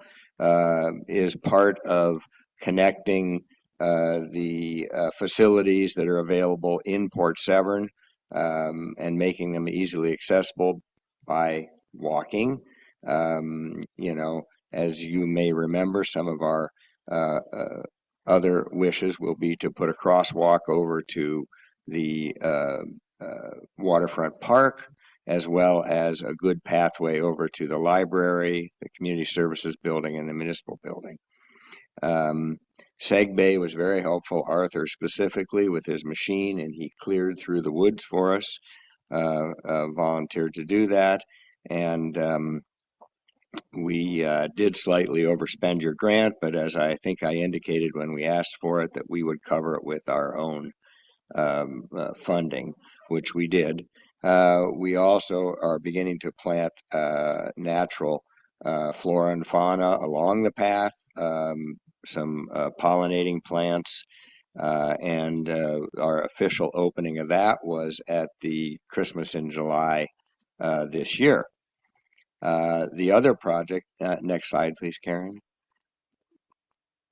is part of connecting the facilities that are available in Port Severn and making them easily accessible by walking. You know, as you may remember, some of our other wishes will be to put a crosswalk over to the waterfront park, as well as a good pathway over to the library, the community services building, and the municipal building. SEGBAY was very helpful, Arthur specifically, with his machine, and he cleared through the woods for us, volunteered to do that. And we did slightly overspend your grant, but as I think I indicated when we asked for it, that we would cover it with our own funding, which we did. We also are beginning to plant natural flora and fauna along the path, some pollinating plants, and our official opening of that was at the Christmas in July this year. The other project, next slide please, Karen.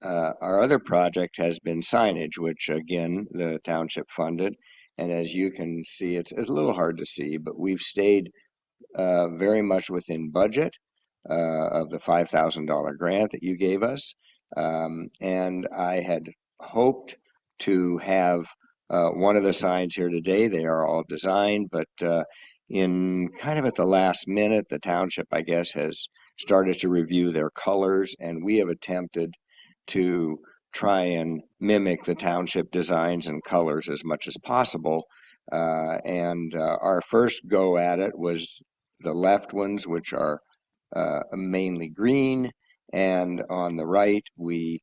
Our other project has been signage, which again, the township funded. And as you can see, it's a little hard to see, but we've stayed very much within budget of the $5,000 grant that you gave us. And I had hoped to have one of the signs here today. They are all designed, but in kind of at the last minute, the township, I guess, has started to review their colors, and we have attempted to try and mimic the township designs and colors as much as possible. And our first go at it was the left ones, which are mainly green, And on the right, we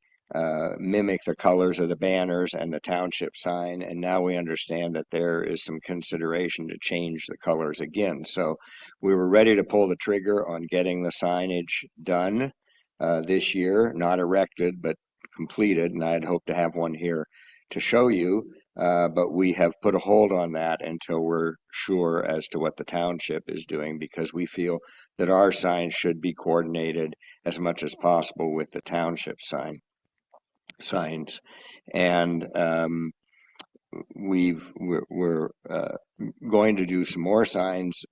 mimic the colors of the banners and the township sign. And now we understand that there is some consideration to change the colors again. So we were ready to pull the trigger on getting the signage done this year, not erected, but completed. And I'd hoped to have one here to show you. But we have put a hold on that until we're sure as to what the township is doing, because we feel that our signs should be coordinated as much as possible with the township signs. And we're going to do some more signs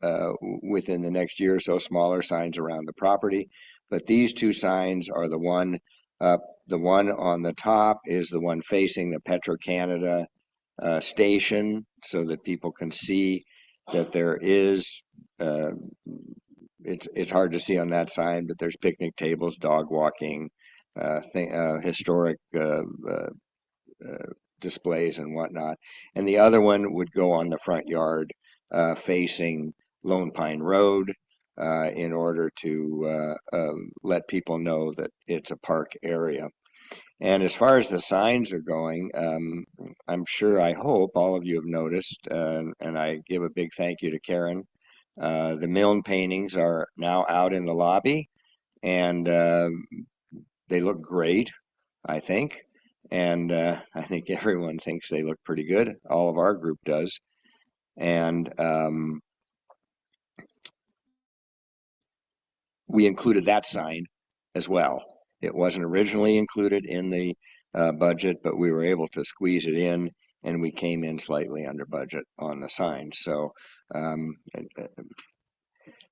within the next year or so, smaller signs around the property. But these two signs are the one up. The one on the top is the one facing the Petro-Canada station, so that people can see that there is, it's hard to see on that sign, but there's picnic tables, dog walking, historic displays and whatnot. And the other one would go on the front yard facing Lone Pine Road in order to let people know that it's a park area. And as far as the signs are going, I'm sure, I hope all of you have noticed, and I give a big thank you to Karen. The Milne paintings are now out in the lobby, and they look great, I think. And I think everyone thinks they look pretty good. All of our group does. And we included that sign as well. It wasn't originally included in the budget, but we were able to squeeze it in, and we came in slightly under budget on the signs. So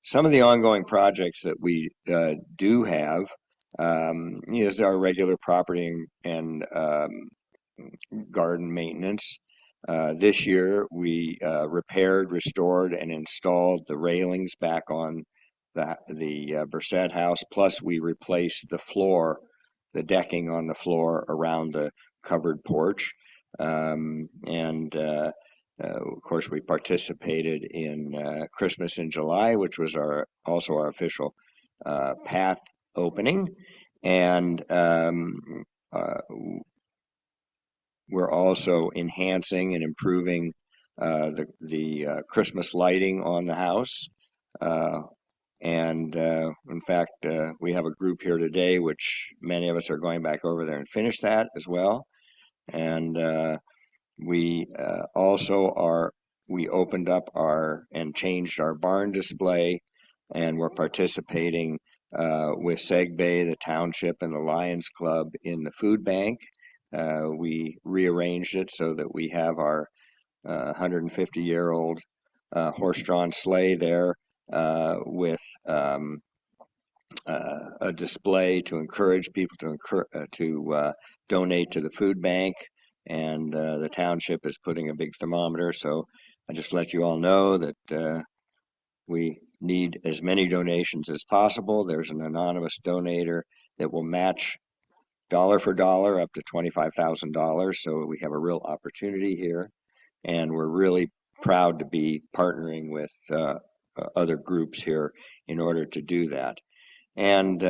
some of the ongoing projects that we do have is our regular property and garden maintenance. This year, we repaired, restored, and installed the railings back on the Brissett house, plus we replaced the floor, the decking on the floor around the covered porch. Of course, we participated in Christmas in July, which was also our official path opening. And we're also enhancing and improving the Christmas lighting on the house. In fact, we have a group here today, which many of us are going back over there and finish that as well. And we opened up and changed our barn display, and we're participating with SEGBAY, the township, and the Lions Club in the food bank. We rearranged it so that we have our 150-year-old horse-drawn sleigh there with a display to encourage people to donate to the food bank. And the township is putting a big thermometer. So I just let you all know that we need as many donations as possible. There's an anonymous donator that will match dollar for dollar up to $25,000. So we have a real opportunity here. And we're really proud to be partnering with other groups here in order to do that. And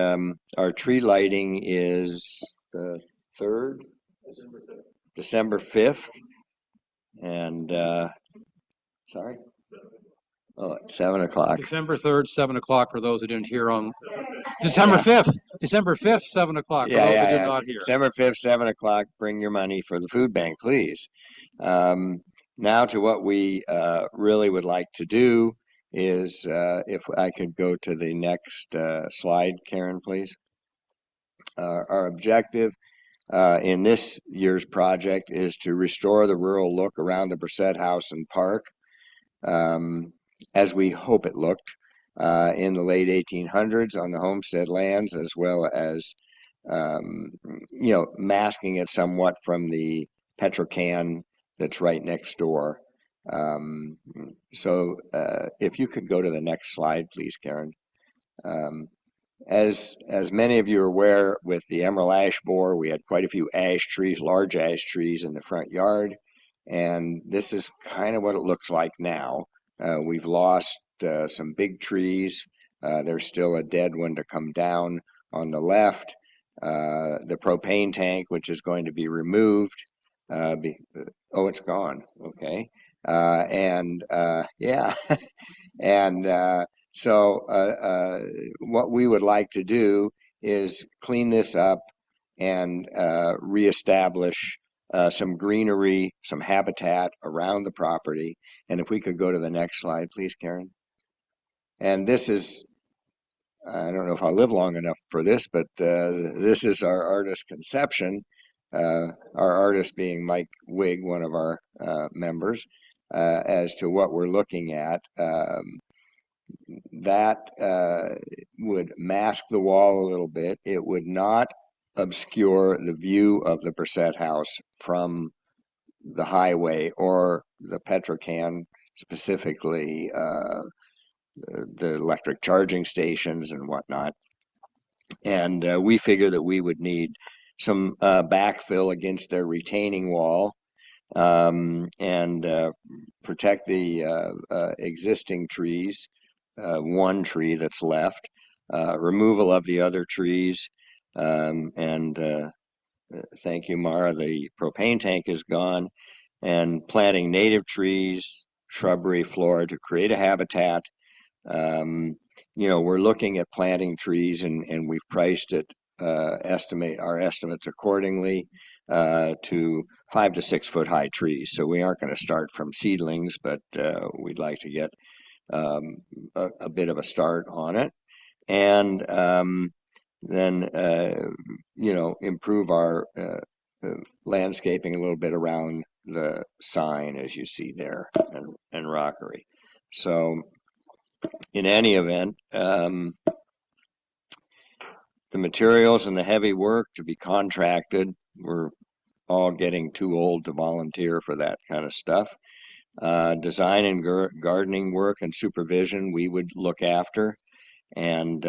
our tree lighting is the 3rd? December 5th. And sorry? Oh, at 7 o'clock. December 3rd, 7 o'clock for those who didn't hear on December 5th. December 5th, 7 o'clock for those who did not hear. December 5th, 7 o'clock. Bring your money for the food bank, please. Now to what we really would like to do is, if I could go to the next slide, Karen, please. Our objective in this year's project is to restore the rural look around the Brissett house and park, as we hope it looked in the late 1800s on the homestead lands, as well as masking it somewhat from the Petro-Can that's right next door. So if you could go to the next slide, please, Karen. As many of you are aware, with the emerald ash borer, we had quite a few ash trees, large ash trees in the front yard. And this is kind of what it looks like now. We've lost some big trees. There's still a dead one to come down. on the left, the propane tank, which is going to be removed. Oh, it's gone. Okay. Yeah. And so what we would like to do is clean this up and reestablish some greenery, some habitat around the property. And if we could go to the next slide, please, Karen. And this is, I don't know if I'll live long enough for this, but this is our artist conception. Our artist being Mike Wigg, one of our members, as to what we're looking at. That would mask the wall a little bit. It would not obscure the view of the Brissett House from the highway or the Petrocan, specifically the electric charging stations and whatnot. And we figure that we would need some backfill against their retaining wall and protect the existing trees, one tree that's left, removal of the other trees, and thank you, Mara, the propane tank is gone, and planting native trees, shrubbery, flora to create a habitat. You know, we're looking at planting trees and we've priced it, our estimates accordingly to 5 to 6 foot high trees. So we aren't going to start from seedlings, but we'd like to get a bit of a start on it. And then, you know, improve our landscaping a little bit around the sign, as you see there, and rockery. So in any event, the materials and the heavy work to be contracted, we're all getting too old to volunteer for that kind of stuff. Design and gardening work and supervision we would look after, and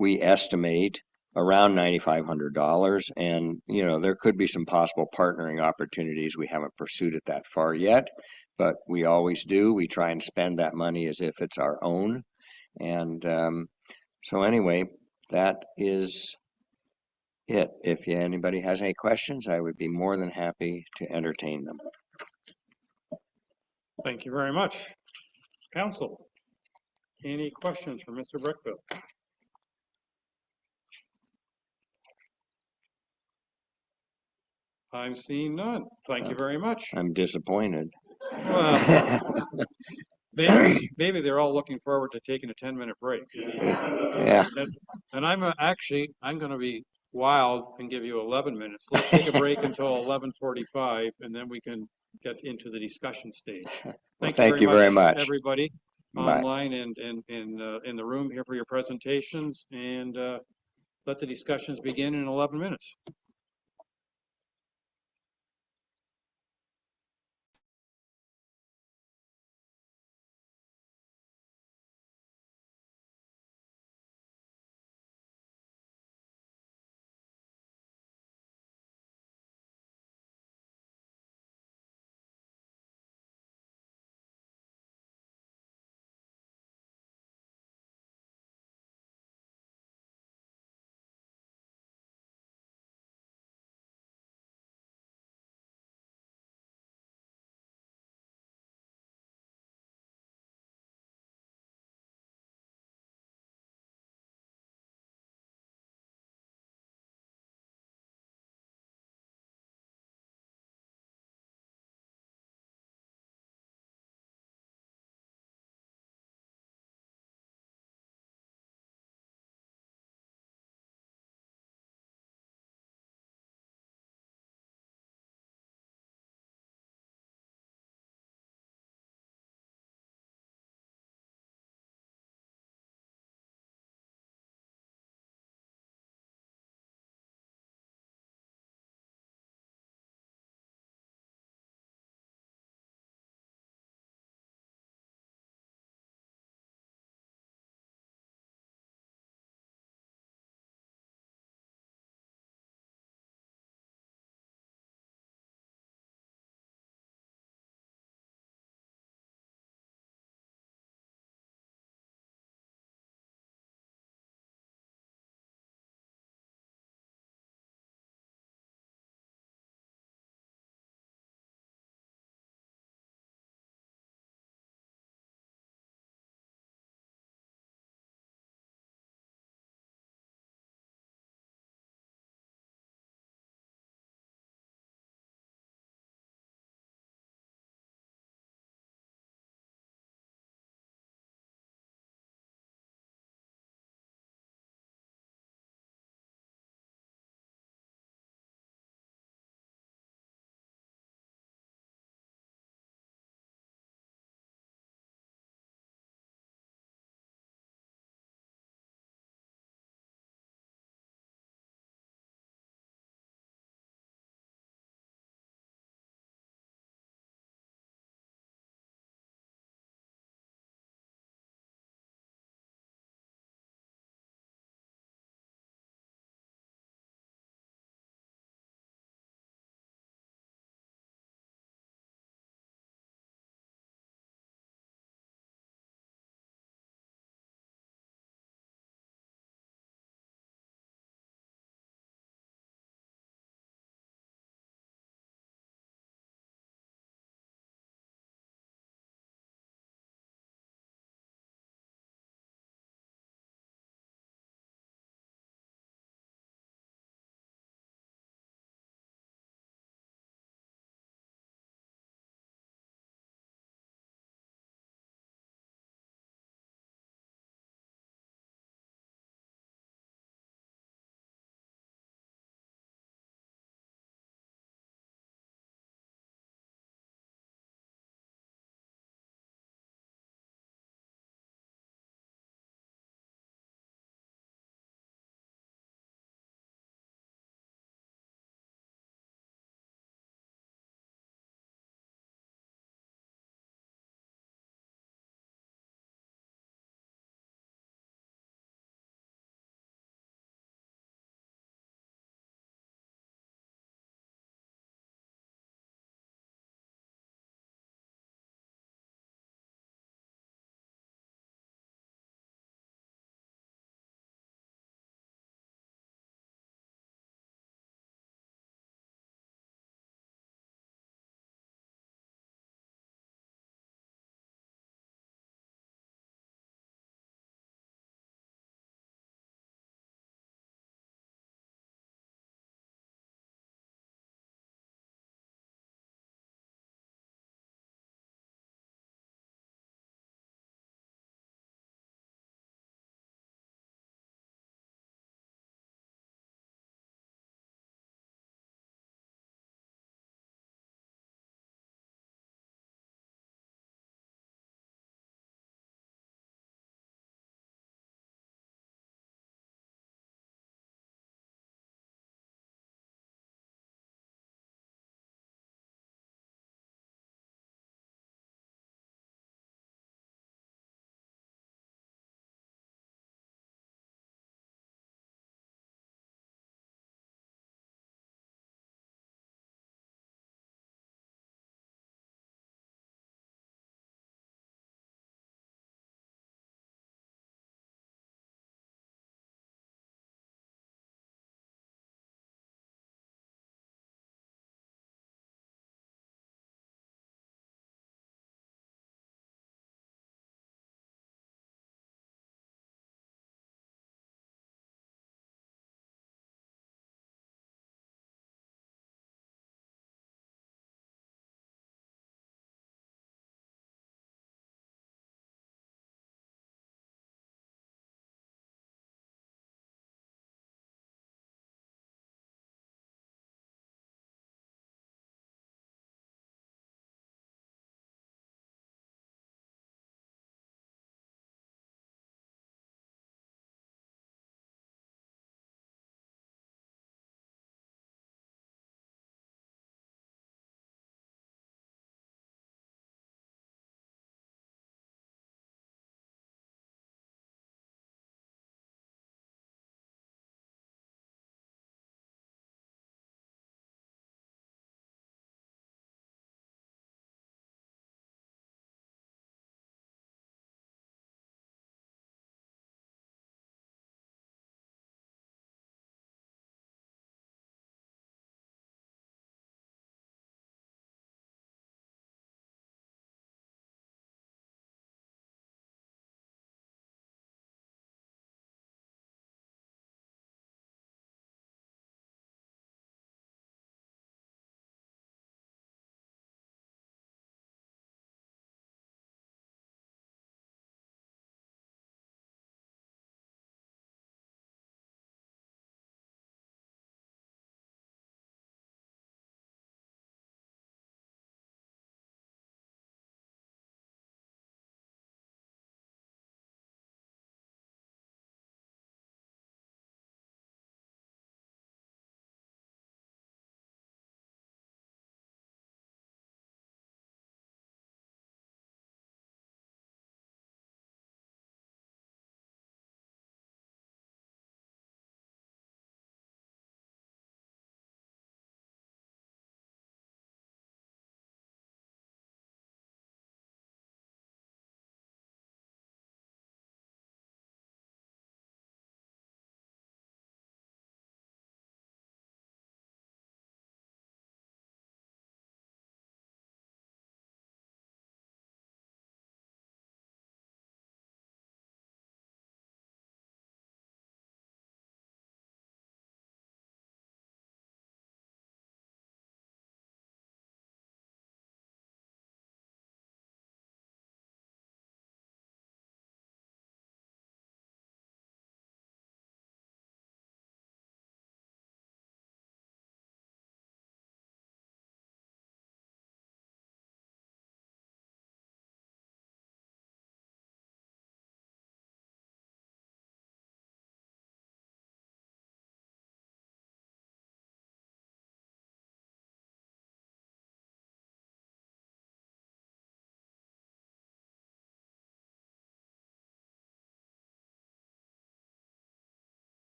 we estimate around $9,500. And you know, there could be some possible partnering opportunities. We haven't pursued it that far yet, but we always do. We try and spend that money as if it's our own. And so anyway, that is it. If anybody has any questions, I would be more than happy to entertain them. Thank you very much. Council, any questions for Mr. Brickville? I'm seeing none. Thank you very much. I'm disappointed. Well, maybe they're all looking forward to taking a 10-minute break. Yeah. And I'm going to be wild and give you 11 minutes. Let's take a break until 11:45, and then we can get into the discussion stage. Thank you very much, everybody. Bye. Online and in the room here for your presentations, and let the discussions begin in 11 minutes.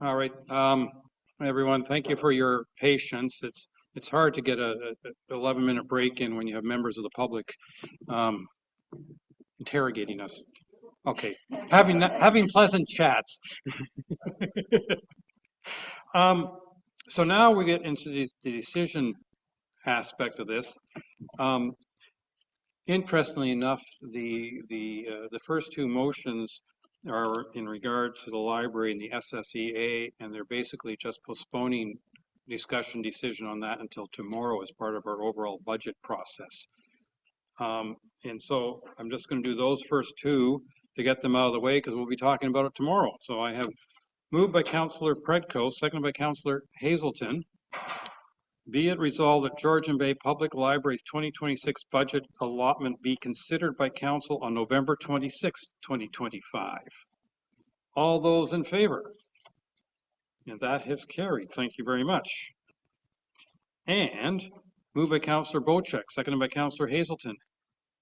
All right, everyone, thank you for your patience. It's hard to get a 11-minute break in when you have members of the public interrogating us. Okay, having pleasant chats. So now we get into the decision aspect of this. Interestingly enough, the first two motions are in regard to the library and the SSEA, and they're basically just postponing discussion decision on that until tomorrow as part of our overall budget process. And so I'm just going to do those first two to get them out of the way because we'll be talking about it tomorrow. So I have moved by Councillor Predko, seconded by Councillor Hazelton. Be it resolved that Georgian Bay Public Library's 2026 budget allotment be considered by Council on November 26, 2025. All those in favor? And that has carried. Thank you very much. And moved by Councillor Bocek, seconded by Councillor Hazelton.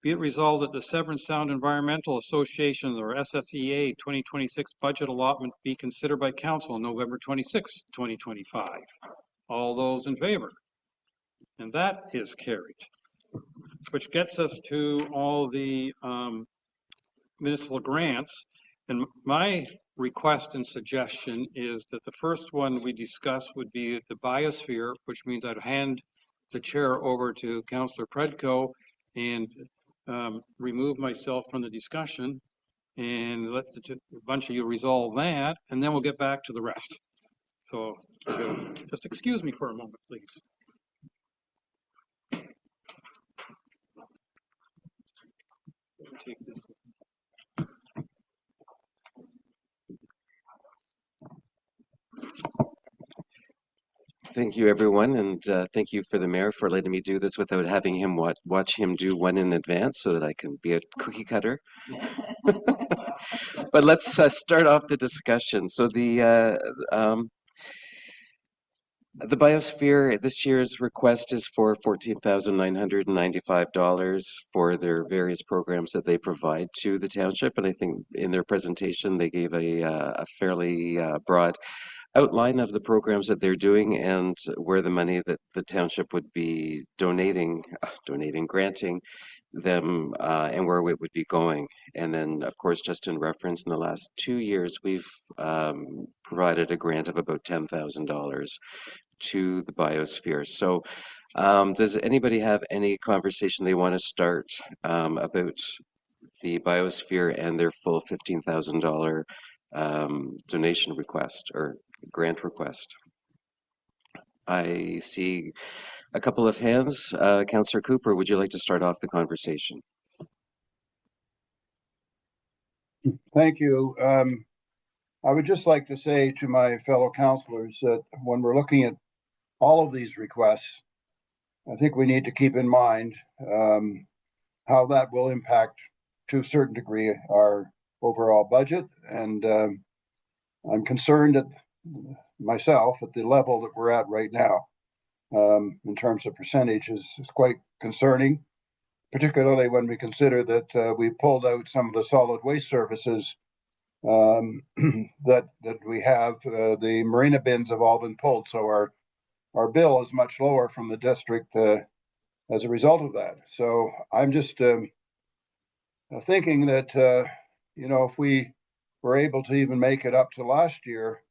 Be it resolved that the Severn Sound Environmental Association, or SSEA, 2026 budget allotment be considered by Council on November 26, 2025. All those in favor? And that is carried. Which gets us to all the municipal grants. And my request and suggestion is that the first one we discuss would be the Biosphere, which means I'd hand the chair over to Councillor Predko and remove myself from the discussion and let a bunch of you resolve that, and then we'll get back to the rest. So just excuse me for a moment, please. Take this one. Thank you, everyone, and thank you for the mayor for letting me do this without having him watch him do one in advance so that I can be a cookie cutter. But let's start off the discussion. So the Biosphere, this year's request is for $14,995 for their various programs that they provide to the township. And I think in their presentation, they gave a fairly broad outline of the programs that they're doing and where the money that the township would be granting them and where it would be going. And then, of course, just in reference, in the last 2 years, we've provided a grant of about $10,000 to the Biosphere. So does anybody have any conversation they want to start about the Biosphere and their full $15,000 donation request or grant request? I see a couple of hands. Councillor Cooper, would you like to start off the conversation? Thank you. I would just like to say to my fellow councillors that when we're looking at all of these requests, I think we need to keep in mind how that will impact to a certain degree our overall budget. And I'm concerned at myself at the level that we're at right now in terms of percentage is quite concerning, particularly when we consider that we pulled out some of the solid waste services that we have. The marina bins have all been pulled, so our bill is much lower from the district as a result of that. So I'm just thinking that if we were able to even make it up to last year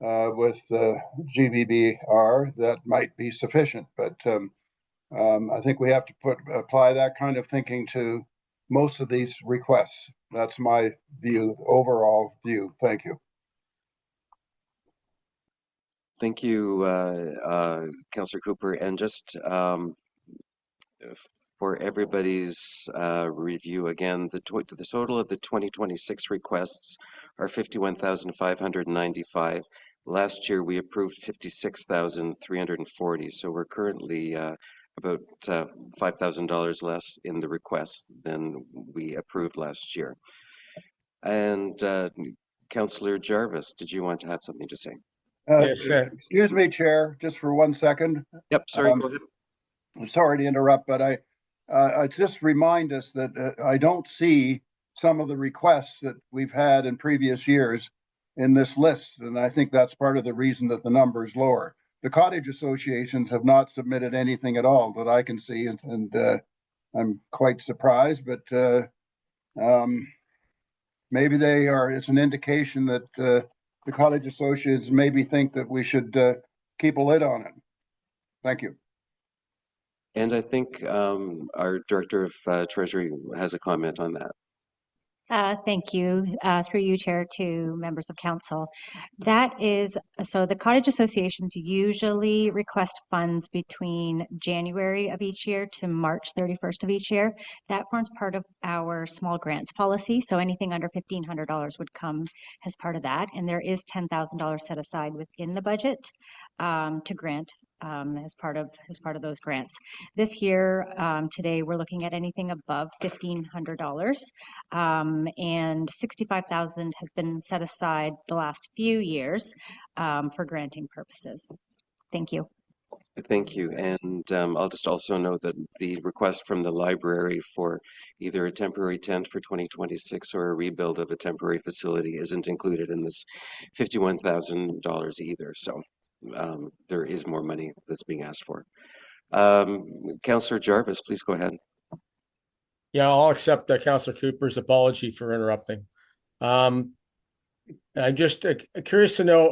with the GBBR, that might be sufficient. But I think we have to apply that kind of thinking to most of these requests. That's my overall view. Thank you. Thank you, Councillor Cooper. And just for everybody's review, again, the total of the 2026 requests are $51,595. Last year, we approved $56,340. So we're currently about $5,000 less in the requests than we approved last year. And Councillor Jarvis, did you want to have something to say? Yes, excuse me, Chair, just for 1 second. Yep, sorry, go ahead. I'm sorry to interrupt, but I just remind us that I don't see some of the requests that we've had in previous years in this list, and I think that's part of the reason that the number is lower. The cottage associations have not submitted anything at all that I can see, and I'm quite surprised, but maybe they are. It's an indication that the cottage associates maybe think that we should keep a lid on it. Thank you. And I think our Director of Treasury has a comment on that. Thank you. Through you, Chair, to members of council. That is, so the cottage associations usually request funds between January of each year to March 31st of each year. That forms part of our small grants policy. So anything under $1,500 would come as part of that. And there is $10,000 set aside within the budget to grant as part of those grants. This year, today, we're looking at anything above $1,500, and $65,000 has been set aside the last few years for granting purposes. Thank you. Thank you. And I'll just also note that the request from the library for either a temporary tent for 2026 or a rebuild of a temporary facility isn't included in this $51,000 either. So there is more money that's being asked for. Councillor Jarvis, please go ahead. Yeah, I'll accept Councillor Cooper's apology for interrupting. I'm just curious to know,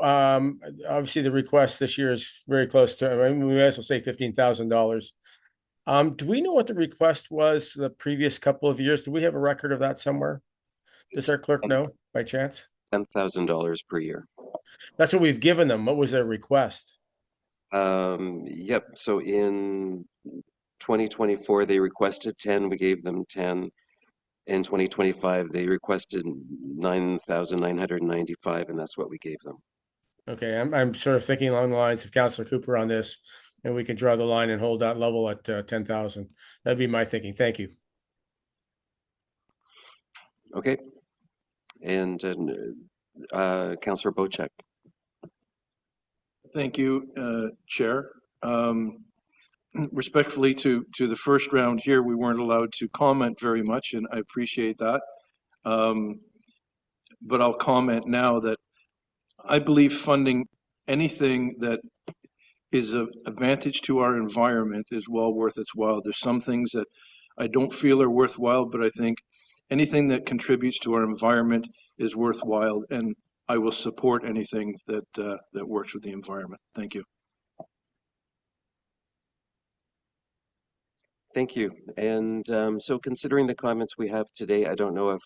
obviously the request this year is very close to, I mean, we might as well say $15,000. Do we know what the request was the previous couple of years? Do we have a record of that somewhere? Does our clerk know by chance? $10,000 per year. That's what we've given them. What was their request? Yep. So in 2024, they requested 10. We gave them 10. In 2025, they requested 9,995, and that's what we gave them. Okay, I'm sort of thinking along the lines of Councillor Cooper on this, and we can draw the line and hold that level at 10,000. That'd be my thinking. Thank you. Okay. And Councillor Bocek. Thank you, Chair. Respectfully to the first round here, we weren't allowed to comment very much, and I appreciate that. But I'll comment now that I believe funding anything that is of advantage to our environment is well worth its while. There's some things that I don't feel are worthwhile, but I think anything that contributes to our environment is worthwhile, and I will support anything that that works with the environment. Thank you. Thank you. And so considering the comments we have today, I don't know if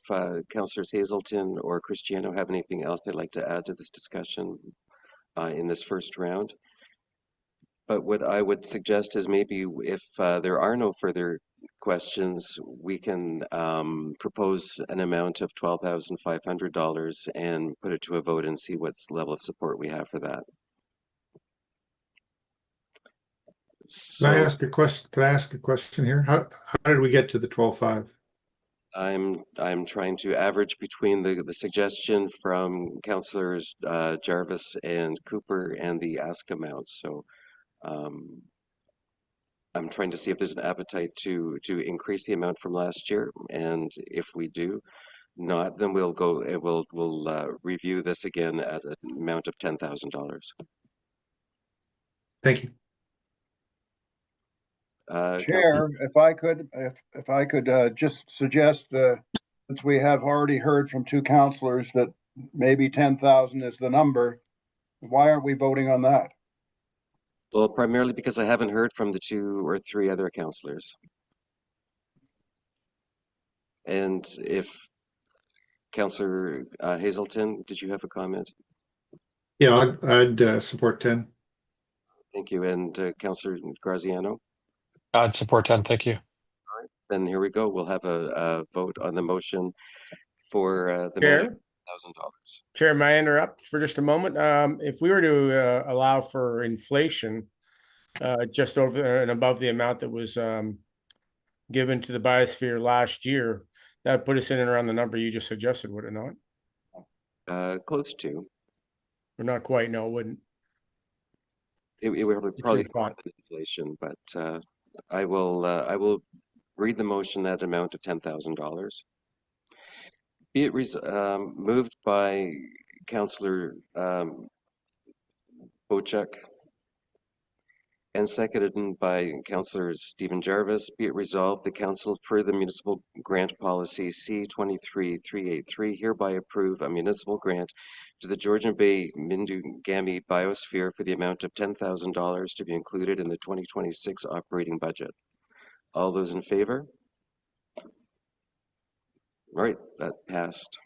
Councillors Hazelton or Cristiano have anything else they'd like to add to this discussion in this first round. But what I would suggest is maybe if there are no further questions, we can propose an amount of $12,500 and put it to a vote and see what level of support we have for that. Can I ask a question? Can I ask a question here? How did we get to the 12.5? I'm trying to average between the suggestion from Councillors Jarvis and Cooper and the ask amount. So I'm trying to see if there's an appetite to increase the amount from last year, and if we do not, then we'll review this again at an amount of $10,000. Thank you. Chair, if I could just suggest, since we have already heard from two councillors that maybe 10,000 is the number, why aren't we voting on that? Well, primarily because I haven't heard from the 2 or 3 other councillors. And if Councillor Hazelton, did you have a comment? Yeah, I'd support 10. Thank you. And Councillor Graziano? I'd support 10. Thank you. All right, then here we go. We'll have a vote on the motion for the Chair? $1,000. Chair, may I interrupt for just a moment? If we were to allow for inflation just over and above the amount that was given to the Biosphere last year, that would put us in and around the number you just suggested, would it not? Close to. Or not quite, no, it wouldn't. It would probably more than inflation, but I will read the motion at amount of $10,000. Be it moved by Councillor Bocek, and seconded by Councillor Stephen Jarvis. Be it resolved, the Council, per the Municipal Grant Policy C-23-383, hereby approve a municipal grant to the Georgian Bay Mnidoo Gamii Biosphere for the amount of $10,000 to be included in the 2026 operating budget. All those in favor? All right, that passed.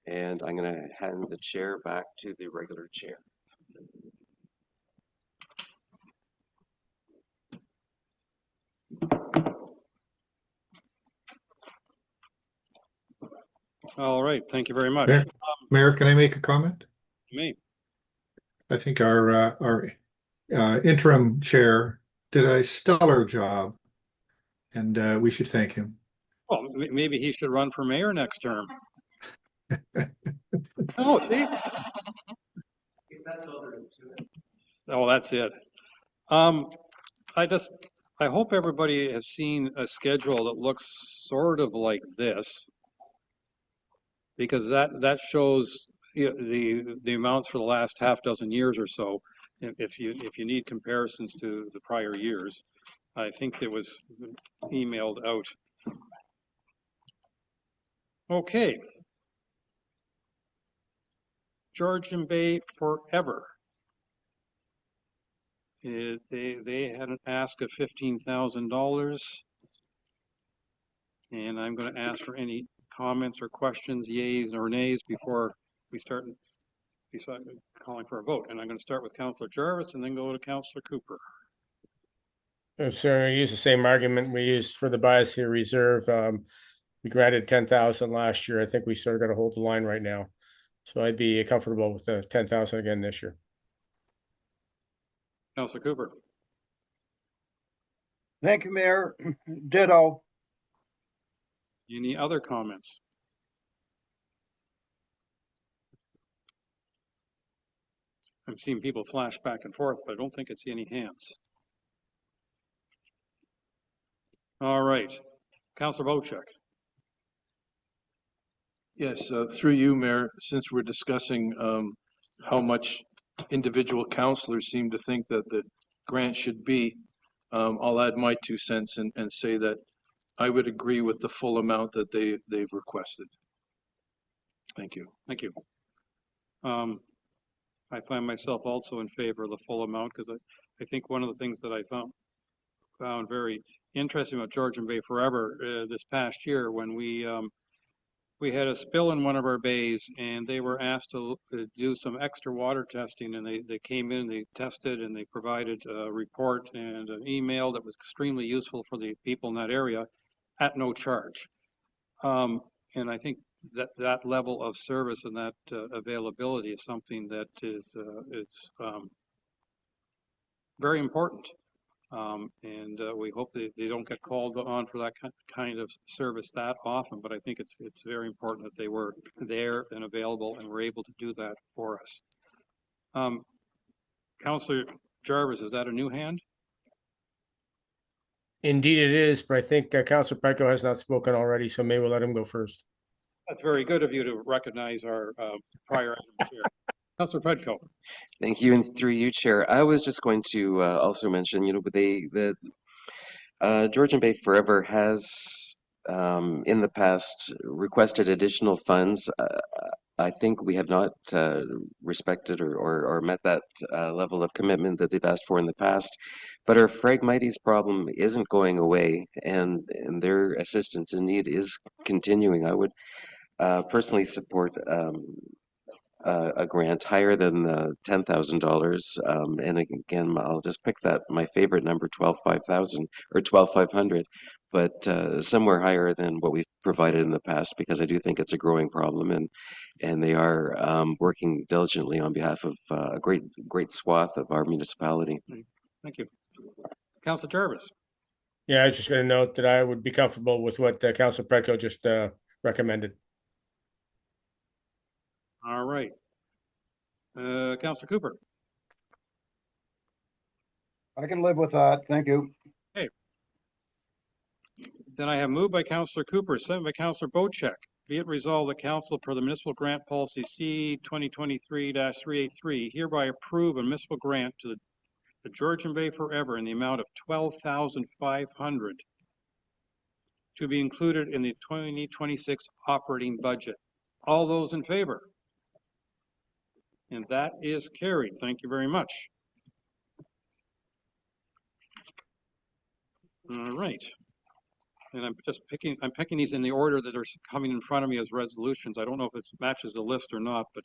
And I'm going to hand the chair back to the regular chair. All right, thank you very much. Mayor, can I make a comment? You may. I think our interim chair did a stellar job, and we should thank him. Well, maybe he should run for mayor next term. Oh, see? That's all there is to it. Oh, that's it. I hope everybody has seen a schedule that looks sort of like this, because that shows the amounts for the last half dozen years or so. If you need comparisons to the prior years, I think it was emailed out. Okay. Georgian Bay forever. They had an ask of $15,000, and I'm going to ask for any comments or questions, yays or nays, before we start calling for a vote. And I'm going to start with Councillor Jarvis and then go to Councillor Cooper. So I use the same argument we used for the Biosphere Reserve. We granted 10,000 last year. I think we sort of got to hold the line right now. So I'd be comfortable with the 10,000 again this year. Councillor Cooper. Thank you, Mayor. Ditto. Any other comments? I'm seeing people flash back and forth, but I don't think I see any hands. All right. Councillor Bocek. Yes, through you, Mayor, since we're discussing how much individual councillors seem to think that the grant should be, I'll add my 2 cents and say that I would agree with the full amount that they've requested. Thank you. Thank you. I find myself also in favor of the full amount, because I think one of the things that I found very interesting about Georgian Bay Forever this past year, when we had a spill in one of our bays, and they were asked to do some extra water testing, and they came in, they tested, and they provided a report and an email that was extremely useful for the people in that area at no charge. And I think that level of service and that availability is something that is very important. And we hope that they don't get called on for that kind of service that often, but I think it's very important that they were there and available and were able to do that for us. Councillor Jarvis, is that a new hand? Indeed it is, but I think Councillor Pecco has not spoken already, so maybe we'll let him go first. That's very good of you to recognize our prior chair. Councillor Pecco. Thank you, and through you, Chair. I was just going to also mention, the Georgian Bay Forever has in the past requested additional funds. I think we have not respected or met that level of commitment that they've asked for in the past. But our Phragmites problem isn't going away, and their assistance in need is continuing. I would personally support a grant higher than the $10,000, and again, I'll just pick my favorite number, 12,500 or 12,500, but somewhere higher than what we've provided in the past, because I do think it's a growing problem, and they are working diligently on behalf of a great swath of our municipality. Thank you. Councillor Jarvis. Yeah, I was just going to note that I would be comfortable with what Councillor Pecco just recommended. All right. Councillor Cooper. I can live with that. Thank you. Okay. Then I have moved by Councillor Cooper, seconded by Councillor Bocek, Be it resolved that council per the municipal grant policy C 2023-383 hereby approve a municipal grant to the Georgian Bay Forever in the amount of $12,500 to be included in the 2026 operating budget. All those in favor? And that is carried. Thank you very much. All right. And I'm picking these in the order that are coming in front of me as resolutions. I don't know if it matches the list or not, but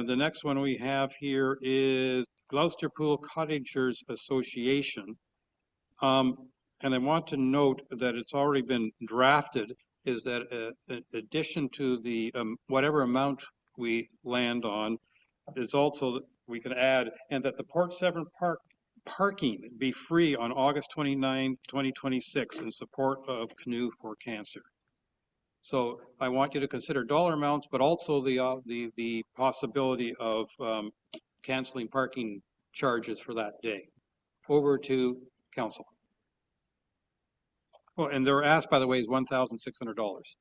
the next one we have here is Gloucester Pool Cottagers Association. And I want to note that it's already been drafted, is that in addition to the whatever amount we land on, is also, we could add, and that the Port Severn parking be free on August 29, 2026 in support of Canoe for Cancer. So I want you to consider dollar amounts, but also the possibility of canceling parking charges for that day. Over to council. Oh, and they're asked, by the way, is $1,600.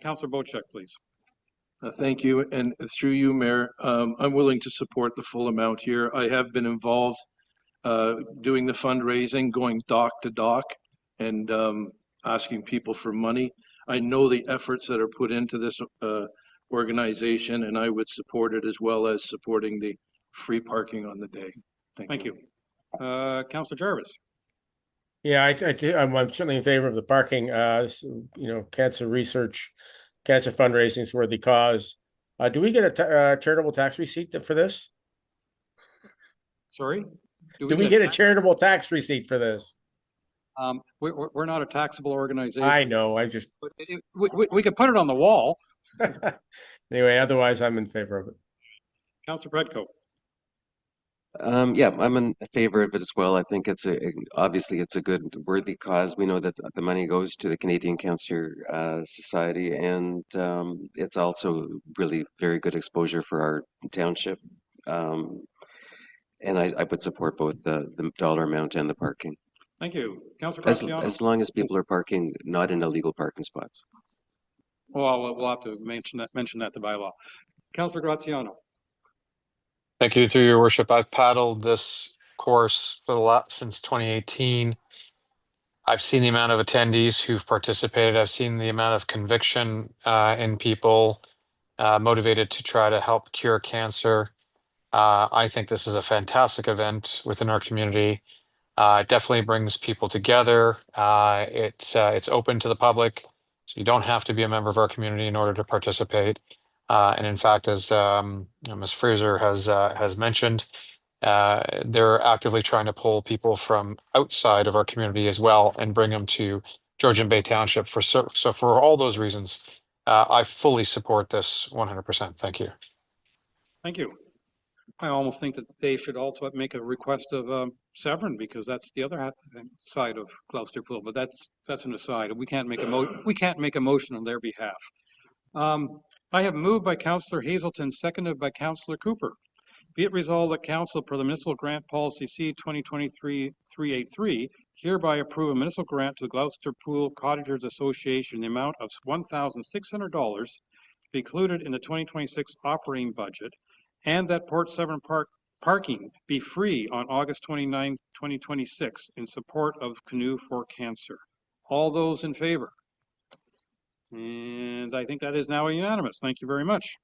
Councillor Bochek, please. Thank you. And through you, Mayor, I'm willing to support the full amount here. I have been involved doing the fundraising, going dock to dock and asking people for money. I know the efforts that are put into this organization, and I would support it, as well as supporting the free parking on the day. Thank you. Councillor Jarvis. Yeah, I'm certainly in favor of the parking. Cancer research, cancer fundraising is worthy cause. Do we get a charitable tax receipt for this? Sorry? Do we get a charitable tax receipt for this? We're not a taxable organization. I know. We could put it on the wall. Anyway, otherwise, I'm in favor of it. Councillor Predko. Yeah, I'm in favor of it as well. I think obviously it's a good, worthy cause. We know that the money goes to the Canadian Cancer Society, and it's also really very good exposure for our township. And I would support both the dollar amount and the parking. Thank you. Councillor Graziano. As long as people are parking not in illegal parking spots. Well, we'll have to mention that to bylaw. Councillor Graziano. Thank you, through your worship. I've paddled this course for since 2018. I've seen the amount of attendees who've participated. I've seen the amount of conviction in people motivated to try to help cure cancer. I think this is a fantastic event within our community. It definitely brings people together. It's open to the public, so you don't have to be a member of our community in order to participate. And in fact, as Ms. Fraser has mentioned, they're actively trying to pull people from outside of our community as well and bring them to Georgian Bay Township. So for all those reasons, I fully support this 100%. Thank you. Thank you. I almost think that they should also make a request of Severn, because that's the other side of Gloucester Pool. But that's an aside. We can't make a motion on their behalf. I have moved by Councillor Hazelton, seconded by Councillor Cooper. Be it resolved that council per the Municipal Grant Policy C 2023-383 hereby approve a municipal grant to the Gloucester Pool Cottagers Association in the amount of $1,600 to be included in the 2026 operating budget, and that Port Severn parking be free on August 29, 2026 in support of Canoe for Cancer. All those in favor? And I think that is now unanimous. Thank you very much.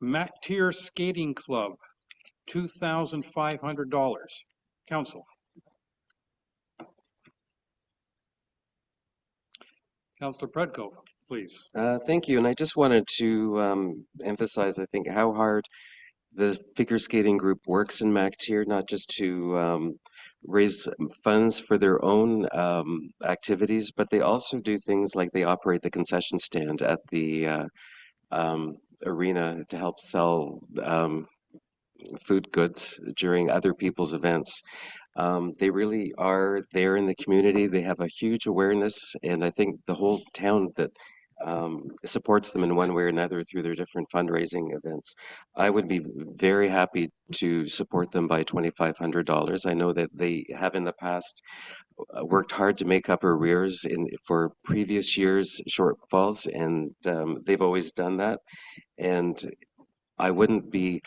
MacTier Skating Club, $2,500. Council. Councillor Predko, please. Thank you. And I just wanted to emphasize, I think, how hard the figure skating group works in MacTier, not just to raise funds for their own activities, but they also do things like they operate the concession stand at the arena to help sell food goods during other people's events. They really are there in the community. They have a huge awareness, and I think the whole town that supports them in one way or another through their different fundraising events. I would be very happy to support them by $2,500. I know that they have in the past worked hard to make up arrears for previous years' shortfalls, and they've always done that. And I wouldn't be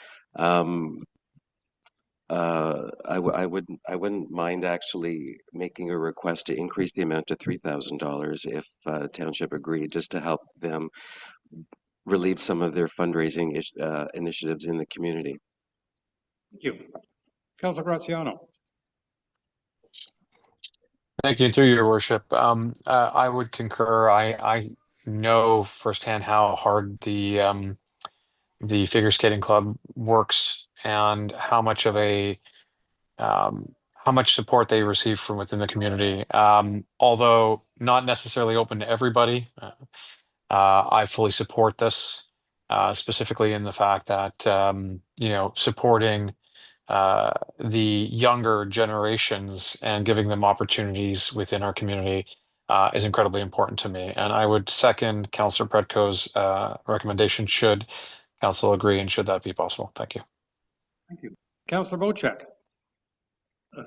I wouldn't mind actually making a request to increase the amount to $3,000 if township agreed, just to help them relieve some of their fundraising initiatives in the community. Thank you. Councilor Graziano. Thank you, through your worship. I would concur. I know firsthand how hard the figure skating club works and how much of a how much support they receive from within the community. Although not necessarily open to everybody, I fully support this, specifically in the fact that you know, supporting the younger generations and giving them opportunities within our community is incredibly important to me. And I would second Councillor Predko's recommendation should council agree and should that be possible. Thank you. Thank you. Councillor Bocek.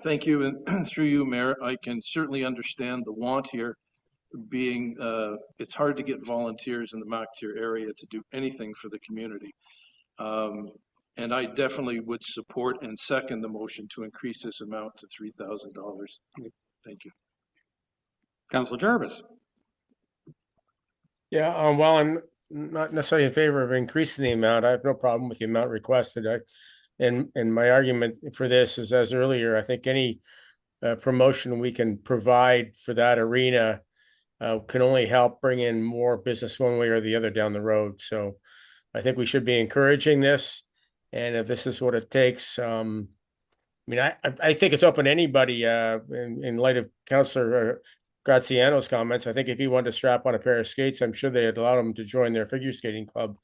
Thank you, and through you, Mayor, I can certainly understand the want here being, it's hard to get volunteers in the MacTier area to do anything for the community. And I definitely would support and second the motion to increase this amount to $3,000. Thank you. Councillor Jarvis. Yeah, well, I'm not necessarily in favor of increasing the amount. I have no problem with the amount requested. And my argument for this is, as earlier, I think any promotion we can provide for that arena can only help bring in more business one way or the other down the road. So I think we should be encouraging this. And if this is what it takes, I mean, I think it's open to anybody in light of Councillor Graziano's comments. I think if he wanted to strap on a pair of skates, I'm sure they'd allow him to join their figure skating club.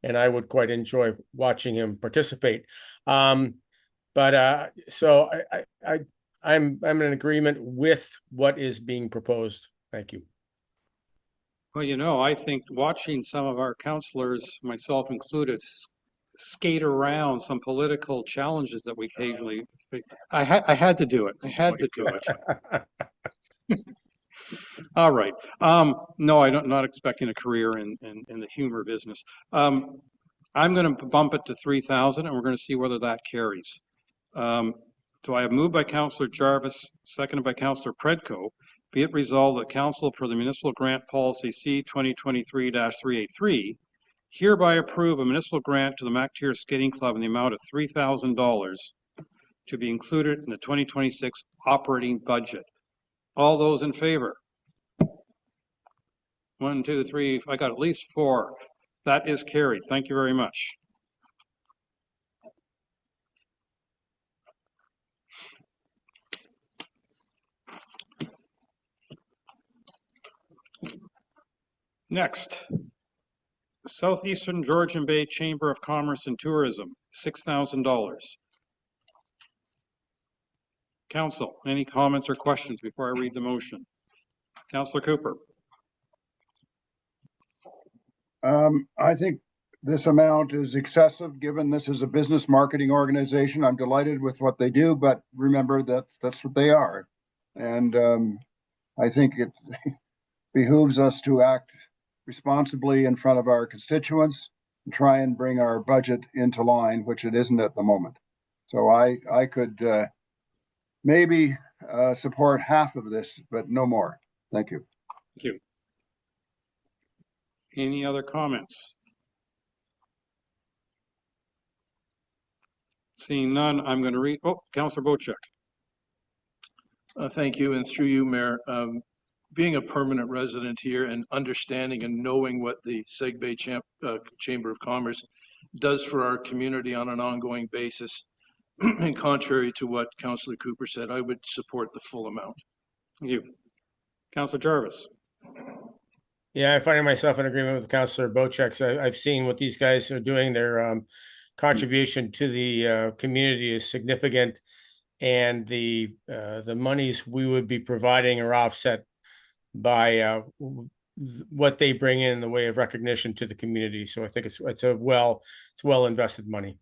And I would quite enjoy watching him participate. So I'm in agreement with what is being proposed. Thank you. Well, you know, I think watching some of our councillors, myself included, skate around some political challenges that we occasionally, I had to do it. I had to do it. All right. No, I'm not expecting a career in the humor business. I'm going to bump it to 3,000, and we're going to see whether that carries. So I have moved by Councillor Jarvis, seconded by Councillor Predko. Be it resolved that Council, per the Municipal Grant Policy C 2023-383, hereby approve a municipal grant to the MacTier Skating Club in the amount of $3,000 to be included in the 2026 operating budget. All those in favor? 1, 2, 3, I got at least 4. That is carried. Thank you very much. Next, Southeastern Georgian Bay Chamber of Commerce and Tourism, $6,000. Council, any comments or questions before I read the motion? Councillor Cooper. I think this amount is excessive, given this is a business marketing organization. I'm delighted with what they do, but remember that that's what they are. And I think it behooves us to act responsibly in front of our constituents and try and bring our budget into line, which it isn't at the moment. So I could maybe support half of this, but no more. Thank you. Thank you. Any other comments? Seeing none, I'm going to read. Oh, Councillor Bocek. Thank you, and through you, Mayor. Being a permanent resident here and understanding and knowing what the SEGBAY Chamber of Commerce does for our community on an ongoing basis, and contrary to what Councillor Cooper said, I would support the full amount. Thank you. Councillor Jarvis. Yeah, I find myself in agreement with Councillor Bocek. So I've seen what these guys are doing. Their contribution to the community is significant, and the monies we would be providing are offset by what they bring in the way of recognition to the community. So I think it's well invested money.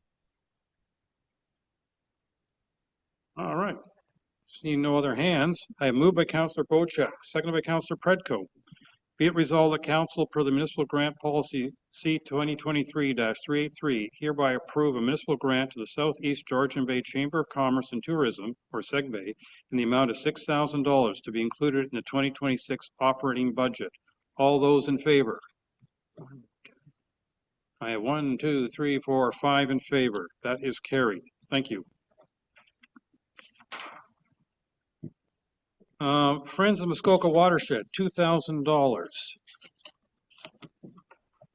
All right. Seeing no other hands, I have moved by Councillor Bocek, seconded by Councillor Predko. Be it resolved that Council, per the Municipal Grant Policy C 2023-383, hereby approve a municipal grant to the Southeast Georgian Bay Chamber of Commerce and Tourism, or SEGBAY, in the amount of $6,000 to be included in the 2026 operating budget. All those in favor? I have 1, 2, 3, 4, 5 in favor. That is carried. Thank you. Friends of Muskoka Watershed, $2,000.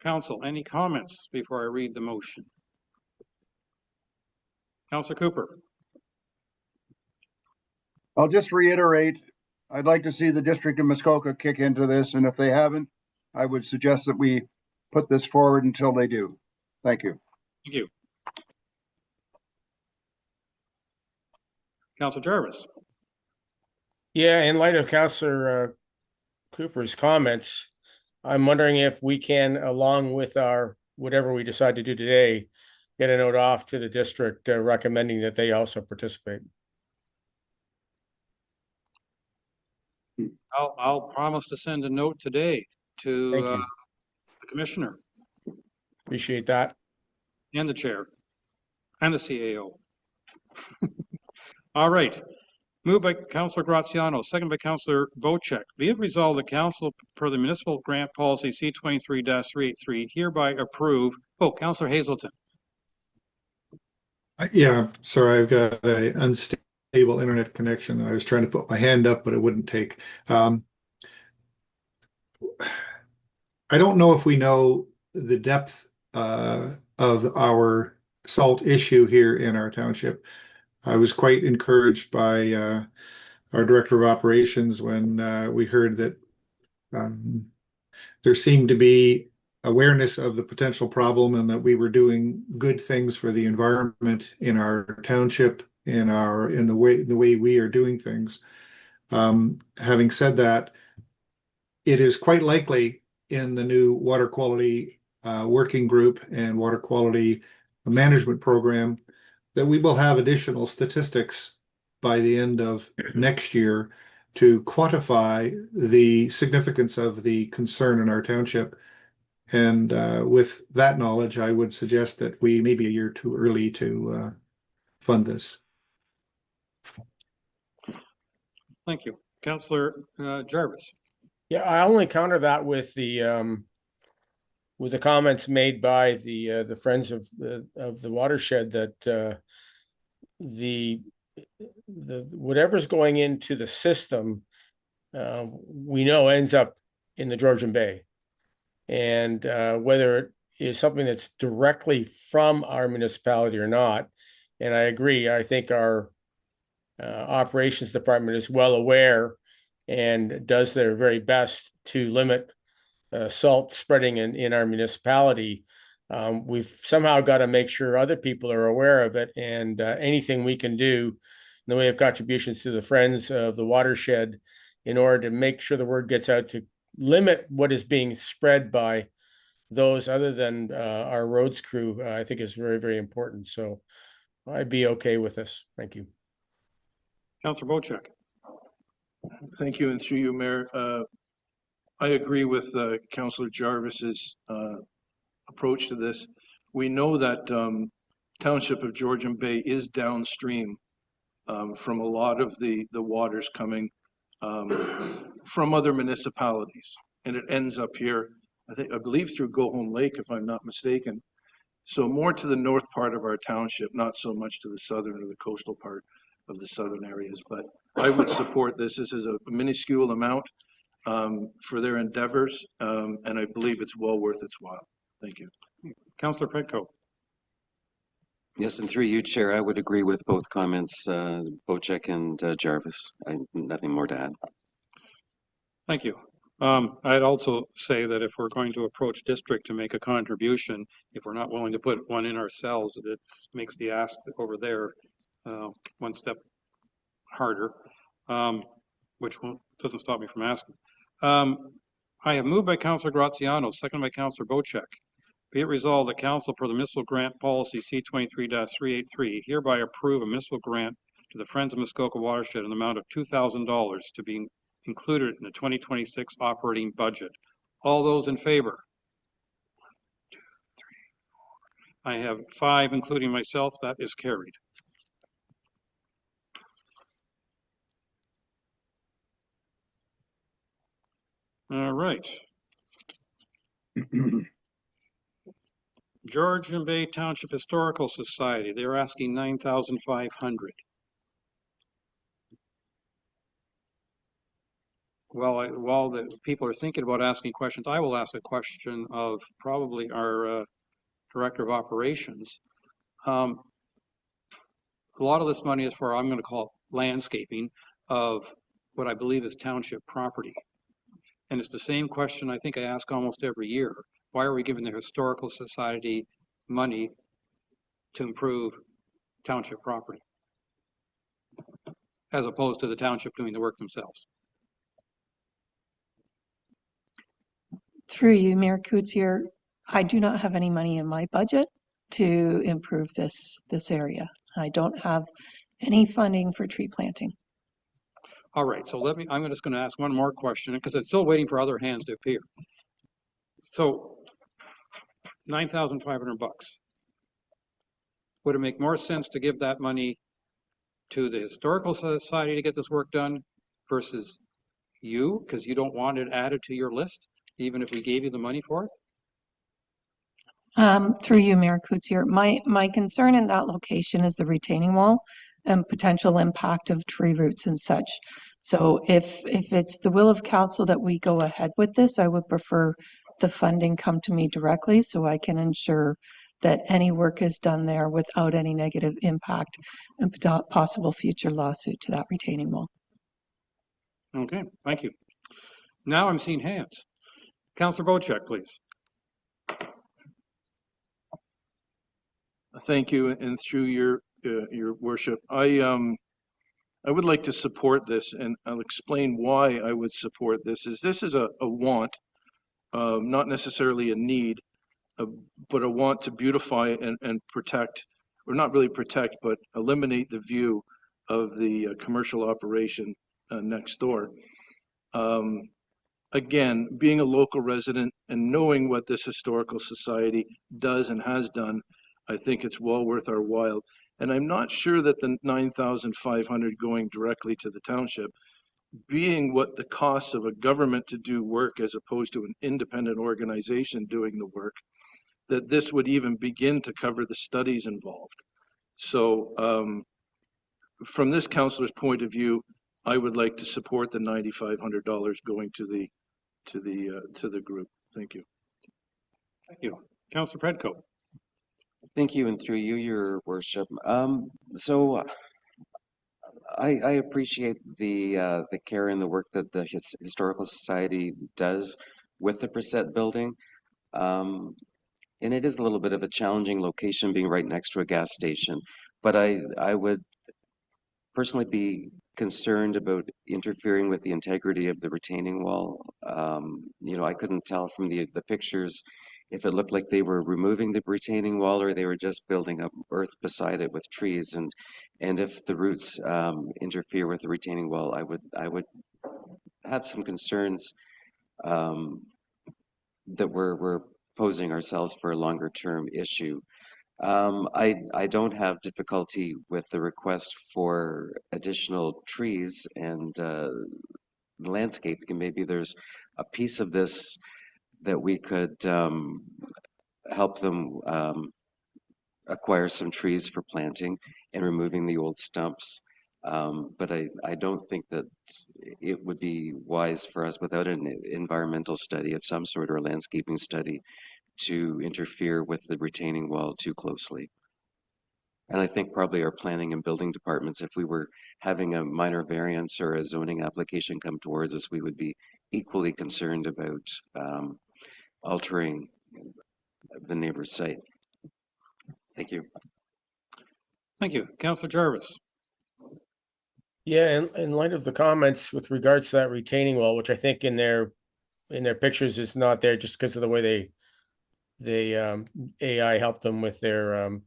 Council, any comments before I read the motion? Councillor Cooper. I'll just reiterate, I'd like to see the District of Muskoka kick into this, and if they haven't, I would suggest that we put this forward until they do. Thank you. Thank you. Councillor Jarvis. Yeah, in light of Councillor Cooper's comments, I'm wondering if we can, along with our whatever we decide to do today, get a note off to the district recommending that they also participate. I'll promise to send a note today to the commissioner. Appreciate that. And the chair and the CAO. All right. Moved by Councillor Graziano, second by Councillor Bocek. Be it resolved, the Council, per the Municipal Grant Policy C-23-383, hereby approve. Oh, Councillor Hazelton. Yeah, sorry, I've got an unstable internet connection. I was trying to put my hand up, but it wouldn't take. I don't know if we know the depth of our salt issue here in our township. I was quite encouraged by our Director of Operations when we heard that there seemed to be awareness of the potential problem and that we were doing good things for the environment in our township, in the way we are doing things. Having said that, it is quite likely in the new water quality working group and water quality management program that we will have additional statistics by the end of next year to quantify the significance of the concern in our township. And with that knowledge, I would suggest that we may be a year too early to fund this. Thank you. Councillor Jarvis. Yeah, I only counter that with the comments made by the Friends of the Watershed that the whatever's going into the system, we know ends up in the Georgian Bay, and whether it is something that's directly from our municipality or not. And I agree. I think our operations department is well aware and does their very best to limit salt spreading in our municipality. We've somehow got to make sure other people are aware of it, and anything we can do in the way of contributions to the Friends of the Watershed in order to make sure the word gets out to limit what is being spread by those other than our roads crew, I think is very, very important. So I'd be okay with this. Thank you. Councillor Bocek. Thank you, and through you, Mayor. I agree with Councillor Jarvis's approach to this. We know that Township of Georgian Bay is downstream from a lot of the waters coming from other municipalities, and it ends up here, I believe through Go Home Lake, if I'm not mistaken. So more to the north part of our township, not so much to the southern or the coastal part of the southern areas. But I would support this. This is a minuscule amount for their endeavors, and I believe it's well worth its while. Thank you. Councillor Predko. Yes, and through you, Chair, I would agree with both comments, Bocek and Jarvis. Nothing more to add. Thank you. I'd also say that if we're going to approach district to make a contribution, if we're not willing to put one in ourselves, it makes the ask over there one step harder, which doesn't stop me from asking. I have moved by Councillor Graziano, second by Councillor Bocek. Be it resolved, the Council for the Municipal Grant Policy C23-383 hereby approve a municipal grant to the Friends of Muskoka Watershed in the amount of $2,000 to be included in the 2026 operating budget. All those in favor? 1, 2, 3, 4. I have 5, including myself. That is carried. All right. Georgian Bay Township Historical Society, they're asking $9,500. While the people are thinking about asking questions, I will ask a question of probably our Director of Operations. A lot of this money is for, I'm going to call it landscaping of what I believe is township property. And it's the same question I think I ask almost every year. Why are we giving the Historical Society money to improve township property, as opposed to the township doing the work themselves? Through you, Mayor Coutier, I do not have any money in my budget to improve this area. I don't have any funding for tree planting. All right, so I'm just going to ask one more question because it's still waiting for other hands to appear. So $9,500. Would it make more sense to give that money to the Historical Society to get this work done versus you, because you don't want it added to your list, even if we gave you the money for it? Through you, Mayor Coutier, my concern in that location is the retaining wall and potential impact of tree roots and such. So if it's the will of council that we go ahead with this, I would prefer the funding come to me directly so I can ensure that any work is done there without any negative impact and possible future lawsuit to that retaining wall. Okay, thank you. Now I'm seeing hands. Councillor Bocek, please. Thank you, and through your worship, I would like to support this, and I'll explain why I would support this. This is a want, not necessarily a need, but a want to beautify and protect, or not really protect, but eliminate the view of the commercial operation next door. Again, being a local resident and knowing what this historical society does and has done, I think it's well worth our while. And I'm not sure that the $9,500 going directly to the township, being what the cost of a government to do work as opposed to an independent organization doing the work, that this would even begin to cover the studies involved. So from this councillor's point of view, I would like to support the $9,500 going to the group. Thank you. Thank you. Councillor Predko. Thank you, and through you, your worship. So I appreciate the care and the work that the Historical Society does with the Brissett building. And it is a little bit of a challenging location being right next to a gas station, but I would personally be concerned about interfering with the integrity of the retaining wall. You know, I couldn't tell from the pictures if it looked like they were removing the retaining wall or they were just building up earth beside it with trees. And if the roots interfere with the retaining wall, I would have some concerns that we're posing ourselves for a longer term issue. I don't have difficulty with the request for additional trees and landscape. Maybe there's a piece of this that we could help them acquire some trees for planting and removing the old stumps. But I don't think that it would be wise for us without an environmental study of some sort or a landscaping study to interfere with the retaining wall too closely. And I think probably our planning and building departments, if we were having a minor variance or a zoning application come towards us, we would be equally concerned about altering the neighbor's site. Thank you. Thank you. Councillor Jarvis. Yeah, in light of the comments with regards to that retaining wall, which I think in their in their pictures is not there just because of the way they AI helped them with their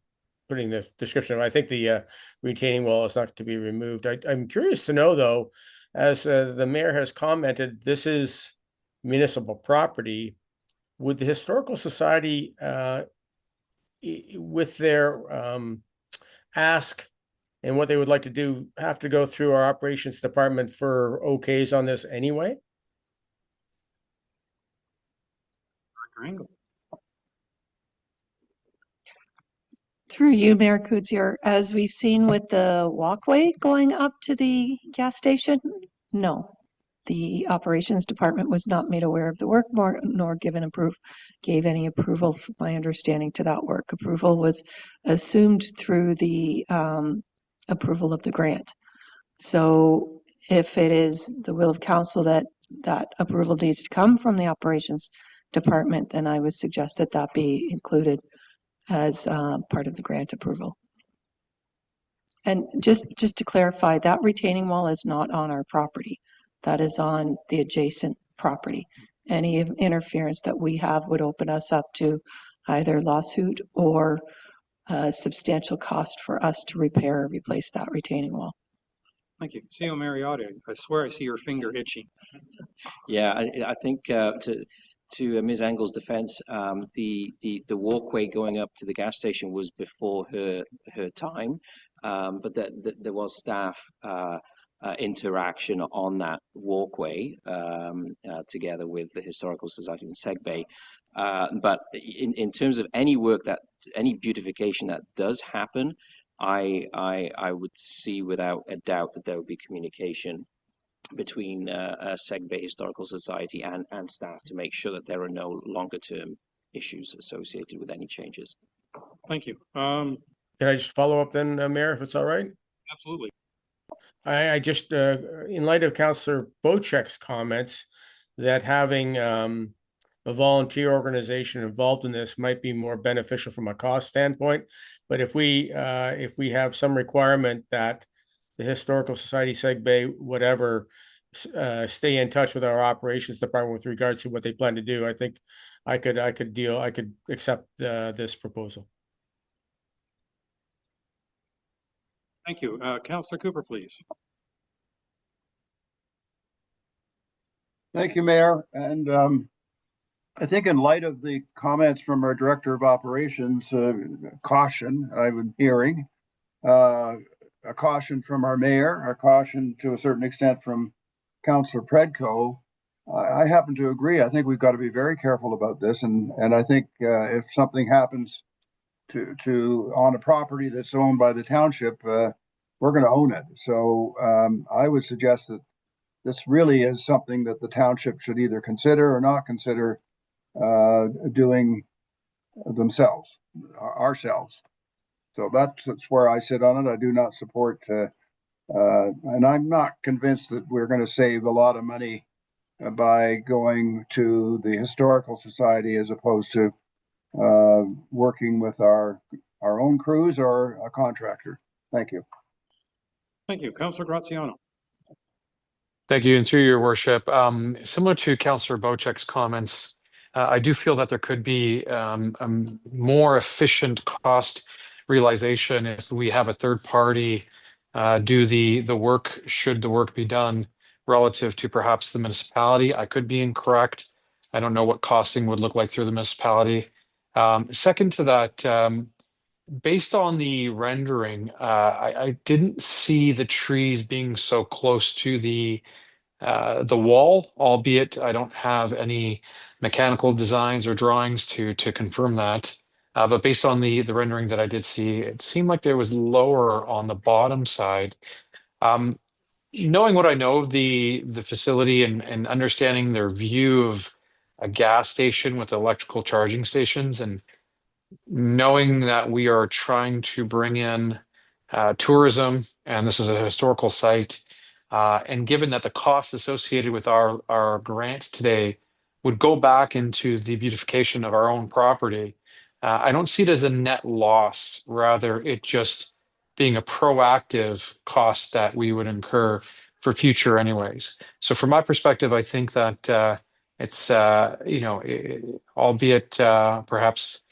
putting the description. I think the retaining wall is not to be removed. I'm curious to know though, as the mayor has commented, this is municipal property. Would the Historical Society, with their ask and what they would like to do, have to go through our operations department for okays on this anyway? Through you, Mayor Kudzier, as we've seen with the walkway going up to the gas station, no. The operations department was not made aware of the work nor gave any approval, from my understanding, to that work. Approval was assumed through the approval of the grant. So if it is the will of council that that approval needs to come from the operations department, then I would suggest that that be included as part of the grant approval. And just to clarify, that retaining wall is not on our property. That is on the adjacent property. Any interference that we have would open us up to either lawsuit or substantial cost for us to repair or replace that retaining wall. Thank you. CEO Mariotti, I swear I see your finger itching. Yeah, I think to Ms. Engel's defense, the walkway going up to the gas station was before her time, but there was staff interaction on that walkway together with the Historical Society and SEGBAY. But in terms of any work any beautification that does happen, I would see without a doubt that there would be communication between SEGBAY Historical Society and staff to make sure that there are no longer term issues associated with any changes. Thank you. Can I just follow up then, Mayor, if it's all right? Absolutely. I just, in light of Councillor Bocek's comments, that having a volunteer organization involved in this might be more beneficial from a cost standpoint. But if we have some requirement that the Historical Society, SEGBAY, whatever, stay in touch with our operations department with regards to what they plan to do, I think I could accept this proposal. Thank you. Councillor Cooper, please. Thank you, Mayor. And I think in light of the comments from our Director of Operations, caution I'm hearing, a caution from our mayor, a caution to a certain extent from Councillor Predko. I happen to agree. I think we've got to be very careful about this. And I think if something happens to on a property that's owned by the township, we're going to own it. So I would suggest that this really is something that the township should either consider or not consider doing themselves, ourselves. So that's where I sit on it. I do not support, and I'm not convinced that we're going to save a lot of money by going to the Historical Society as opposed to working with our own crews or a contractor. Thank you. Thank you. Councillor Graziano. Thank you. And through your worship, similar to Councillor Bocek's comments, I do feel that there could be a more efficient cost realization if we have a third party do the work, should the work be done, relative to perhaps the municipality. I could be incorrect. I don't know what costing would look like through the municipality. Second to that, based on the rendering, I didn't see the trees being so close to the wall, albeit I don't have any mechanical designs or drawings to confirm that. But based on the rendering that I did see, it seemed like there was lower on the bottom side. Knowing what I know of the facility and understanding their view of a gas station with electrical charging stations, and knowing that we are trying to bring in tourism, and this is a historical site, and given that the costs associated with our grant today would go back into the beautification of our own property, I don't see it as a net loss, rather it just being a proactive cost that we would incur for future anyways. So from my perspective, I think that it's albeit perhaps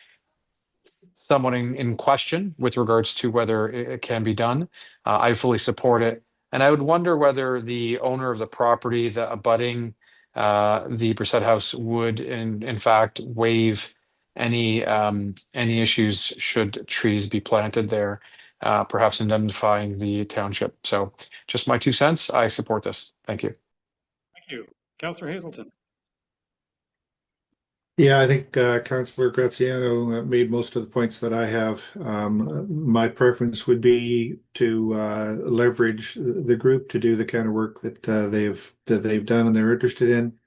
somewhat in question with regards to whether it can be done. I fully support it. And I would wonder whether the owner of the property, the abutting the Brissett House, would in fact waive any issues should trees be planted there, perhaps indemnifying the township. So just my 2 cents. I support this. Thank you. Thank you. Councillor Hazelton. Yeah, I think Councillor Graziano made most of the points that I have. My preference would be to leverage the group to do the kind of work that they've done and they're interested in.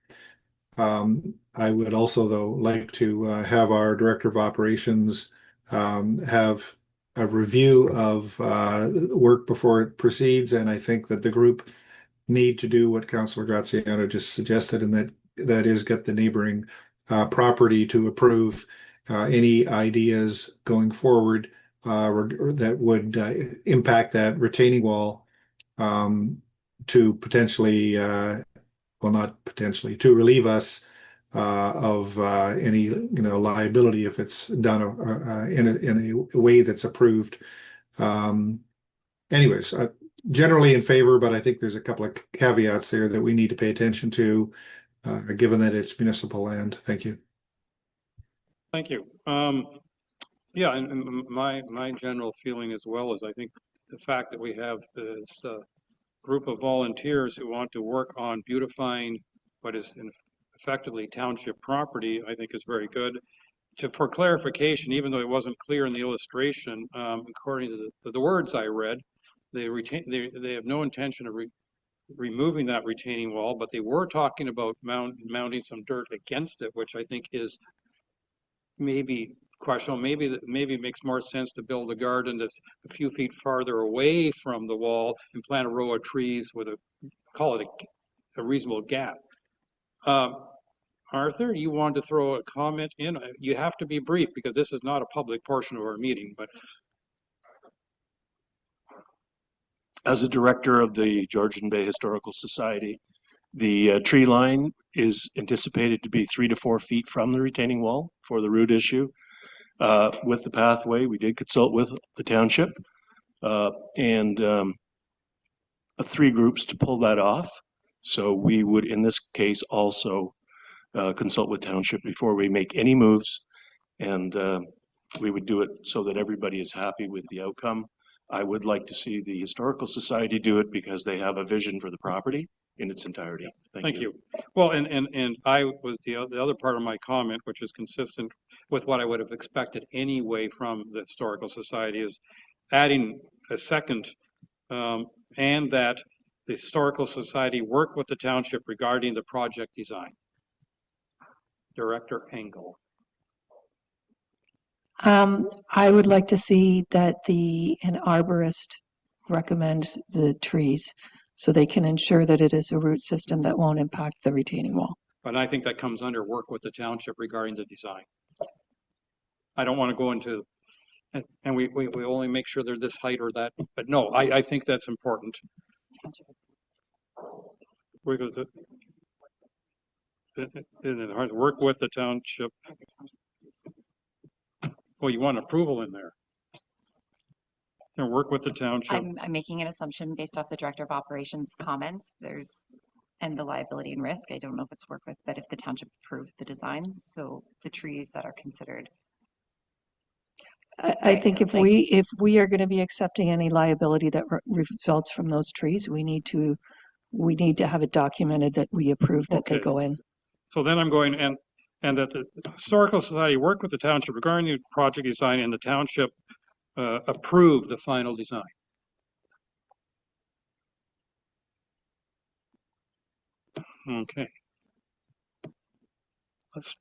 I would also, though, like to have our Director of Operations have a review of work before it proceeds, and I think that the group need to do what Councillor Graziano just suggested, and that is get the neighboring property to approve any ideas going forward that would impact that retaining wall to potentially, well, not potentially, to relieve us of any liability if it's done in a way that's approved. Anyways, generally in favor, but I think there's a couple of caveats there that we need to pay attention to, given that it's municipal land. Thank you. Thank you. Yeah, and my general feeling as well is I think the fact that we have this group of volunteers who want to work on beautifying what is effectively township property, I think is very good. For clarification, even though it wasn't clear in the illustration, according to the words I read, they have no intention of removing that retaining wall, but they were talking about mounting some dirt against it, which I think is maybe questionable. Maybe it makes more sense to build a garden that's a few feet farther away from the wall and plant a row of trees with call it a reasonable gap. Arthur, you wanted to throw a comment in? You have to be brief because this is not a public portion of our meeting, but. As a director of the Georgian Bay Historical Society, the tree line is anticipated to be 3 to 4 feet from the retaining wall for the root issue. With the pathway, we did consult with the township and 3 groups to pull that off. So we would, in this case, also consult with township before we make any moves, and we would do it so that everybody is happy with the outcome. I would like to see the Historical Society do it because they have a vision for the property in its entirety. Thank you. Well, and I was the other part of my comment, which is consistent with what I would have expected anyway from the Historical Society, is adding a second, and that the Historical Society work with the township regarding the project design. Director Engel. I would like to see that an arborist recommend the trees so they can ensure that it is a root system that won't impact the retaining wall. But I think that comes under work with the township regarding the design. I don't want to go into, and we only make sure they're this height or that, but no, I think that's important. We're going to work with the township. Well, you want approval in there. And work with the township. I'm making an assumption based off the Director of Operations comments. And the liability and risk. I don't know if it's work with, but if the township approved the design, so the trees that are considered. I think if we are going to be accepting any liability that results from those trees, we need to have it documented that we approve that they go in. So then I'm going and that the Historical Society worked with the township regarding the project design, and the township approved the final design. Okay.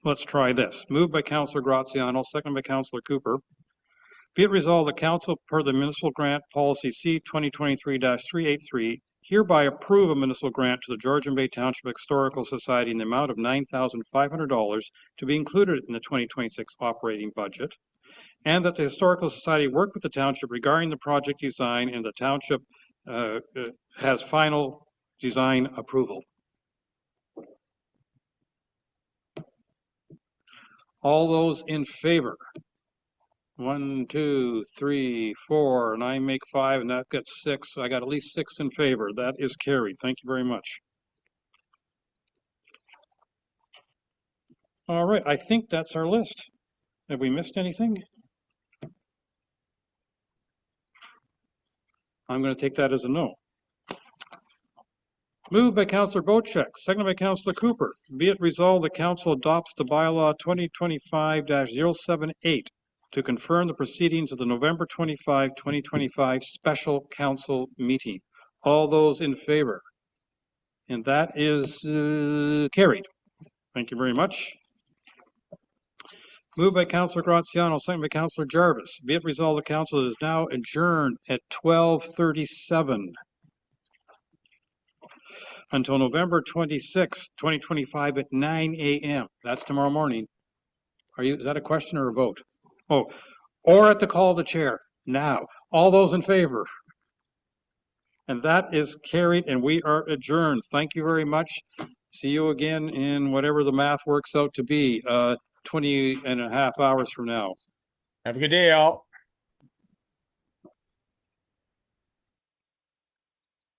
Let's try this. Moved by Councillor Graziano, second by Councillor Cooper. Be it resolved, the council, per the municipal grant policy C 2023-383, hereby approve a municipal grant to the Georgian Bay Township Historical Society in the amount of $9,500 to be included in the 2026 operating budget, and that the Historical Society work with the township regarding the project design, and the township has final design approval. All those in favor? 1, 2, 3, 4, and I make 5, and that gets 6. I got at least 6 in favor. That is carried. Thank you very much. All right, I think that's our list. Have we missed anything? I'm going to take that as a no. Moved by Councillor Bocheck, seconded by Councillor Cooper. Be it resolved the council adopts the bylaw 2025-078 to confirm the proceedings of the November 25, 2025 special council meeting. All those in favor? And that is carried. Thank you very much. Moved by Councillor Graziano, seconded by Councillor Jarvis. Be it resolved the council is now adjourned at 12:37 until November 26, 2025 at 9 a.m. That's tomorrow morning. Is that a question or a vote? Oh, or at the call of the chair. Now, all those in favor? And that is carried, and we are adjourned. Thank you very much. See you again in whatever the math works out to be, 20 and a half hours from now. Have a good day, all.